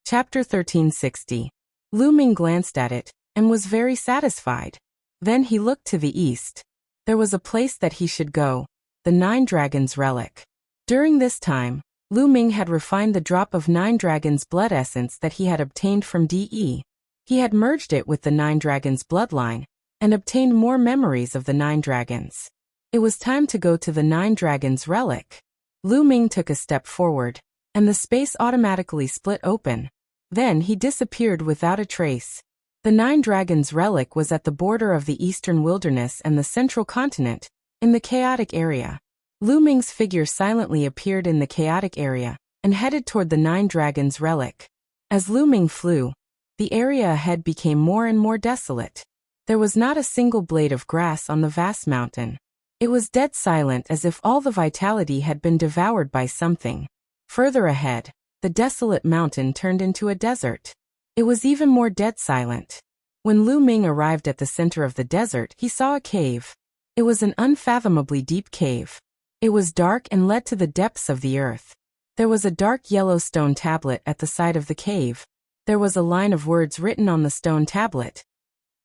Chapter 1360. Lu Ming glanced at it, and was very satisfied. Then he looked to the east. There was a place that he should go, the Nine Dragons relic. During this time, Lu Ming had refined the drop of Nine Dragons blood essence that he had obtained from De. He had merged it with the Nine Dragons bloodline, and obtained more memories of the Nine Dragons. It was time to go to the Nine Dragons relic. Lu Ming took a step forward, and the space automatically split open. Then he disappeared without a trace. The Nine Dragons relic was at the border of the eastern wilderness and the central continent, in the chaotic area. Lu Ming's figure silently appeared in the chaotic area, and headed toward the Nine Dragons relic. As Lu Ming flew, the area ahead became more and more desolate. There was not a single blade of grass on the vast mountain. It was dead silent, as if all the vitality had been devoured by something. Further ahead, the desolate mountain turned into a desert. It was even more dead silent. When Lu Ming arrived at the center of the desert, he saw a cave. It was an unfathomably deep cave. It was dark and led to the depths of the earth. There was a dark yellow stone tablet at the side of the cave. There was a line of words written on the stone tablet.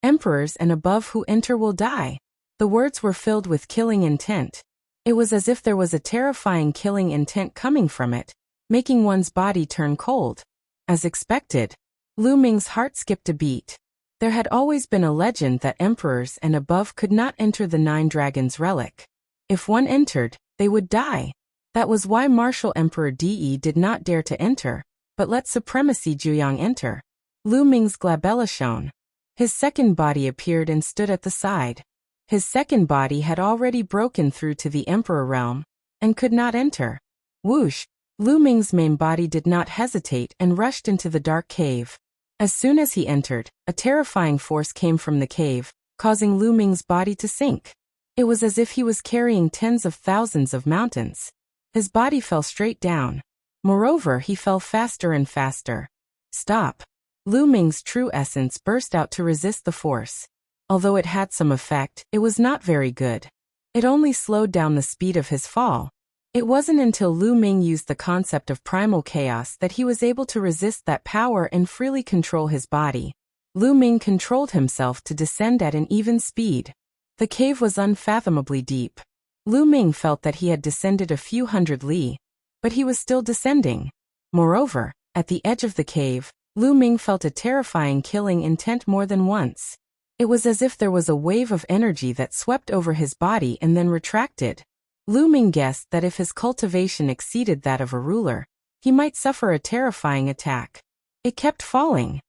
Emperors and above who enter will die. The words were filled with killing intent. It was as if there was a terrifying killing intent coming from it, making one's body turn cold. As expected, Lu Ming's heart skipped a beat. There had always been a legend that emperors and above could not enter the Nine Dragons relic. If one entered, they would die. That was why Martial Emperor De did not dare to enter, but let Supremacy Juyang enter. Lu Ming's glabella shone. His second body appeared and stood at the side. His second body had already broken through to the Emperor realm, and could not enter. Whoosh! Lu Ming's main body did not hesitate and rushed into the dark cave. As soon as he entered, a terrifying force came from the cave, causing Lu Ming's body to sink. It was as if he was carrying tens of thousands of mountains. His body fell straight down. Moreover, he fell faster and faster. Stop! Lu Ming's true essence burst out to resist the force. Although it had some effect, it was not very good. It only slowed down the speed of his fall. It wasn't until Lu Ming used the concept of primal chaos that he was able to resist that power and freely control his body. Lu Ming controlled himself to descend at an even speed. The cave was unfathomably deep. Lu Ming felt that he had descended a few hundred li, but he was still descending. Moreover, at the edge of the cave, Lu Ming felt a terrifying killing intent more than once. It was as if there was a wave of energy that swept over his body and then retracted. Lu Ming guessed that if his cultivation exceeded that of a ruler, he might suffer a terrifying attack. It kept falling.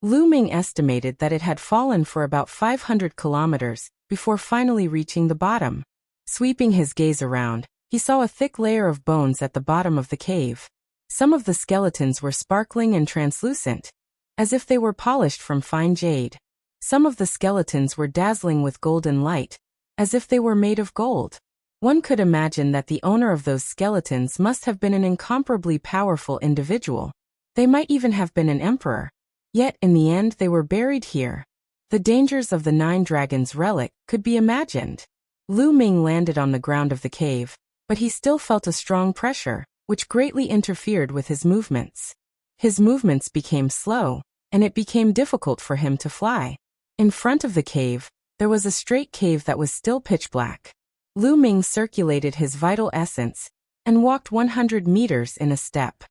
Lu Ming estimated that it had fallen for about 500 kilometers before finally reaching the bottom. Sweeping his gaze around, he saw a thick layer of bones at the bottom of the cave. Some of the skeletons were sparkling and translucent, as if they were polished from fine jade. Some of the skeletons were dazzling with golden light, as if they were made of gold. One could imagine that the owner of those skeletons must have been an incomparably powerful individual. They might even have been an emperor. Yet, in the end, they were buried here. The dangers of the Nine Dragons relic could be imagined. Lu Ming landed on the ground of the cave, but he still felt a strong pressure, which greatly interfered with his movements. His movements became slow, and it became difficult for him to fly. In front of the cave, there was a straight cave that was still pitch black. Lu Ming circulated his vital essence, and walked 100 meters in a step.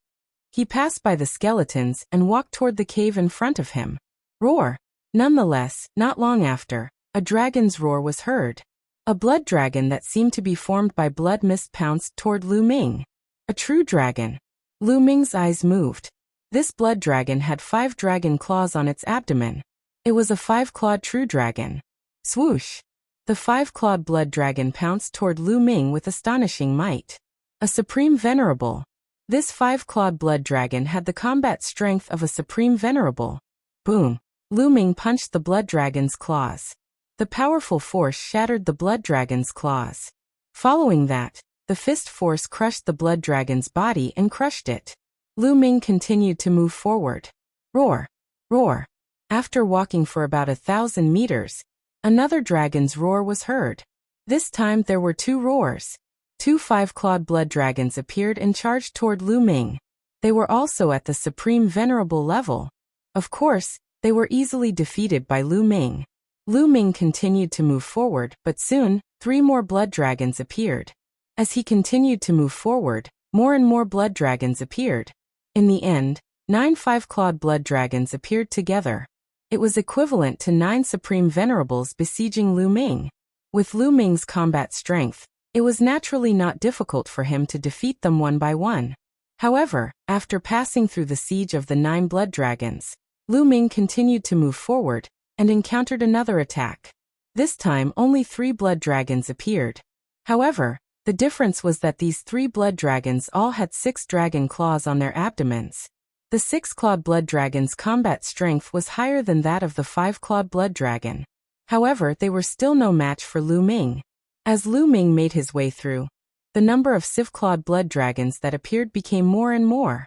He passed by the skeletons and walked toward the cave in front of him. Roar! Nonetheless, not long after, a dragon's roar was heard. A blood dragon that seemed to be formed by blood mist pounced toward Lu Ming. A true dragon. Lu Ming's eyes moved. This blood dragon had 5 dragon claws on its abdomen. It was a 5-clawed true dragon. Swoosh! The 5-clawed blood dragon pounced toward Lu Ming with astonishing might. A supreme venerable. This 5-clawed blood dragon had the combat strength of a supreme venerable. Boom! Lu Ming punched the blood dragon's claws. The powerful force shattered the blood dragon's claws. Following that, the fist force crushed the blood dragon's body and crushed it. Lu Ming continued to move forward. Roar! Roar! After walking for about 1,000 meters, another dragon's roar was heard. This time there were 2 roars. 2 5-clawed blood dragons appeared and charged toward Lu Ming. They were also at the supreme venerable level. Of course, they were easily defeated by Lu Ming. Lu Ming continued to move forward, but soon, 3 more blood dragons appeared. As he continued to move forward, more and more blood dragons appeared. In the end, 9 5-clawed blood dragons appeared together. It was equivalent to 9 supreme venerables besieging Lu Ming. With Lu Ming's combat strength, it was naturally not difficult for him to defeat them one by one. However, after passing through the siege of the 9 blood dragons, Lu Ming continued to move forward and encountered another attack. This time only 3 blood dragons appeared. However, the difference was that these 3 blood dragons all had 6 dragon claws on their abdomens. The 6-clawed blood dragon's combat strength was higher than that of the 5-clawed blood dragon. However, they were still no match for Lu Ming. As Lu Ming made his way through, the number of 6-clawed blood dragons that appeared became more and more.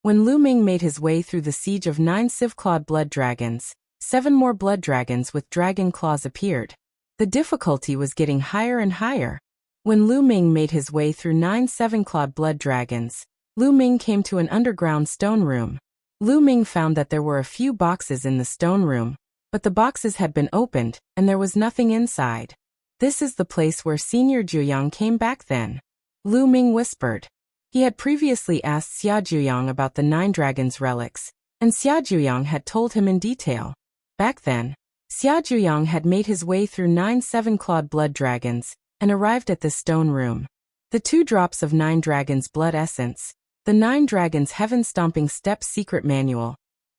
When Lu Ming made his way through the siege of 9 6-clawed blood dragons, 7 more blood dragons with dragon claws appeared. The difficulty was getting higher and higher. When Lu Ming made his way through 9 7-clawed blood dragons, Lu Ming came to an underground stone room. Lu Ming found that there were a few boxes in the stone room, but the boxes had been opened, and there was nothing inside. This is the place where Senior Juyang came back then. Lu Ming whispered. He had previously asked Xia Juyang about the 9 dragons relics, and Xia Juyang had told him in detail. Back then, Xia Juyang had made his way through 9 7-clawed blood dragons, and arrived at this stone room. The 2 drops of 9 dragons' blood essence, the 9 dragons' heaven-stomping steps secret manual,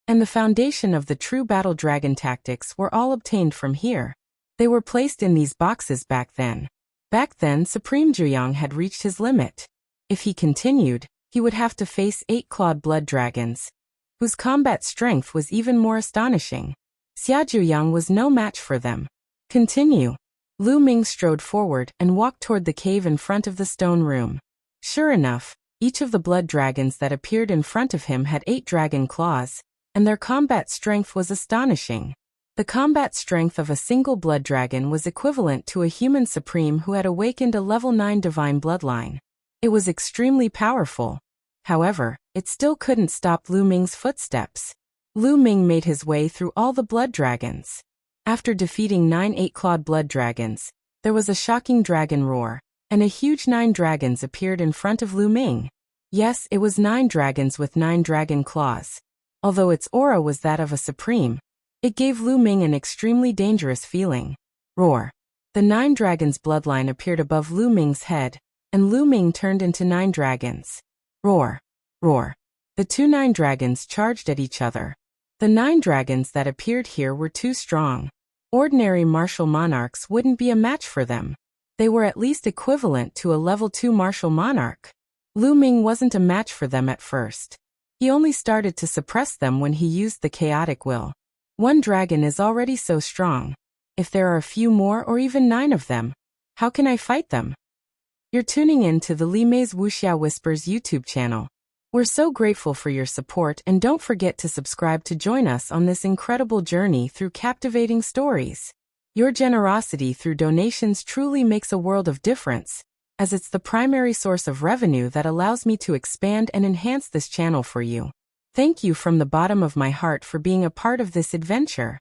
and the foundation of the true battle dragon tactics were all obtained from here. They were placed in these boxes back then. Back then, Supreme Juyang had reached his limit. If he continued, he would have to face 8-clawed blood dragons, whose combat strength was even more astonishing. Xia Juyang was no match for them. Continue. Lu Ming strode forward and walked toward the cave in front of the stone room. Sure enough, each of the blood dragons that appeared in front of him had 8 dragon claws, and their combat strength was astonishing. The combat strength of a single blood dragon was equivalent to a human supreme who had awakened a level 9 divine bloodline. It was extremely powerful. However, it still couldn't stop Lu Ming's footsteps. Lu Ming made his way through all the blood dragons. After defeating 9 8-clawed blood dragons, there was a shocking dragon roar, and a huge 9 dragons appeared in front of Lu Ming. Yes, it was 9 dragons with 9 dragon claws. Although its aura was that of a supreme, it gave Lu Ming an extremely dangerous feeling. Roar. The 9 dragons' bloodline appeared above Lu Ming's head, and Lu Ming turned into 9 dragons. Roar. Roar. The 2 9 dragons charged at each other. The 9 dragons that appeared here were too strong. Ordinary martial monarchs wouldn't be a match for them. They were at least equivalent to a level 2 martial monarch. Lu Ming wasn't a match for them at first. He only started to suppress them when he used the chaotic will. 1 dragon is already so strong. If there are a few more or even 9 of them, how can I fight them? You're tuning in to the Li Mei's Wuxia Whispers YouTube channel. We're so grateful for your support, and don't forget to subscribe to join us on this incredible journey through captivating stories. Your generosity through donations truly makes a world of difference, as it's the primary source of revenue that allows me to expand and enhance this channel for you. Thank you from the bottom of my heart for being a part of this adventure.